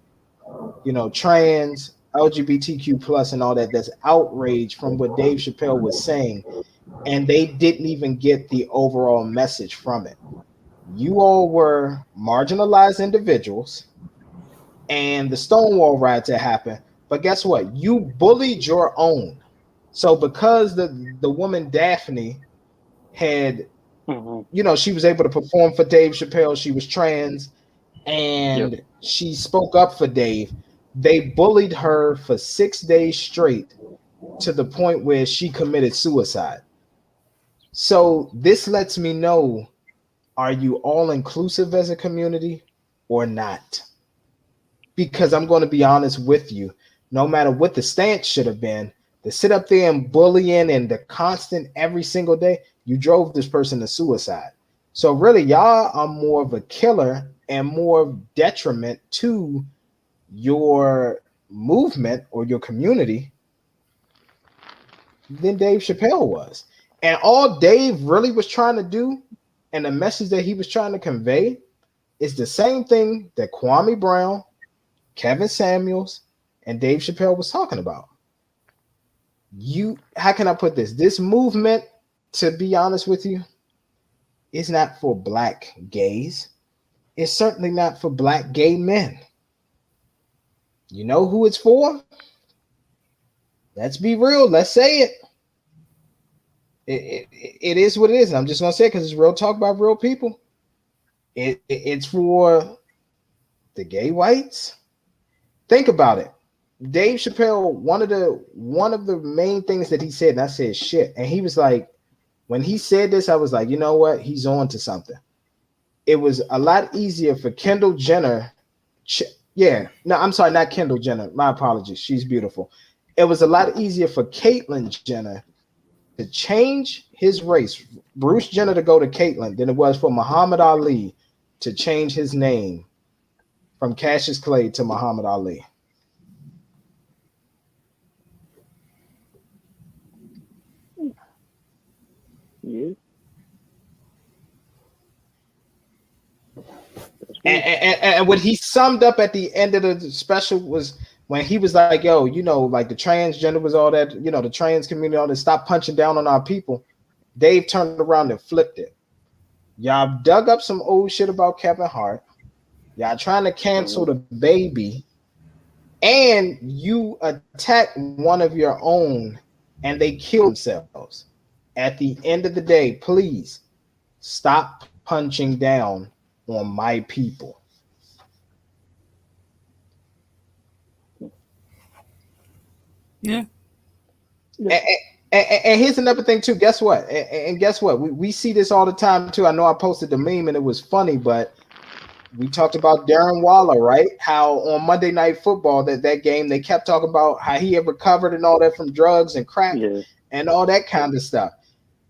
Speaker 2: trans, LGBTQ plus, and all that's outraged from what Dave Chappelle was saying, and they didn't even get the overall message from it. You all were marginalized individuals, and the Stonewall riots that happened. But guess what? You bullied your own. So because the woman Daphne had, she was able to perform for Dave Chappelle. She was trans, and she spoke up for Dave. They bullied her for 6 days straight to the point where she committed suicide. So this lets me know, are you all inclusive as a community, or not? Because I'm going to be honest with you, no matter what the stance should have been, to sit up there and bullying and the constant every single day, you drove this person to suicide. So really, y'all are more of a killer and more detriment to your movement or your community than Dave Chappelle was. And all Dave really was trying to do, and the message that he was trying to convey, is the same thing that Kwame Brown, Kevin Samuels, and Dave Chappelle was talking about. How can I put this? This movement, to be honest with you, is not for black gays. It's certainly not for black gay men. You know who it's for? Let's be real. Let's say it. It is what it is. And I'm just going to say it because it's real talk by real people. It's for the gay whites. Think about it. Dave Chappelle, one of the main things that he said, and I said shit. And he was like, when he said this, I was like, you know what? He's on to something. It was a lot easier for Kendall Jenner. Not Kendall Jenner. My apologies. She's beautiful. It was a lot easier for Caitlyn Jenner to change his race, Bruce Jenner to go to Caitlyn, than it was for Muhammad Ali to change his name from Cassius Clay to Muhammad Ali.
Speaker 4: Yeah.
Speaker 2: And what he summed up at the end of the special was when he was like, yo, like the transgender was all that, the trans community, all that, stop punching down on our people. Dave turned around and flipped it. Y'all dug up some old shit about Kevin Hart. Y'all trying to cancel the baby. And you attack one of your own and they kill themselves. At the end of the day, please stop punching down on my people.
Speaker 3: Yeah.
Speaker 2: And here's another thing too. Guess what? And guess what? We see this all the time too. I know I posted the meme and it was funny, but we talked about Darren Waller, right? How on Monday Night Football, that game, they kept talking about how he had recovered and all that from drugs and crack and all that kind of stuff.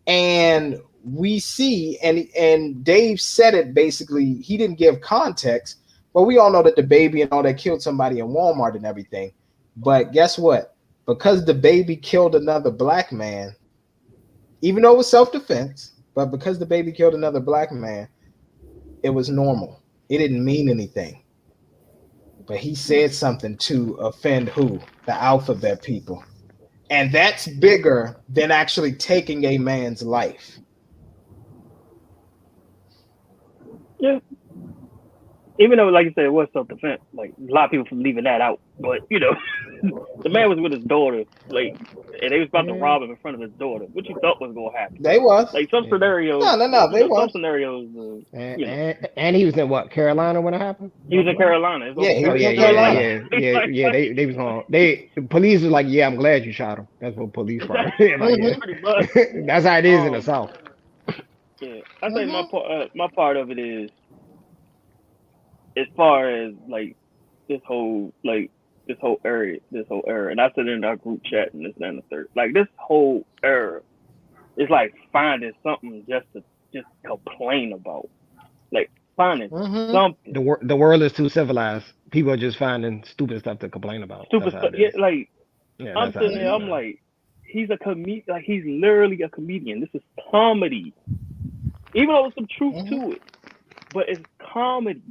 Speaker 2: And we see, and Dave said it basically, he didn't give context, but we all know that the baby and all that killed somebody in Walmart and everything. But guess what? Because the baby killed another black man, even though it was self-defense, but because the baby killed another black man, it was normal. It didn't mean anything. But he said something to offend who? The alphabet people. And that's bigger than actually taking a man's life.
Speaker 4: Yeah. Even though, like you said, it was self-defense, like a lot of people from leaving that out. But the man was with his daughter, like, and they was about to rob him in front of his daughter. What you thought was gonna happen?
Speaker 2: They was
Speaker 4: like some scenarios.
Speaker 2: No, they was
Speaker 4: some scenarios.
Speaker 5: And he was in what, Carolina when it happened?
Speaker 4: He was in Carolina.
Speaker 5: Yeah. They was on. The police was like, "Yeah, I'm glad you shot him." That's what police were. That's how it is in the South.
Speaker 4: Yeah, I think my part of it is, as far as like this whole era, and I said in our group chat and this and the third, like this whole era is like finding something just to complain about, like finding something.
Speaker 5: The world is too civilized. People are just finding stupid stuff to complain about.
Speaker 4: Stupid stuff. Yeah, I'm sitting there. I'm like, he's a comedian. Like he's literally a comedian. This is comedy, even though there's some truth to it, but it's comedy.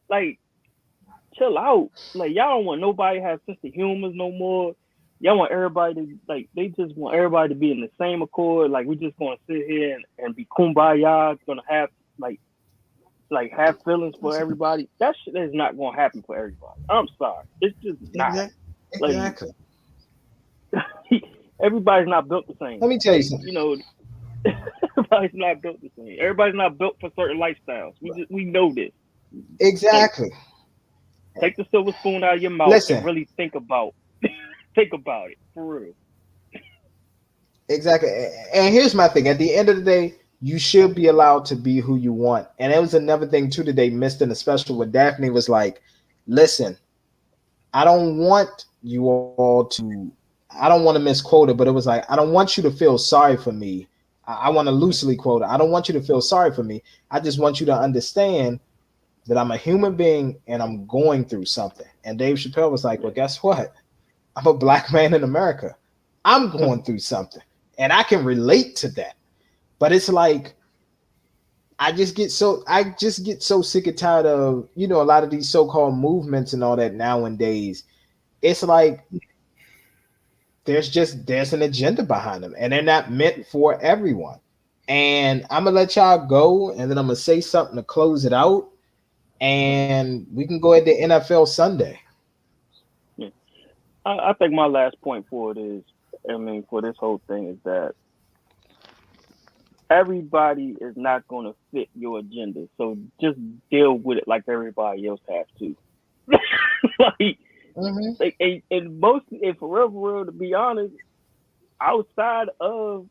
Speaker 4: Like, chill out. Like, y'all don't want nobody to have sense of humor no more. Y'all want everybody to, like, they just want everybody to be in the same accord. Like, we just gonna sit here and be kumbaya. It's gonna have, like have feelings for everybody. That shit is not gonna happen for everybody. I'm sorry. It's just not.
Speaker 2: Exactly.
Speaker 4: Like, everybody's not built the same.
Speaker 2: Let me tell you something.
Speaker 4: Everybody's not built the same. Everybody's not built for certain lifestyles. We know this.
Speaker 2: Exactly.
Speaker 4: Take the silver spoon out of your mouth and really think about it for real.
Speaker 2: Exactly. And here's my thing. At the end of the day, You should be allowed to be who you want. And it was another thing too that they missed in the special where Daphne was like, listen, I don't want you all to, I don't want to misquote it, but it was like, I don't want you to feel sorry for me. I want to loosely quote it. I don't want you to feel sorry for me. I just want you to understand that I'm a human being and I'm going through something. And Dave Chappelle was like, well, guess what? I'm a black man in America. I'm going through something and I can relate to that. But it's like, I just get so sick and tired of, a lot of these so-called movements and all that nowadays. It's like there's an agenda behind them and they're not meant for everyone. And I'm gonna let y'all go and then I'm gonna say something to close it out and we can go ahead to NFL Sunday.
Speaker 4: Yeah. I think my last point for it is, for this whole thing is that everybody is not going to fit your agenda. So just deal with it like everybody else has to. And for real, to be honest, outside of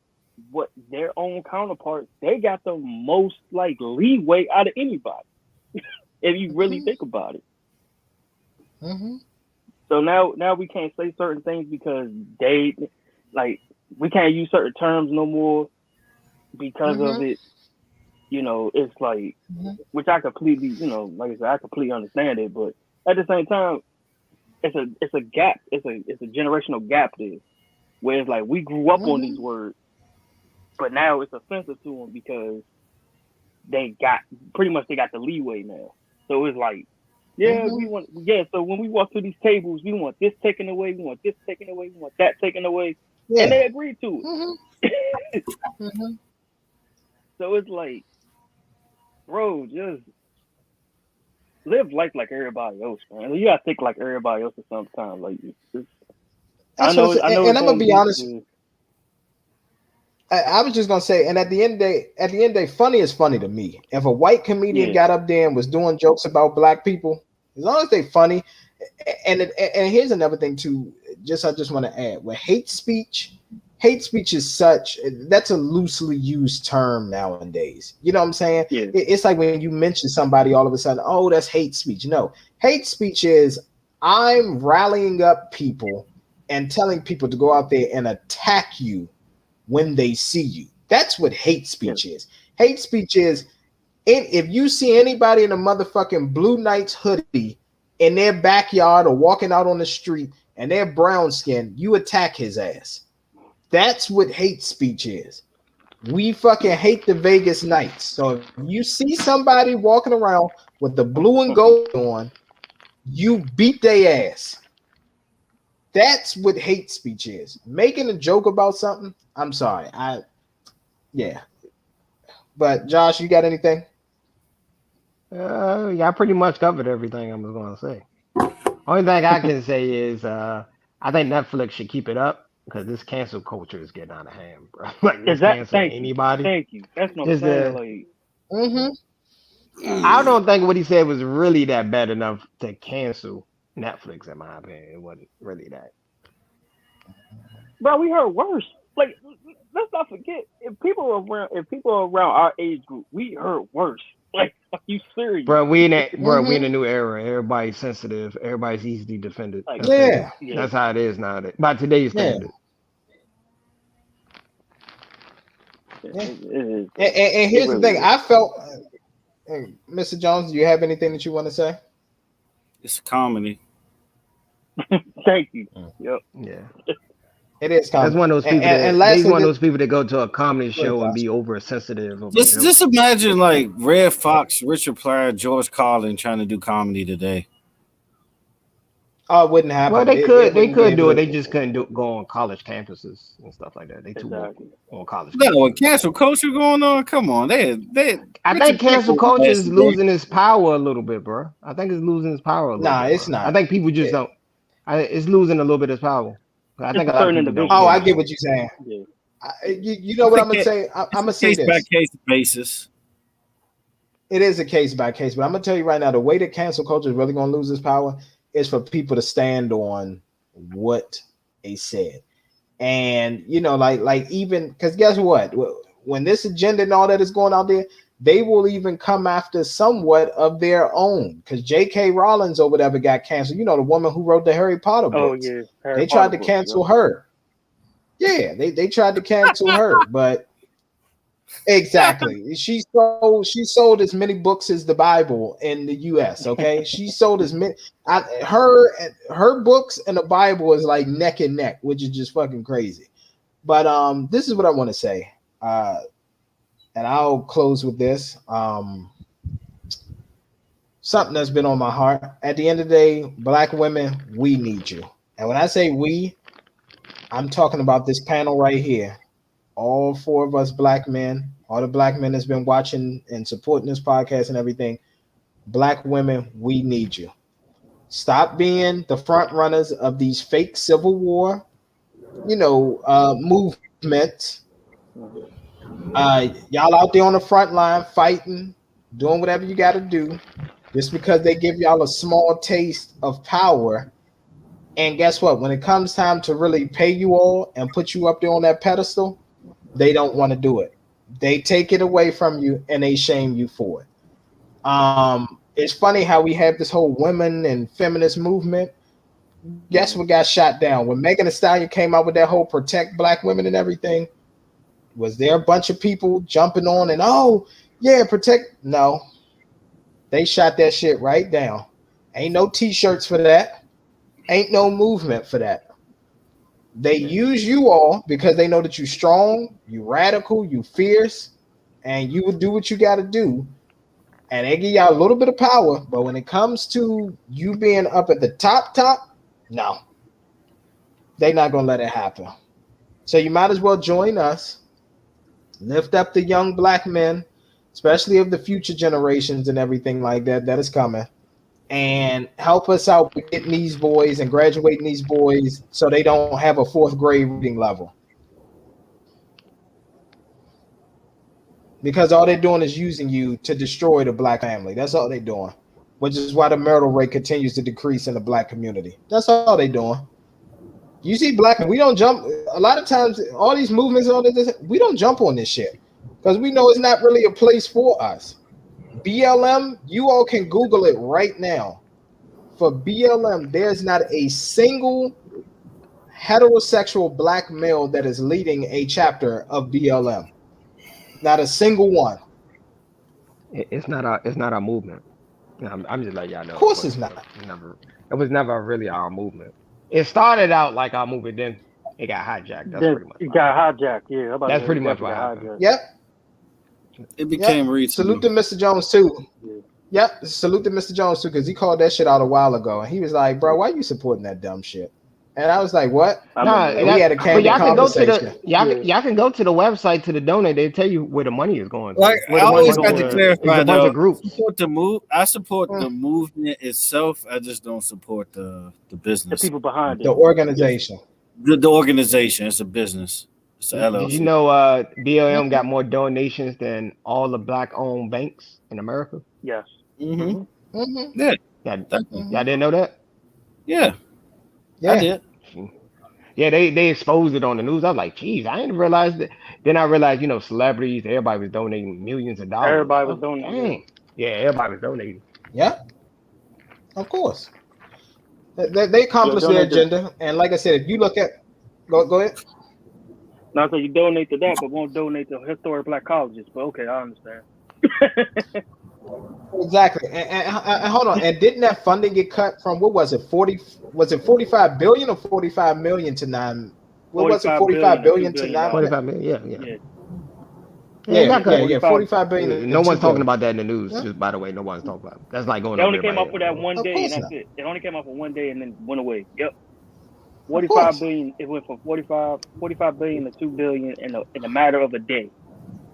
Speaker 4: what their own counterparts, they got the most leeway out of anybody. If you really think about it.
Speaker 2: Mm-hmm.
Speaker 4: So now we can't say certain things because we can't use certain terms no more because of it. It's like, which I completely, like I said, I completely understand it, but at the same time, it's a gap. It's a generational gap there, where it's like we grew up on these words, but now it's offensive to them because they got the leeway now. So it's like, so when we walk through these tables, we want this taken away, we want this taken away, we want that taken away, and they agree to it. So it's like, bro, just live life like everybody else, man. You gotta think like everybody else at some time. I know.
Speaker 2: And I'm gonna be honest. I was just gonna say, and at the end of the day, funny is funny to me. If a white comedian got up there and was doing jokes about black people, as long as they funny, and here's another thing too. I just want to add, with hate speech is that's a loosely used term nowadays. You know what I'm saying?
Speaker 4: Yeah.
Speaker 2: It's like when you mention somebody, all of a sudden, oh, that's hate speech. No, hate speech is I'm rallying up people and telling people to go out there and attack you when they see you. That's what hate speech is. Hate speech is if you see anybody in a motherfucking Blue Knights hoodie in their backyard or walking out on the street and they're brown skinned, you attack his ass. That's what hate speech is. We fucking hate the Vegas Knights. So if you see somebody walking around with the blue and gold on, you beat their ass. That's what hate speech is. Making a joke about something. I'm sorry. But Josh, you got anything?
Speaker 5: I pretty much covered everything I was going to say. Only thing I can say is I think Netflix should keep it up because this cancel culture is getting out of hand, bro. Anybody.
Speaker 4: Thank you. That's what I'm saying.
Speaker 5: I don't think what he said was really that bad enough to cancel Netflix, in my opinion. It wasn't really that.
Speaker 4: Bro, we heard worse. Let's not forget, if people are around our age group, we heard worse. Are you serious?
Speaker 5: Bro, we in a new era. Everybody's sensitive. Everybody's easily defended. That's how it is nowadays. By today's standards.
Speaker 2: And here's the thing. I felt, Mr. Jones, do you have anything that you want to say?
Speaker 3: It's comedy.
Speaker 4: Thank you. Yep.
Speaker 5: Yeah.
Speaker 2: It is comedy.
Speaker 5: That's one of those people. He's one of those people that go to a comedy show and be oversensitive.
Speaker 3: Just imagine Red Fox, Richard Pryor, George Carlin trying to do comedy today.
Speaker 2: Oh, it wouldn't happen.
Speaker 5: Well, they could do it. They just couldn't go on college campuses and stuff like that. They too woke on college.
Speaker 3: No, cancel culture going on. Come on, I
Speaker 5: think cancel culture is losing its power a little bit, bro. I think it's losing its power a little bit.
Speaker 2: Nah, it's not.
Speaker 5: I think people just don't. It's losing a little bit of its power. I think a lot of people don't.
Speaker 2: Oh, I get what you're saying. Yeah. You know what I'm gonna say? I'm gonna say this.
Speaker 3: Case by case basis.
Speaker 2: It is a case by case, but I'm gonna tell you right now, the way that cancel culture is really gonna lose its power is for people to stand on what they said. And even because guess what? when this agenda and all that is going out there, they will even come after somewhat of their own. Because J.K. Rowling or whatever got canceled. You know, the woman who wrote the Harry Potter books.
Speaker 4: Oh, yeah.
Speaker 2: They tried to cancel her. Yeah, they tried to cancel her, but exactly. She sold as many books as the Bible in the US. Okay. She sold as many her books and the Bible is like neck and neck, which is just fucking crazy. But this is what I want to say. And I'll close with this. Something that's been on my heart. At the end of the day, Black women, we need you. And when I say we, I'm talking about this panel right here. All 4 of us Black men, all the Black men that's been watching and supporting this podcast and everything. Black women, we need you. Stop being the front runners of these fake civil war, movements. Y'all out there on the front line fighting, doing whatever you got to do, just because they give y'all a small taste of power. And guess what? When it comes time to really pay you all and put you up there on that pedestal, they don't want to do it. They take it away from you and they shame you for it. It's funny how we have this whole women and feminist movement. Guess what got shot down? When Megan Thee Stallion came out with that whole protect Black women and everything, was there a bunch of people jumping on and, oh, yeah, protect? No. They shot that shit right down. Ain't no t-shirts for that. Ain't no movement for that. They use you all because they know that you're strong, you radical, you fierce, and you will do what you got to do. And they give y'all a little bit of power, but when it comes to you being up at the top, no. They're not going to let it happen. So you might as well join us. Lift up the young Black men, especially of the future generations and everything like that is coming. And help us out with getting these boys and graduating these boys so they don't have a 4th grade reading level. Because all they're doing is using you to destroy the Black family. That's all they're doing, which is why the marital rate continues to decrease in the Black community. That's all they're doing. You see Black, we don't jump. A lot of times, all these movements, all this, we don't jump on this shit because we know it's not really a place for us. BLM, you all can Google it right now. For BLM, there's not a single heterosexual Black male that is leading a chapter of BLM. Not a single one.
Speaker 5: It's not our movement. I'm just letting y'all know.
Speaker 2: Of course it's not.
Speaker 5: It was never really our movement. It started out like our movement, then it got hijacked. That's pretty much.
Speaker 4: It got hijacked. Yeah,
Speaker 5: that's pretty much what happened.
Speaker 2: Yep.
Speaker 3: It became
Speaker 2: Salute to Mr. Jones too. Yeah. Yep. Salute to Mr. Jones too, because he called that shit out a while ago, and he was like, "Bro, why are you supporting that dumb shit?" And I was like, "What?" We had a candid conversation.
Speaker 5: Y'all can go to the website to the donate. They tell you where the money is going.
Speaker 3: Like I always got to clarify, though. I support the movement itself. I just don't support the business.
Speaker 4: The people behind it.
Speaker 2: The organization.
Speaker 3: The organization. It's a business. It's a LLC.
Speaker 5: Did you know BLM got more donations than all the Black-owned banks in America?
Speaker 4: Yes.
Speaker 3: Mm-hmm. Mm-hmm. Yeah.
Speaker 5: Y'all didn't know that?
Speaker 3: Yeah. I did.
Speaker 5: Yeah, they exposed it on the news. I was like, geez, I didn't realize that. Then I realized, celebrities, everybody was donating millions of dollars.
Speaker 4: Everybody was donating.
Speaker 5: Dang. Yeah, everybody was donating.
Speaker 2: Yeah. Of course. They accomplished their agenda. And like I said, if you look at go ahead.
Speaker 4: Not that you donate to that, but won't donate to historic Black colleges. But okay, I understand.
Speaker 2: Exactly. And hold on. And didn't that funding get cut from what was it? 45 billion or 45 million to 9? What was it? 45 billion to 9?
Speaker 5: 45 million,
Speaker 2: yeah. 45 billion.
Speaker 5: No one's talking about that in the news. Just by the way, no one's talking about it. That's like going.
Speaker 4: They only came up for that one day, and that's it. It only came up for one day and then went away. Yep. 45 billion. It went from 45 billion to 2 billion in a matter of a day,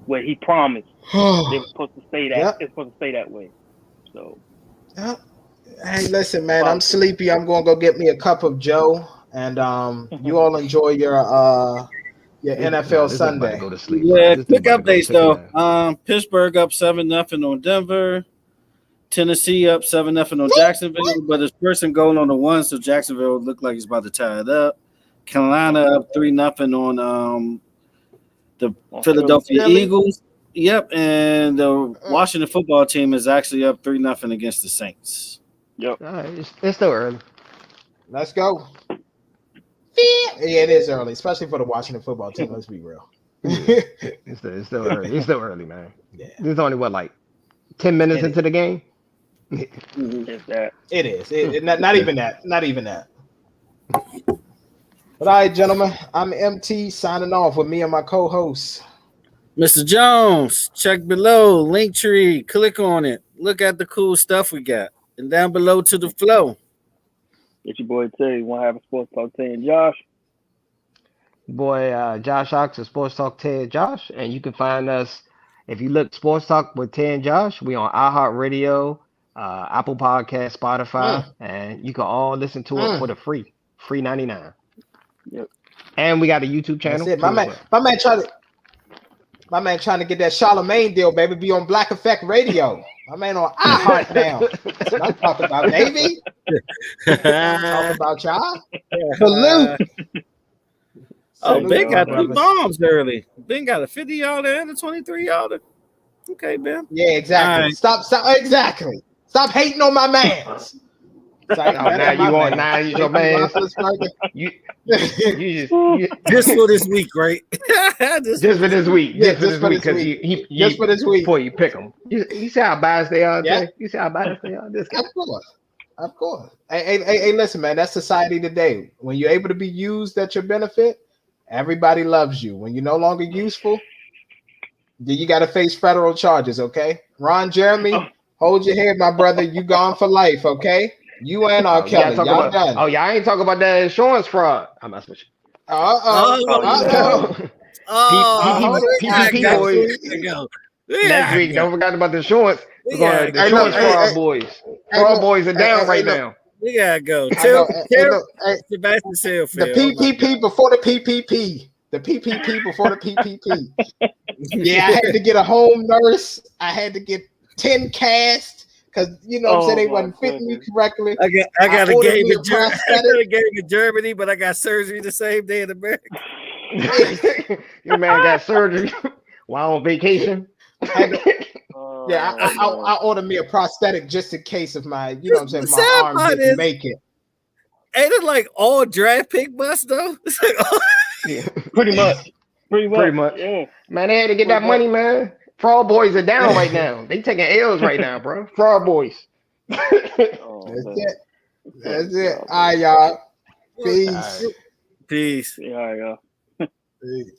Speaker 4: where he promised they were supposed to stay that. Yep. It's supposed to stay that way. So.
Speaker 2: Yep. Hey, listen, man. I'm sleepy. I'm gonna go get me a cup of Joe, and you all enjoy your NFL Sunday.
Speaker 5: Go to sleep,
Speaker 3: yeah, quick updates though. Pittsburgh up 7-0 on Denver. Tennessee up 7-0 on Jacksonville, but it's first and goal on the 1, so Jacksonville looked like he's about to tie it up. Carolina up 3-0 on the Philadelphia Eagles. Yep, and the Washington football team is actually up 3-0 against the Saints.
Speaker 4: Yep.
Speaker 5: It's still early.
Speaker 2: Let's go. Yeah, it is early, especially for the Washington football team. Let's be real.
Speaker 5: It's still early. It's still early, man. Yeah. There's only 10 minutes into the game.
Speaker 4: It's that.
Speaker 2: It is. Not even that. Not even that. But all right, gentlemen, I'm MT signing off with me and my co-host.
Speaker 3: Mr. Jones, check below, link tree, click on it. Look at the cool stuff we got. And down below to the flow.
Speaker 4: It's your boy Tay. Want to have a sports talk Tay and Josh?
Speaker 5: Boy, Josh Ox of Sports Talk Tay and Josh. And you can find us, if you look Sports Talk with Tay and Josh, we on iHeartRadio, Apple Podcast, Spotify, and you can all listen to it for the free 99.
Speaker 4: Yep.
Speaker 5: And we got a YouTube channel.
Speaker 2: That's it. My man trying to get that Charlemagne deal, baby. Be on Black Effect Radio. My man on iHeart now. That's what I'm talking about, baby. Talking about y'all. Salute.
Speaker 3: Oh, Ben got 2 bombs early. Ben got a 50-yarder and a 23-yarder. Okay, Ben.
Speaker 2: Yeah, exactly. Right. Stop. Exactly. Stop hating on my mans.
Speaker 5: Now you your man.
Speaker 3: Just for this week, right?
Speaker 5: just for this week.
Speaker 2: Yeah, just for this week. Just for this week.
Speaker 5: Before you pick them. You see how biased they are? Yeah. You see how biased they are?
Speaker 2: Of course. Hey, listen, man. That's society today. When you're able to be used at your benefit, everybody loves you. When you're no longer useful, then you got to face federal charges, okay? Ron Jeremy, hold your head, my brother. You gone for life, okay? You and R. Kelly, y'all done.
Speaker 5: Oh, y'all ain't talking about that insurance fraud. I'm not switching. PPP boys. Next week, don't forget about the insurance. The insurance fraud boys. Fraud boys are down right now.
Speaker 3: We gotta go. Sebastian Sailfield.
Speaker 2: The PPP before the PPP. The PPP before the PPP. Yeah, I had to get a home nurse. I had to get 10 casts. Because you know what I'm saying, they wasn't fitting me correctly.
Speaker 3: I got a game in Germany, but I got surgery the same day in America.
Speaker 5: Your man got surgery while on vacation.
Speaker 2: I ordered me a prosthetic just in case of my, you know what I'm saying, my arm didn't make it.
Speaker 3: Ain't it like all draft pick bust though?
Speaker 5: Yeah.
Speaker 4: Pretty much.
Speaker 5: Yeah. Man, they had to get that money, man. Fraud boys are down right now. They taking L's right now, bro. Fraud boys.
Speaker 2: That's it. All right, y'all. Peace.
Speaker 3: Peace.
Speaker 4: Yeah, y'all.
Speaker 2: Peace.